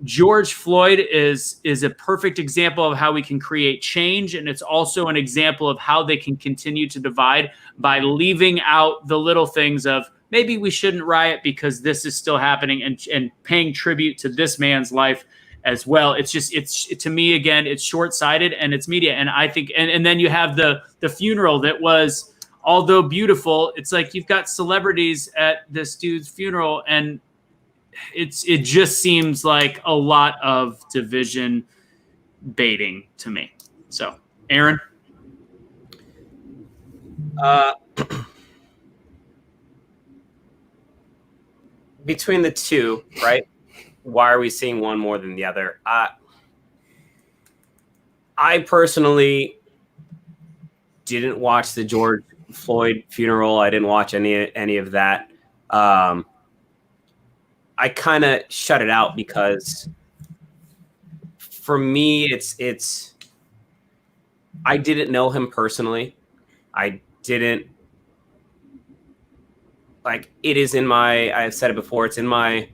George Floyd is a perfect example of how we can create change. And it's also an example of how they can continue to divide by leaving out the little things of maybe we shouldn't riot because this is still happening, and paying tribute to this man's life as well. It's to me, again, it's short-sighted and it's media. And I think, and then you have the funeral that was, although beautiful, it's like you've got celebrities at this dude's funeral, and it just seems like a lot of division baiting to me. So, Aaron? Between the two, right? Why are we seeing one more than the other? I personally didn't watch the George Floyd funeral. I didn't watch any of that. I kind of shut it out because for me, it's I didn't know him personally. I didn't it is in my, I've said it before, it's in my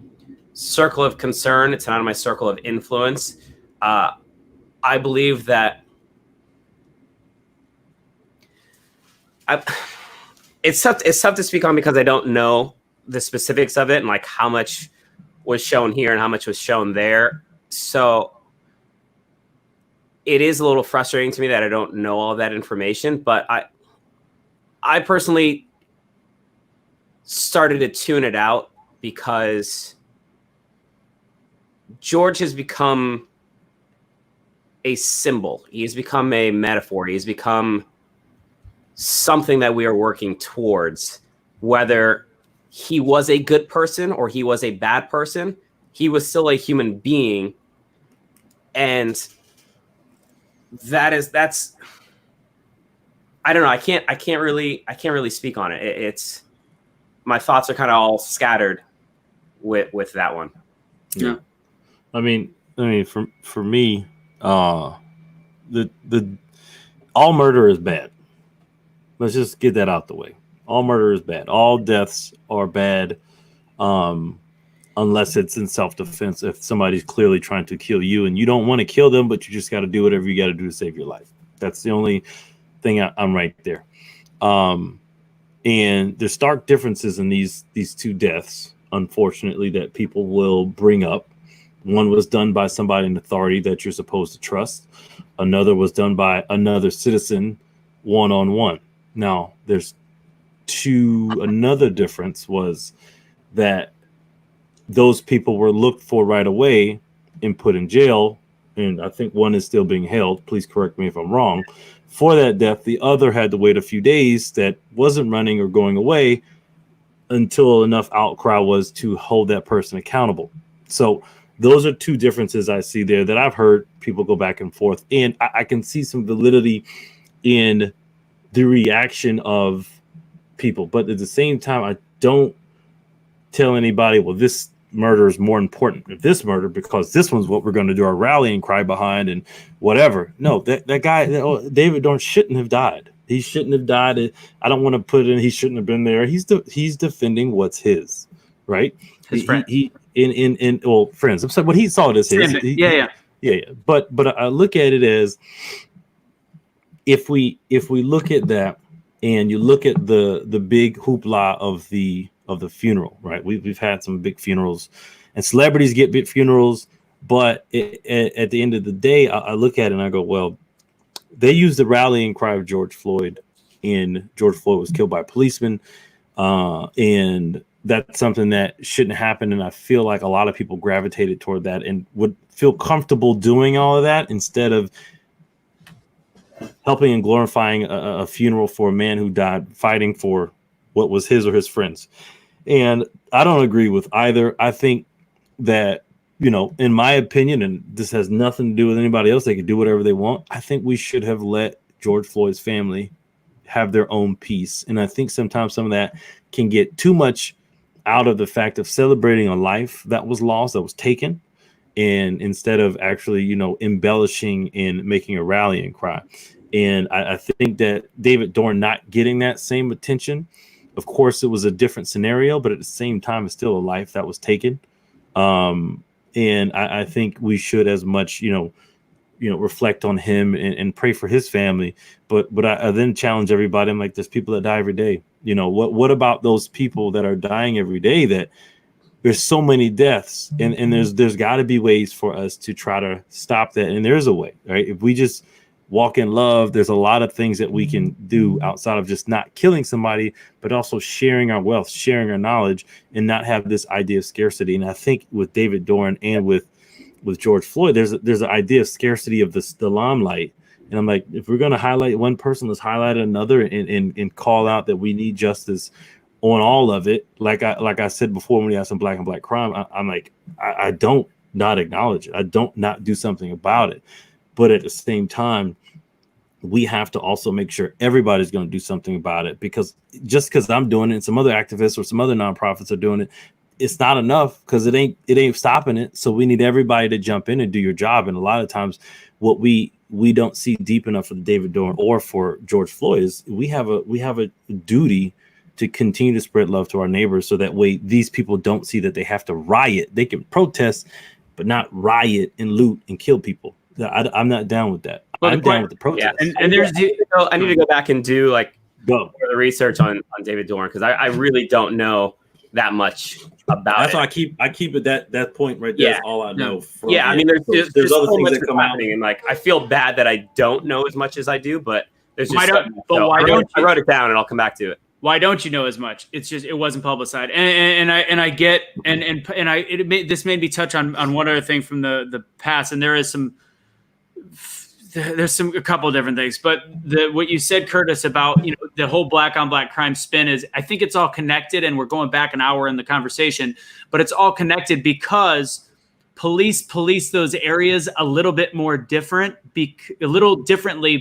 circle of concern. It's not in my circle of influence. I believe that it's tough to speak on because I don't know the specifics of it and like how much was shown here and how much was shown there. So it is a little frustrating to me that I don't know all that information, but I personally started to tune it out because George has become a symbol. He has become a metaphor. He's become something that we are working towards. Whether he was a good person or he was a bad person, he was still a human being. And that's I don't know. I can't really speak on it. It's my thoughts are kind of all scattered with that one. Yeah. I mean, for me, the all murder is bad. Let's just get that out the way. All murder is bad. All deaths are bad, unless it's in self-defense. If somebody's clearly trying to kill you and you don't want to kill them, but you just got to do whatever you got to do to save your life. That's the only thing. I'm right there. And there's stark differences in these two deaths, unfortunately, that people will bring up. One was done by somebody in authority that you're supposed to trust. Another was done by another citizen one-on-one. Now, there's another difference was that those people were looked for right away and put in jail. And I think one is still being held. Please correct me if I'm wrong. For that death, the other had to wait a few days that wasn't running or going away until enough outcry was to hold that person accountable. So those are two differences I see there that I've heard people go back and forth. And I can see some validity in the reaction of people. But at the same time, I don't tell anybody, well, this murder is more important than this murder because this one's what we're going to do our rallying cry behind and whatever. No, that guy, David Dorn, shouldn't have died. He shouldn't have died. I don't want to put in, he shouldn't have been there. He's defending what's his, right? His friend. Well, friends. I'm sorry, what he saw it as his. Yeah. But I look at it as if we look at that and you look at the big hoopla of the funeral, right? We've had some big funerals, and celebrities get big funerals, but at the end of the day, I look at it and I go, well, they used the rallying cry of George Floyd, and George Floyd was killed by a policeman, and that's something that shouldn't happen. And I feel like a lot of people gravitated toward that and would feel comfortable doing all of that instead of helping and glorifying a funeral for a man who died fighting for what was his or his friends. And I don't agree with either. I think that, in my opinion, and this has nothing to do with anybody else, they can do whatever they want. I think we should have let George Floyd's family have their own peace. And I think sometimes some of that can get too much out of the fact of celebrating a life that was lost, that was taken, and instead of actually, embellishing and making a rallying cry. And I think that David Dorn not getting that same attention, of course, it was a different scenario, but at the same time, it's still a life that was taken. And I think we should as much, reflect on him and pray for his family. But I then challenge everybody. I'm like, there's people that die every day. What about those people that are dying every day? That there's so many deaths, and there's got to be ways for us to try to stop that. And there's a way, right? If we just walk in love, there's a lot of things that we can do outside of just not killing somebody, but also sharing our wealth, sharing our knowledge, and not have this idea of scarcity. And I think with David Dorn and with George Floyd, there's an idea of scarcity of the limelight. And I'm like, if we're going to highlight one person, let's highlight another and call out that we need justice on all of it. Like I said before, when we had some black and black crime, I'm like, I don't not acknowledge it. I don't not do something about it. But at the same time, we have to also make sure everybody's going to do something about it, because just because I'm doing it and some other activists or some other nonprofits are doing it, it's not enough, because it ain't stopping it. So we need everybody to jump in and do your job. And a lot of times what we don't see deep enough for David Dorn or for George Floyd is we have a duty to continue to spread love to our neighbors, so that way these people don't see that they have to riot. They can protest, but not riot and loot and kill people. I'm not down with that. I'm down with the protest. Yeah. And I need to go back and do the research on David Dorn, because I really don't know that much about That's it. why I keep it that point right there. Yeah. That's all I know. I mean, there's other so things much that come out, and I feel bad that I don't know as much as I do, but there's just I wrote it down and I'll come back to it. Why don't you know as much? It's just it wasn't publicized, and I get this made me touch on one other thing from the past, and there is some there's a couple of different things, but what you said, Curtis, about the whole black on black crime spin is, I think it's all connected, and we're going back an hour in the conversation, but it's all connected because police those areas a little bit more differently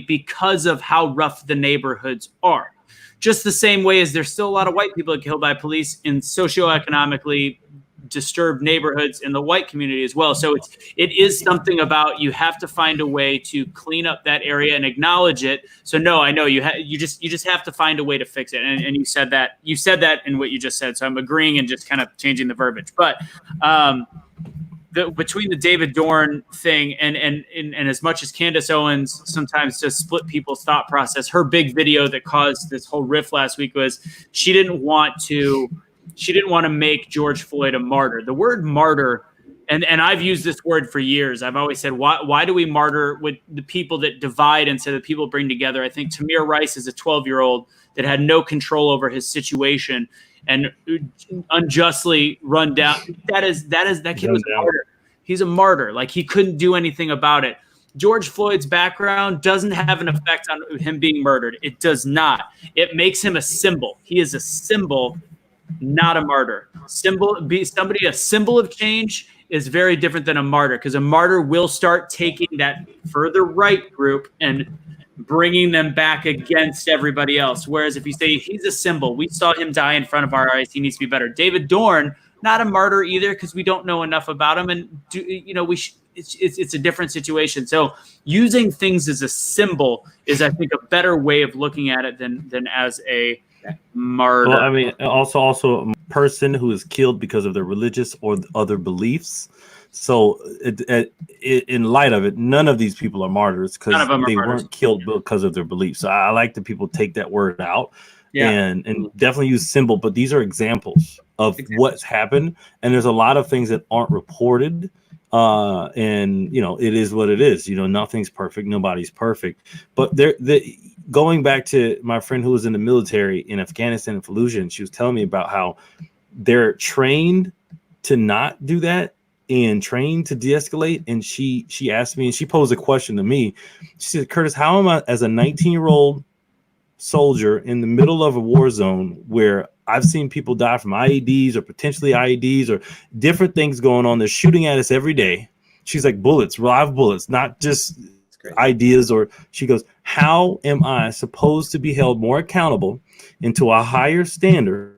because of how rough the neighborhoods are. Just the same way as there's still a lot of white people killed by police in socioeconomically disturbed neighborhoods in the white community as well. So it is something about, you have to find a way to clean up that area and acknowledge it. So no, I know you just have to find a way to fix it. And you said that in what you just said. So I'm agreeing and just kind of changing the verbiage. But between the David Dorn thing and as much as Candace Owens sometimes to split people's thought process, her big video that caused this whole riff last week was she didn't want to make George Floyd a martyr. The word martyr, and I've used this word for years. I've always said, why do we martyr with the people that divide instead of the people bring together? I think Tamir Rice is a 12-year-old that had no control over his situation and unjustly run down. That kid was a martyr. He's a martyr. Like, he couldn't do anything about it. George Floyd's background doesn't have an effect on him being murdered. It does not. It makes him a symbol. He is a symbol, not a martyr. A symbol of change is very different than a martyr, because a martyr will start taking that further right group and bringing them back against everybody else. Whereas if you say he's a symbol, we saw him die in front of our eyes, he needs to be better. David Dorn, not a martyr either, because we don't know enough about him, and it's a different situation. So using things as a symbol is, I think, a better way of looking at it than as a martyr. Well, I mean, also a person who is killed because of their religious or other beliefs. So in light of it, none of these people are martyrs because they weren't killed because of their beliefs. So I like that people take that word out and definitely use symbol. But these are examples of what's happened. And there's a lot of things that aren't reported. And, it is what it is. Nothing's perfect. Nobody's perfect. But going back to my friend who was in the military in Afghanistan and Fallujah, and she was telling me about how they're trained to not do that and trained to de-escalate. And she asked me, and she posed a question to me. She said, Curtis, how am I, as a 19-year-old soldier in the middle of a war zone where I've seen people die from IEDs or potentially IEDs or different things going on, they're shooting at us every day. She's like, bullets, live bullets, not just ideas. Or she goes, how am I supposed to be held more accountable into a higher standard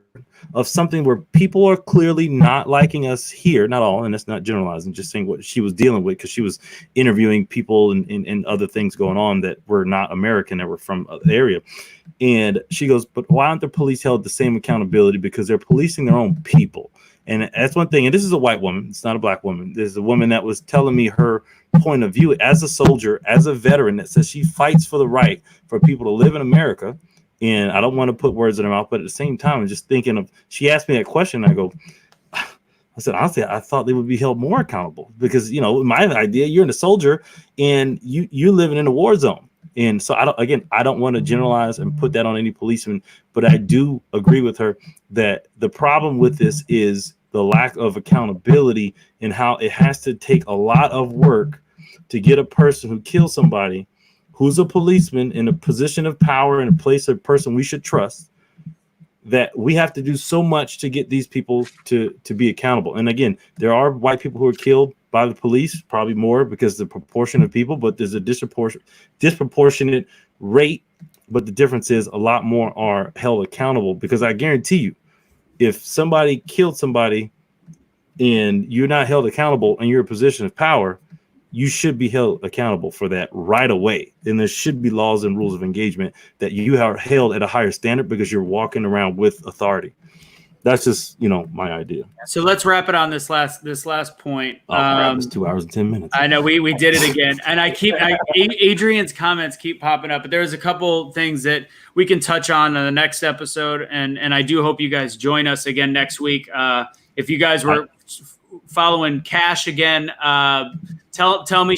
of something where people are clearly not liking us here? Not all, and that's not generalizing, just saying what she was dealing with, because she was interviewing people and other things going on that were not American, that were from the area. And she goes, but why aren't the police held the same accountability? Because they're policing their own people. And that's one thing. And this is a white woman. It's not a black woman. There's a woman that was telling me her point of view as a soldier, as a veteran, that says she fights for the right for people to live in America. And I don't want to put words in her mouth, but at the same time, I'm just thinking of, she asked me that question. And I said, honestly, I thought they would be held more accountable because, my idea, you're in a soldier and you're living in a war zone. And so I don't want to generalize and put that on any policeman, but I do agree with her that the problem with this is the lack of accountability and how it has to take a lot of work to get a person who kills somebody who's a policeman in a position of power, in a place of person we should trust, that we have to do so much to get these people to be accountable. And again, there are white people who are killed by the police, probably more because the proportion of people, but there's a disproportionate rate. But the difference is a lot more are held accountable, because I guarantee you, if somebody killed somebody and you're not held accountable and you're in a position of power, you should be held accountable for that right away. And there should be laws and rules of engagement that you are held at a higher standard because you're walking around with authority. That's just, my idea. So let's wrap it on this last point. It's 2 hours and 10 minutes. I know we did it again. And Adrian's comments keep popping up, but there's a couple things that we can touch on in the next episode. And I do hope you guys join us again next week. If you guys were following Kash again, tell me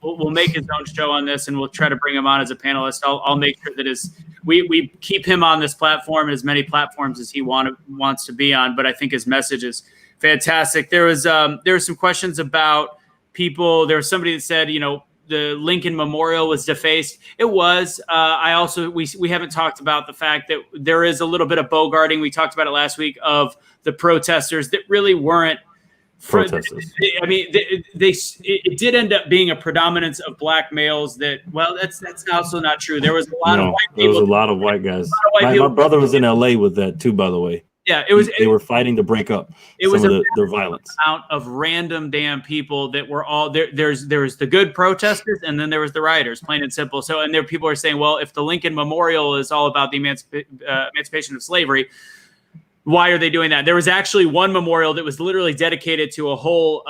we'll make his own show on this, and we'll try to bring him on as a panelist. I'll make sure that we keep him on this platform, as many platforms as he wants to be on. But I think his message is fantastic. There were some questions about people. There was somebody that said, the Lincoln Memorial was defaced. It was. We haven't talked about the fact that there is a little bit of bogarting. We talked about it last week of the protesters that really weren't protesters. I mean, it did end up being a predominance of black males. That's also not true. There was a lot of white people. There was a lot of white guys. My brother was in LA with that too, by the way. Yeah, they were fighting to break up their violence. Amount of random damn people that were all there. There was the good protesters, and then there was the rioters, plain and simple. So, and there people are saying, well, if the Lincoln Memorial is all about the emancipation of slavery, why are they doing that? There was actually one memorial that was literally dedicated to a whole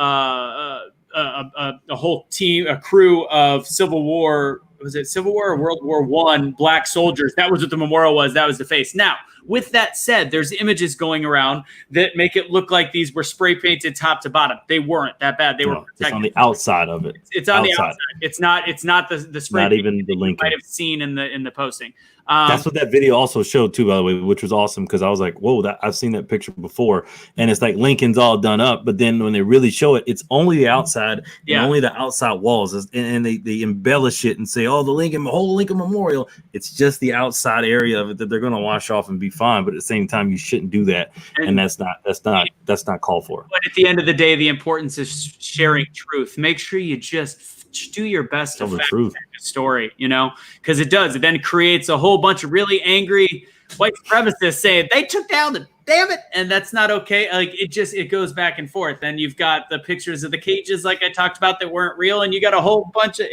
team, a crew of Civil War. Was it Civil War or World War I black soldiers? That was what the memorial was. That was the face. Now, with that said, there's images going around that make it look like these were spray painted top to bottom. They weren't that bad. They were protected. It's on the outside of it. It's on the outside. It's not the spray. Not even the Lincoln. You might have seen in the posting. That's what that video also showed too, by the way, which was awesome because I was like, "Whoa, I've seen that picture before." And it's like Lincoln's all done up, but then when they really show it, it's only the outside and only the outside walls, and they embellish it and say, "Oh, the whole Lincoln Memorial." It's just the outside area of it that they're going to wash off and be fine. But at the same time, you shouldn't do that, and that's not called for. But at the end of the day, the importance is sharing truth. Make sure you just do your best to fact check the story, because it does. It then creates a whole bunch of really angry white supremacists saying they took down the damn it, and that's not okay. Like it goes back and forth. Then you've got the pictures of the cages, like I talked about, that weren't real, and you got a whole bunch of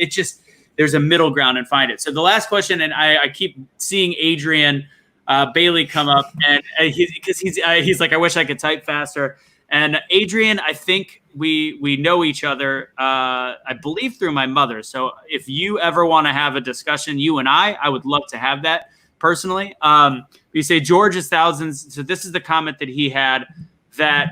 there's a middle ground and find it. So the last question, and I keep seeing Adrian Bailey come up, and he's like, I wish I could type faster. And Adrian, I think we know each other, I believe through my mother. So if you ever want to have a discussion, you and I would love to have that personally. You say George is thousands. So this is the comment that he had that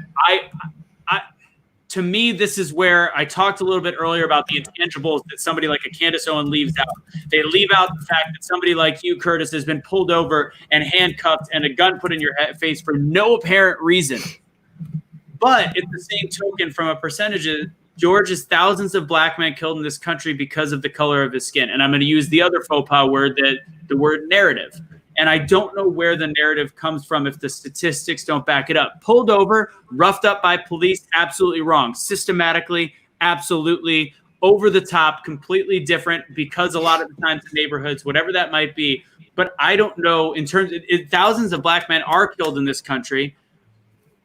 to me, this is where I talked a little bit earlier about the intangibles that somebody like a Candace Owen leaves out. They leave out the fact that somebody like you, Curtis, has been pulled over and handcuffed and a gun put in your face for no apparent reason. But at the same token, from a percentage, George is thousands of black men killed in this country because of the color of his skin. And I'm going to use the other faux pas word, the word narrative. And I don't know where the narrative comes from if the statistics don't back it up. Pulled over, roughed up by police, absolutely wrong. Systematically, absolutely over the top, completely different, because a lot of the times in neighborhoods, whatever that might be. But I don't know, in terms of thousands of black men are killed in this country.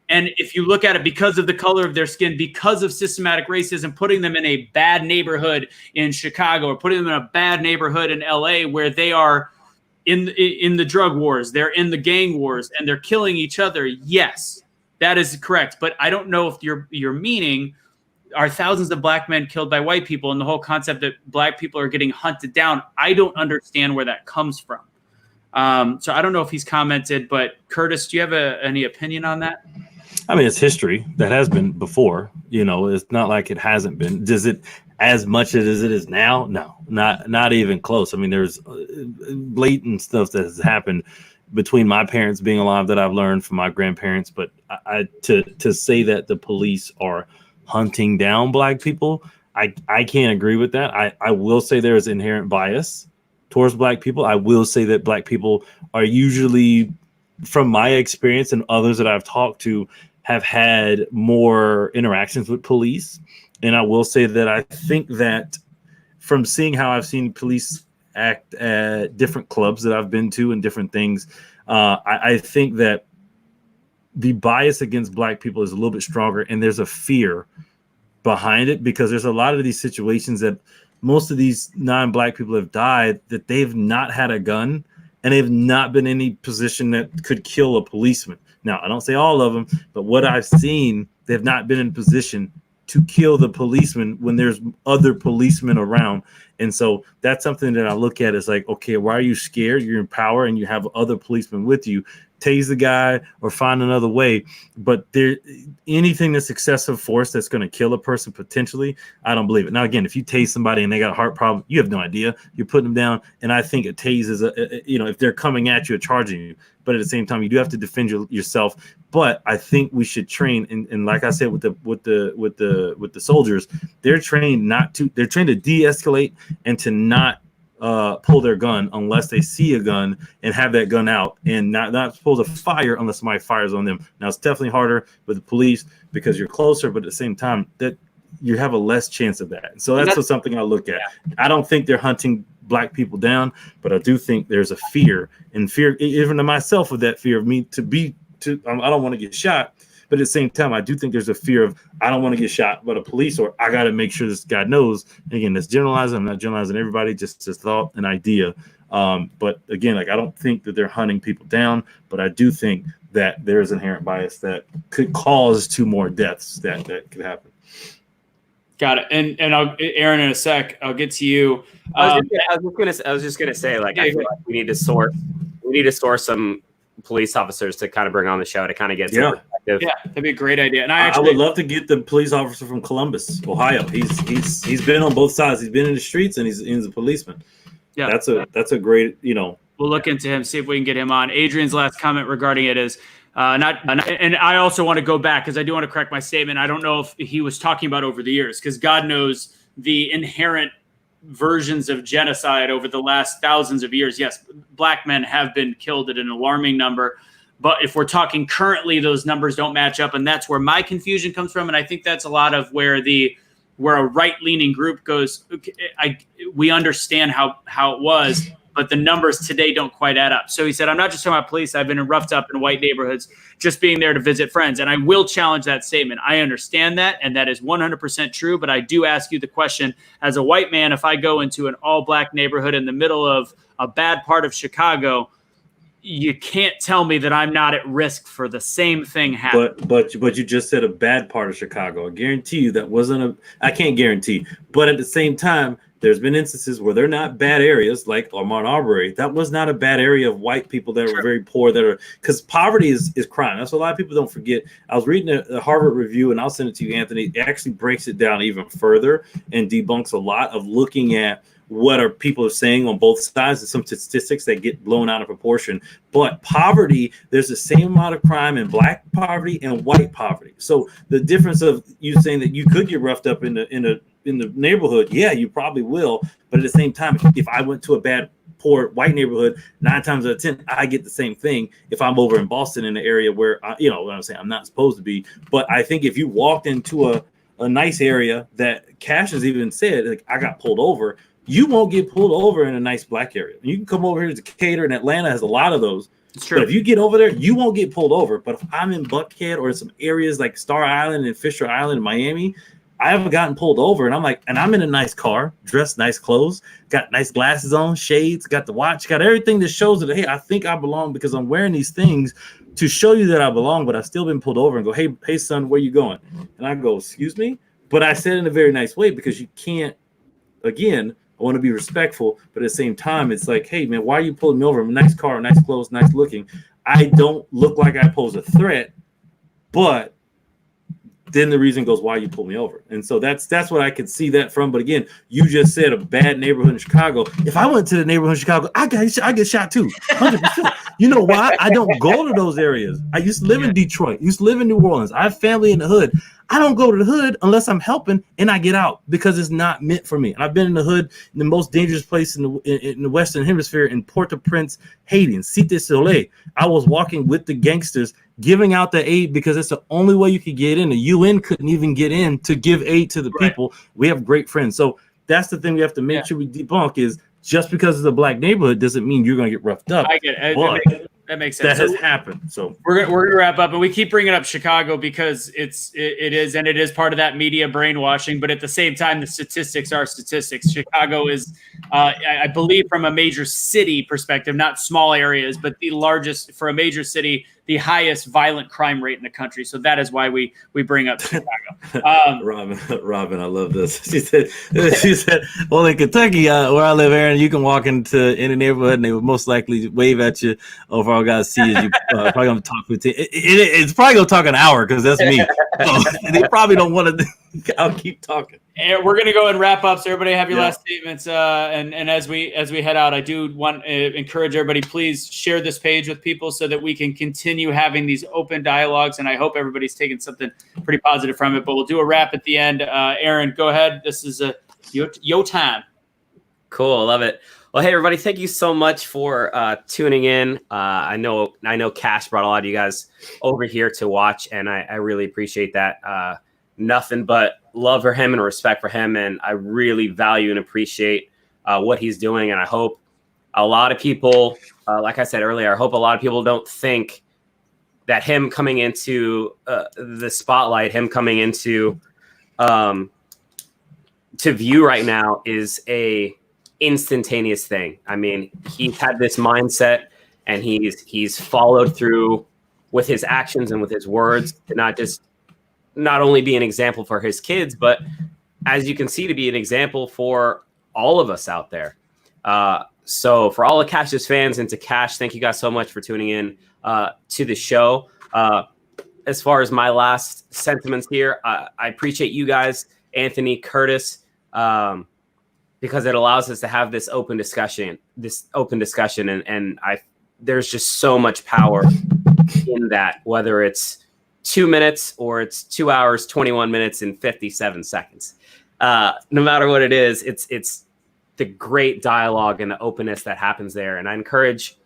And if you look at it because of the color of their skin, because of systematic racism, putting them in a bad neighborhood in Chicago or putting them in a bad neighborhood in LA where they are in the drug wars, they're in the gang wars, and they're killing each other. Yes, that is correct. But I don't know if your meaning are thousands of black men killed by white people, and the whole concept that black people are getting hunted down. I don't understand where that comes from. So I don't know if he's commented, but Curtis, do you have any opinion on that? I mean, it's history that has been before. It's not like it hasn't been. Does it as much as it is now? No, not even close. I mean, there's blatant stuff that has happened between my parents being alive that I've learned from my grandparents. But to say that the police are hunting down black people, I can't agree with that. I will say there is inherent bias towards black people. I will say that black people are usually, from my experience and others that I've talked to, have had more interactions with police. And I will say that I think that from seeing how I've seen police act at different clubs that I've been to and different things, I think that the bias against black people is a little bit stronger, and there's a fear behind it because there's a lot of these situations that most of these non-black people have died that they've not had a gun and they've not been in any position that could kill a policeman. Now, I don't say all of them, but what I've seen, they've not been in position to kill the policeman when there's other policemen around. And so that's something that I look at as like, okay, why are you scared? You're in power and you have other policemen with you. tase the guy or find another way. But anything that's excessive force that's going to kill a person potentially, I don't believe it. Now, again, if you tase somebody and they got a heart problem, you have no idea. You're putting them down. And I think a tase is, if they're coming at you or charging you. But at the same time, you do have to defend yourself. But I think we should train, and like I said, with the soldiers, they're trained to de-escalate and to not pull their gun unless they see a gun and have that gun out, and not supposed to fire unless somebody fires on them. Now, it's definitely harder with the police because you're closer, but at the same time, that you have a less chance of that. So that's something I look at. Yeah. I don't think they're hunting Black people down, but I do think there's a fear, and fear even to myself of that fear of me I don't want to get shot. But at the same time, I do think there's a fear of I don't want to get shot by the police, or I got to make sure this guy knows. Again, that's generalizing. I'm not generalizing everybody, just a thought, an idea. But again, I don't think that they're hunting people down, but I do think that there's inherent bias that could cause 2 more deaths that could happen. Got it. And Aaron, in a sec, I'll get to you. I was just gonna say, I feel like we need to source some police officers to kind of bring on the show to kind of get some perspective. Yeah, that'd be a great idea. And I would love to get the police officer from Columbus, Ohio. He's been on both sides.'s been in the streets and he's a policeman. Yeah, that's a great, We'll look into him, see if we can get him on. Adrian's last comment regarding it is and I also want to go back because I do want to correct my statement. I don't know if he was talking about over the years, because God knows the inherent versions of genocide over the last thousands of years. Yes, Black men have been killed at an alarming number, but if we're talking currently, those numbers don't match up, and that's where my confusion comes from. And I think that's a lot of where a right-leaning group goes, we understand how it was, but the numbers today don't quite add up. So he said, I'm not just talking about police. I've been roughed up in white neighborhoods just being there to visit friends. And I will challenge that statement. I understand that, and that is 100% true. But I do ask you the question, as a white man, if I go into an all-Black neighborhood in the middle of a bad part of Chicago, you can't tell me that I'm not at risk for the same thing happening. But you just said a bad part of Chicago. I guarantee you that wasn't I can't guarantee. But at the same time, there's been instances where they're not bad areas, like Lamont Arbery. That was not a bad area of white people that were very poor, because poverty is crime. That's what a lot of people don't forget. I was reading a Harvard review, and I'll send it to you, Anthony. It actually breaks it down even further and debunks a lot of looking at what are people saying on both sides, and some statistics that get blown out of proportion. But poverty, there's the same amount of crime in Black poverty and white poverty. So the difference of you saying that you could get roughed up in the neighborhood, yeah, you probably will. But at the same time, if I went to a bad, poor white neighborhood, 9 times out of 10, I get the same thing if I'm over in Boston in an area where, what I'm saying, I'm not supposed to be. But I think if you walked into a nice area that Cash has even said, I got pulled over, you won't get pulled over in a nice Black area. You can come over here to Decatur, and Atlanta has a lot of those. It's true. But if you get over there, you won't get pulled over. But if I'm in Buckhead or some areas like Star Island and Fisher Island in Miami, I haven't gotten pulled over, and I'm in a nice car, dressed nice clothes, got nice glasses on, shades, got the watch, got everything that shows that, hey, I think I belong, because I'm wearing these things to show you that I belong, but I've still been pulled over and go, hey, son, where you going? And I go, excuse me? But I said it in a very nice way, because you can't, again, I want to be respectful, but at the same time, it's like, hey, man, why are you pulling me over? I'm a nice car, nice clothes, nice looking. I don't look like I pose a threat, but then the reason goes why you pull me over. And so that's what I could see that from. But again, you just said a bad neighborhood in Chicago. If I went to the neighborhood in Chicago, I get shot too, 100%. You know why? I don't go to those areas. I used to live in Detroit, used to live in New Orleans. I have family in the hood. I don't go to the hood unless I'm helping and I get out, because it's not meant for me. And I've been in the hood, in the most dangerous place in the Western Hemisphere, in Port-au-Prince, Haiti, in Cité Soleil. I was walking with the gangsters, giving out the aid, because it's the only way you could get in. The UN couldn't even get in to give aid to the people. We have great friends. So that's the thing we have to make sure we debunk, is just because it's a Black neighborhood doesn't mean you're going to get roughed up. I get it. That makes sense. That has happened. So we're gonna wrap up, and we keep bringing up Chicago because it is part of that media brainwashing. But at the same time, the statistics are statistics. Chicago is, I believe, from a major city perspective, not small areas, but the largest for a major city, the highest violent crime rate in the country. So that is why we bring up Chicago. Robin, I love this. She said, well, in Kentucky, where I live, Aaron, you can walk into any neighborhood and they would most likely wave at you. Over all guys see is you probably gonna talk for it's probably gonna talk an hour because that's me. So, they probably don't want to. I'll keep talking. And we're gonna go and wrap up. So everybody have your last statements. And as we head out, I do want to encourage everybody, please share this page with people so that we can continue having these open dialogues. And I hope everybody's taking something pretty positive from it. But we'll do a wrap at the end. Aaron, go ahead. This is your time. Cool, love it. Well, hey everybody, thank you so much for tuning in. I know Kash brought a lot of you guys over here to watch, and I really appreciate that. Nothing but love for him and respect for him, and I really value and appreciate what he's doing. And I hope a lot of people, like I said earlier, I hope a lot of people don't think that him coming into the spotlight, him coming into to view right now is a instantaneous thing. I mean, he's had this mindset, and he's followed through with his actions and with his words to not only be an example for his kids, but as you can see, to be an example for all of us out there. So for all of Kash's fans and to Kash, thank you guys so much for tuning in to the show. As far as my last sentiments here, I appreciate you guys, Anthony, Curtis, because it allows us to have this open discussion, and there's just so much power in that, whether it's 2 minutes or it's 2 hours, 21 minutes and 57 seconds. No matter what it is, it's the great dialogue and the openness that happens there. And I encourage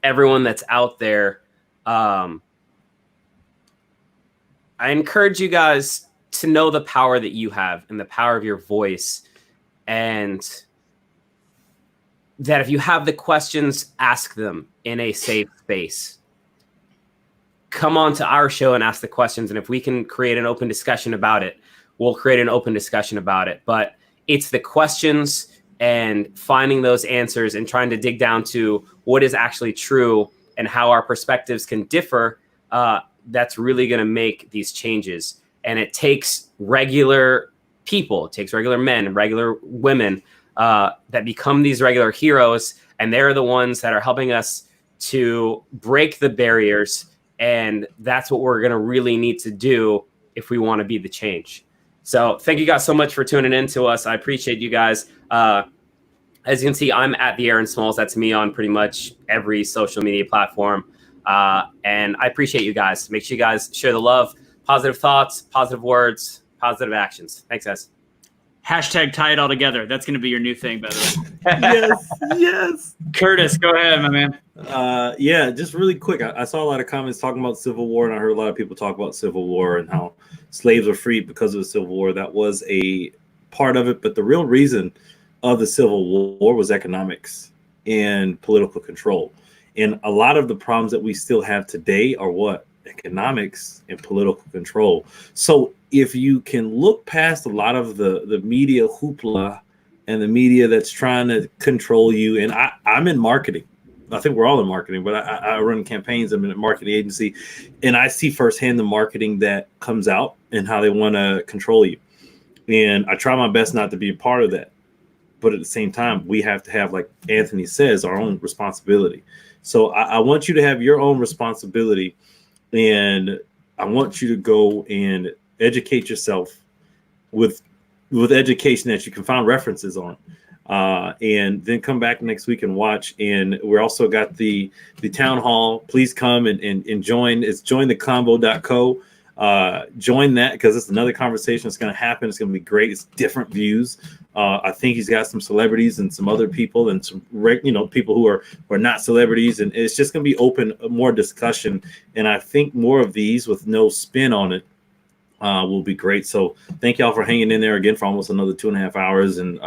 everyone that's out there. I encourage you guys to know the power that you have and the power of your voice, and that if you have the questions, ask them in a safe space. Come on to our show and ask the questions. And if we can create an open discussion about it, we'll create an open discussion about it. But it's the questions and finding those answers and trying to dig down to what is actually true and how our perspectives can differ. That's really going to make these changes. And it takes regular people, it takes regular men, regular women that become these regular heroes. And they're the ones that are helping us to break the barriers. And that's what we're going to really need to do if we want to be the change. So thank you guys so much for tuning in to us. I appreciate you guys. As you can see, I'm at the Aaron Smalls. That's me on pretty much every social media platform. And I appreciate you guys. Make sure you guys share the love, positive thoughts, positive words, positive actions. Thanks, guys. Hashtag tie it all together. That's going to be your new thing, by the way. Yes. Curtis, go ahead, my man. Yeah, just really quick. I saw a lot of comments talking about Civil War, and I heard a lot of people talk about Civil War and how slaves were freed because of the Civil War. That was a part of it, but the real reason of the Civil War was economics and political control. And a lot of the problems that we still have today are what? Economics and political control. So if you can look past a lot of the media hoopla and the media that's trying to control you, and I'm in marketing. I think we're all in marketing, but I run campaigns. I'm in a marketing agency, and I see firsthand the marketing that comes out and how they want to control you. And I try my best not to be a part of that. But at the same time, we have to have, like Anthony says, our own responsibility. So I want you to have your own responsibility, and I want you to go and educate yourself with education that you can find references on, and then come back next week and watch. And we're also got the town hall. Please come and join. It's jointhecombo.co. Join that, because it's another conversation that's going to happen. It's going to be great. It's different views. I think he's got some celebrities and some other people and some people who are not celebrities, and it's just going to be open, more discussion. And I think more of these with no spin on it will be great. So thank y'all for hanging in there again for almost another 2.5 hours. And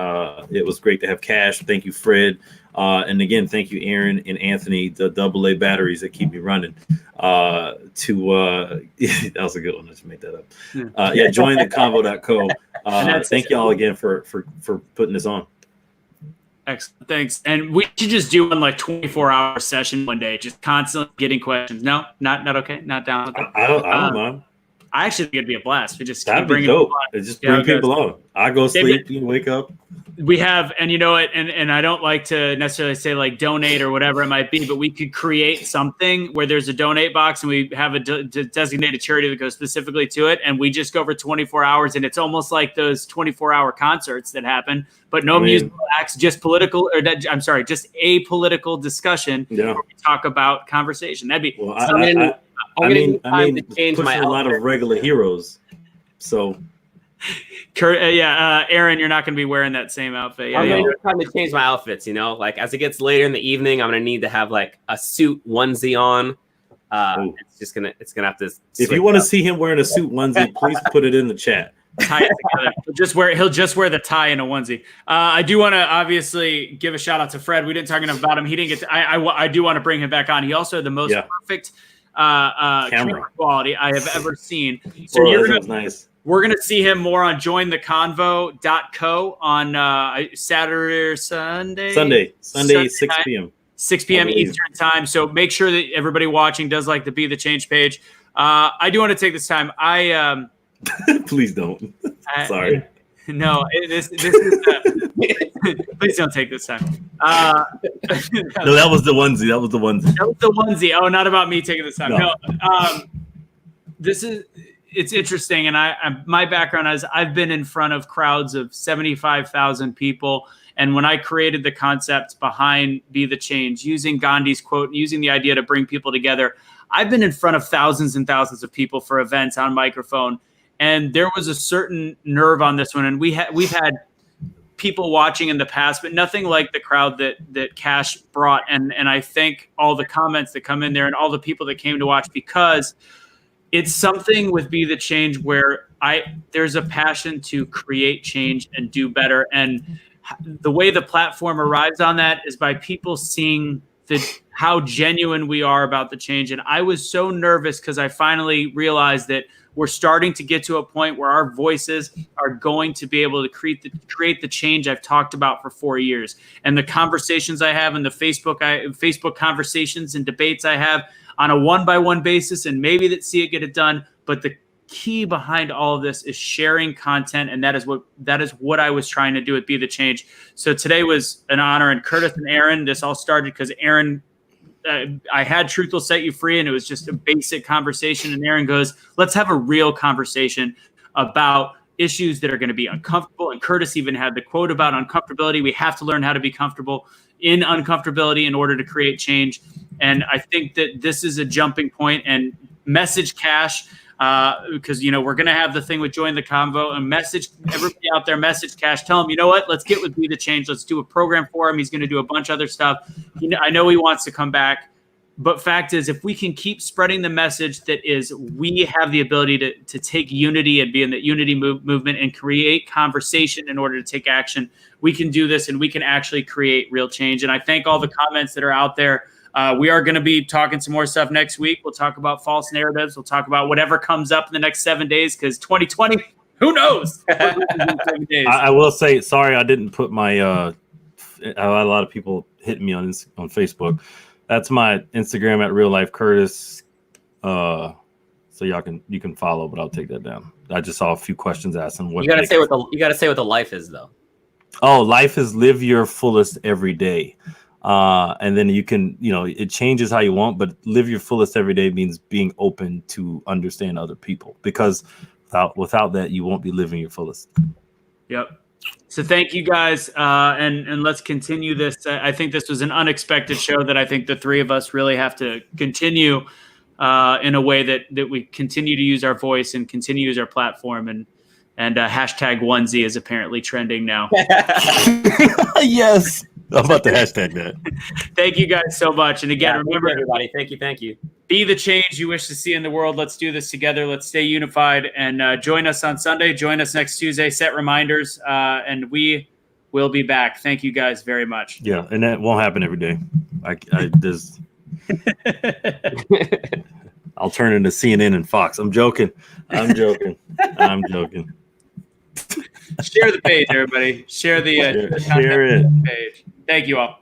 it was great to have Kash. Thank you, Fred. And again, thank you, Aaron and Anthony, the AA batteries that keep me running. That was a good one. Let's make that up. Join the convo.co. Thank y'all again for putting this on. Excellent. Thanks. And we should just do one like 24-hour session one day, just constantly getting questions. No, not okay. Not down with that. I don't mind. I actually think it'd be a blast. We just That'd keep be bringing dope. people on. Just bring people on. I go sleep, you wake up. We have, and you know what, and I don't like to necessarily say like donate or whatever it might be, but we could create something where there's a donate box and we have a designated charity that goes specifically to it, and we just go for 24 hours, and it's almost like those 24-hour concerts that happen, but no musical acts, just political, or just a political discussion where we talk about conversation. That'd be. Well, I mean, pushing a lot of regular heroes, so. Aaron, you're not going to be wearing that same outfit. I'm going to time to change my outfits. Like as it gets later in the evening, I'm going to need to have like a suit onesie on. It's gonna have to. If you want to see him wearing a suit onesie, please put it in the chat. Tie it together. He'll just wear the tie and a onesie. I do want to obviously give a shout out to Fred. We didn't talk enough about him. He didn't get. I do want to bring him back on. He also had the most perfect camera quality I have ever seen. So nice. We're going to see him more on jointheconvo.co on Saturday or Sunday. Sunday, 6 p.m. 6 p.m. Eastern time. So make sure that everybody watching does like the Be the Change page. I do want to take this time. Please don't. Sorry. No, this is please don't take this time. No, that was the onesie. That was the onesie. Oh, not about me taking this time. No. It's interesting, and my background is I've been in front of crowds of 75,000 people, and when I created the concept behind Be the Change, using Gandhi's quote, using the idea to bring people together, I've been in front of thousands and thousands of people for events on microphone, and there was a certain nerve on this one, and we've had people watching in the past, but nothing like the crowd that Kash brought, and I thank all the comments that come in there and all the people that came to watch, because it's something with Be the Change where there's a passion to create change and do better. And the way the platform arrives on that is by people seeing how genuine we are about the change. And I was so nervous because I finally realized that we're starting to get to a point where our voices are going to be able to create the change I've talked about for 4 years. And the conversations I have and the Facebook conversations and debates I have on a one-by-one basis, and maybe that see it get it done. But the key behind all of this is sharing content, and that is what I was trying to do with Be the Change. So today was an honor, and Curtis and Aaron, this all started because Aaron, I had Truth Will Set You Free, and it was just a basic conversation, and Aaron goes, let's have a real conversation about issues that are going to be uncomfortable, and Curtis even had the quote about uncomfortability. We have to learn how to be comfortable in uncomfortability in order to create change. And I think that this is a jumping point, and message Kash, because, we're going to have the thing with Join the Convo, and message everybody out there, message Kash, tell him, you know what, let's get with Be the Change. Let's do a program for him. He's going to do a bunch of other stuff. I know he wants to come back, but fact is, if we can keep spreading the message that is, we have the ability to take unity and be in the unity movement and create conversation in order to take action, we can do this, and we can actually create real change. And I thank all the comments that are out there. We are going to be talking some more stuff next week. We'll talk about false narratives. We'll talk about whatever comes up in the next 7 days, because 2020, who knows? I will say, sorry, I didn't put my. I had a lot of people hitting me on Facebook. That's my Instagram at Real Life Curtis. So you can follow, but I'll take that down. I just saw a few questions asking what you gotta say. What the life is, though. Oh, life is live your fullest every day. And then you can, it changes how you want, but live your fullest every day means being open to understand other people, because without that, you won't be living your fullest. Yep. So thank you guys. And let's continue this. I think this was an unexpected show that I think the three of us really have to continue in a way that we continue to use our voice and continue to use our platform. And hashtag onesie is apparently trending now. Yes. I'm about to hashtag that. Thank you guys so much. And again, remember, everybody, thank you. Be the change you wish to see in the world. Let's do this together. Let's stay unified, and join us on Sunday. Join us next Tuesday. Set reminders, and we will be back. Thank you guys very much. Yeah, and that won't happen every day. I'll turn into CNN and Fox. I'm joking. Share the page, everybody. Share the share it. page. Thank you all.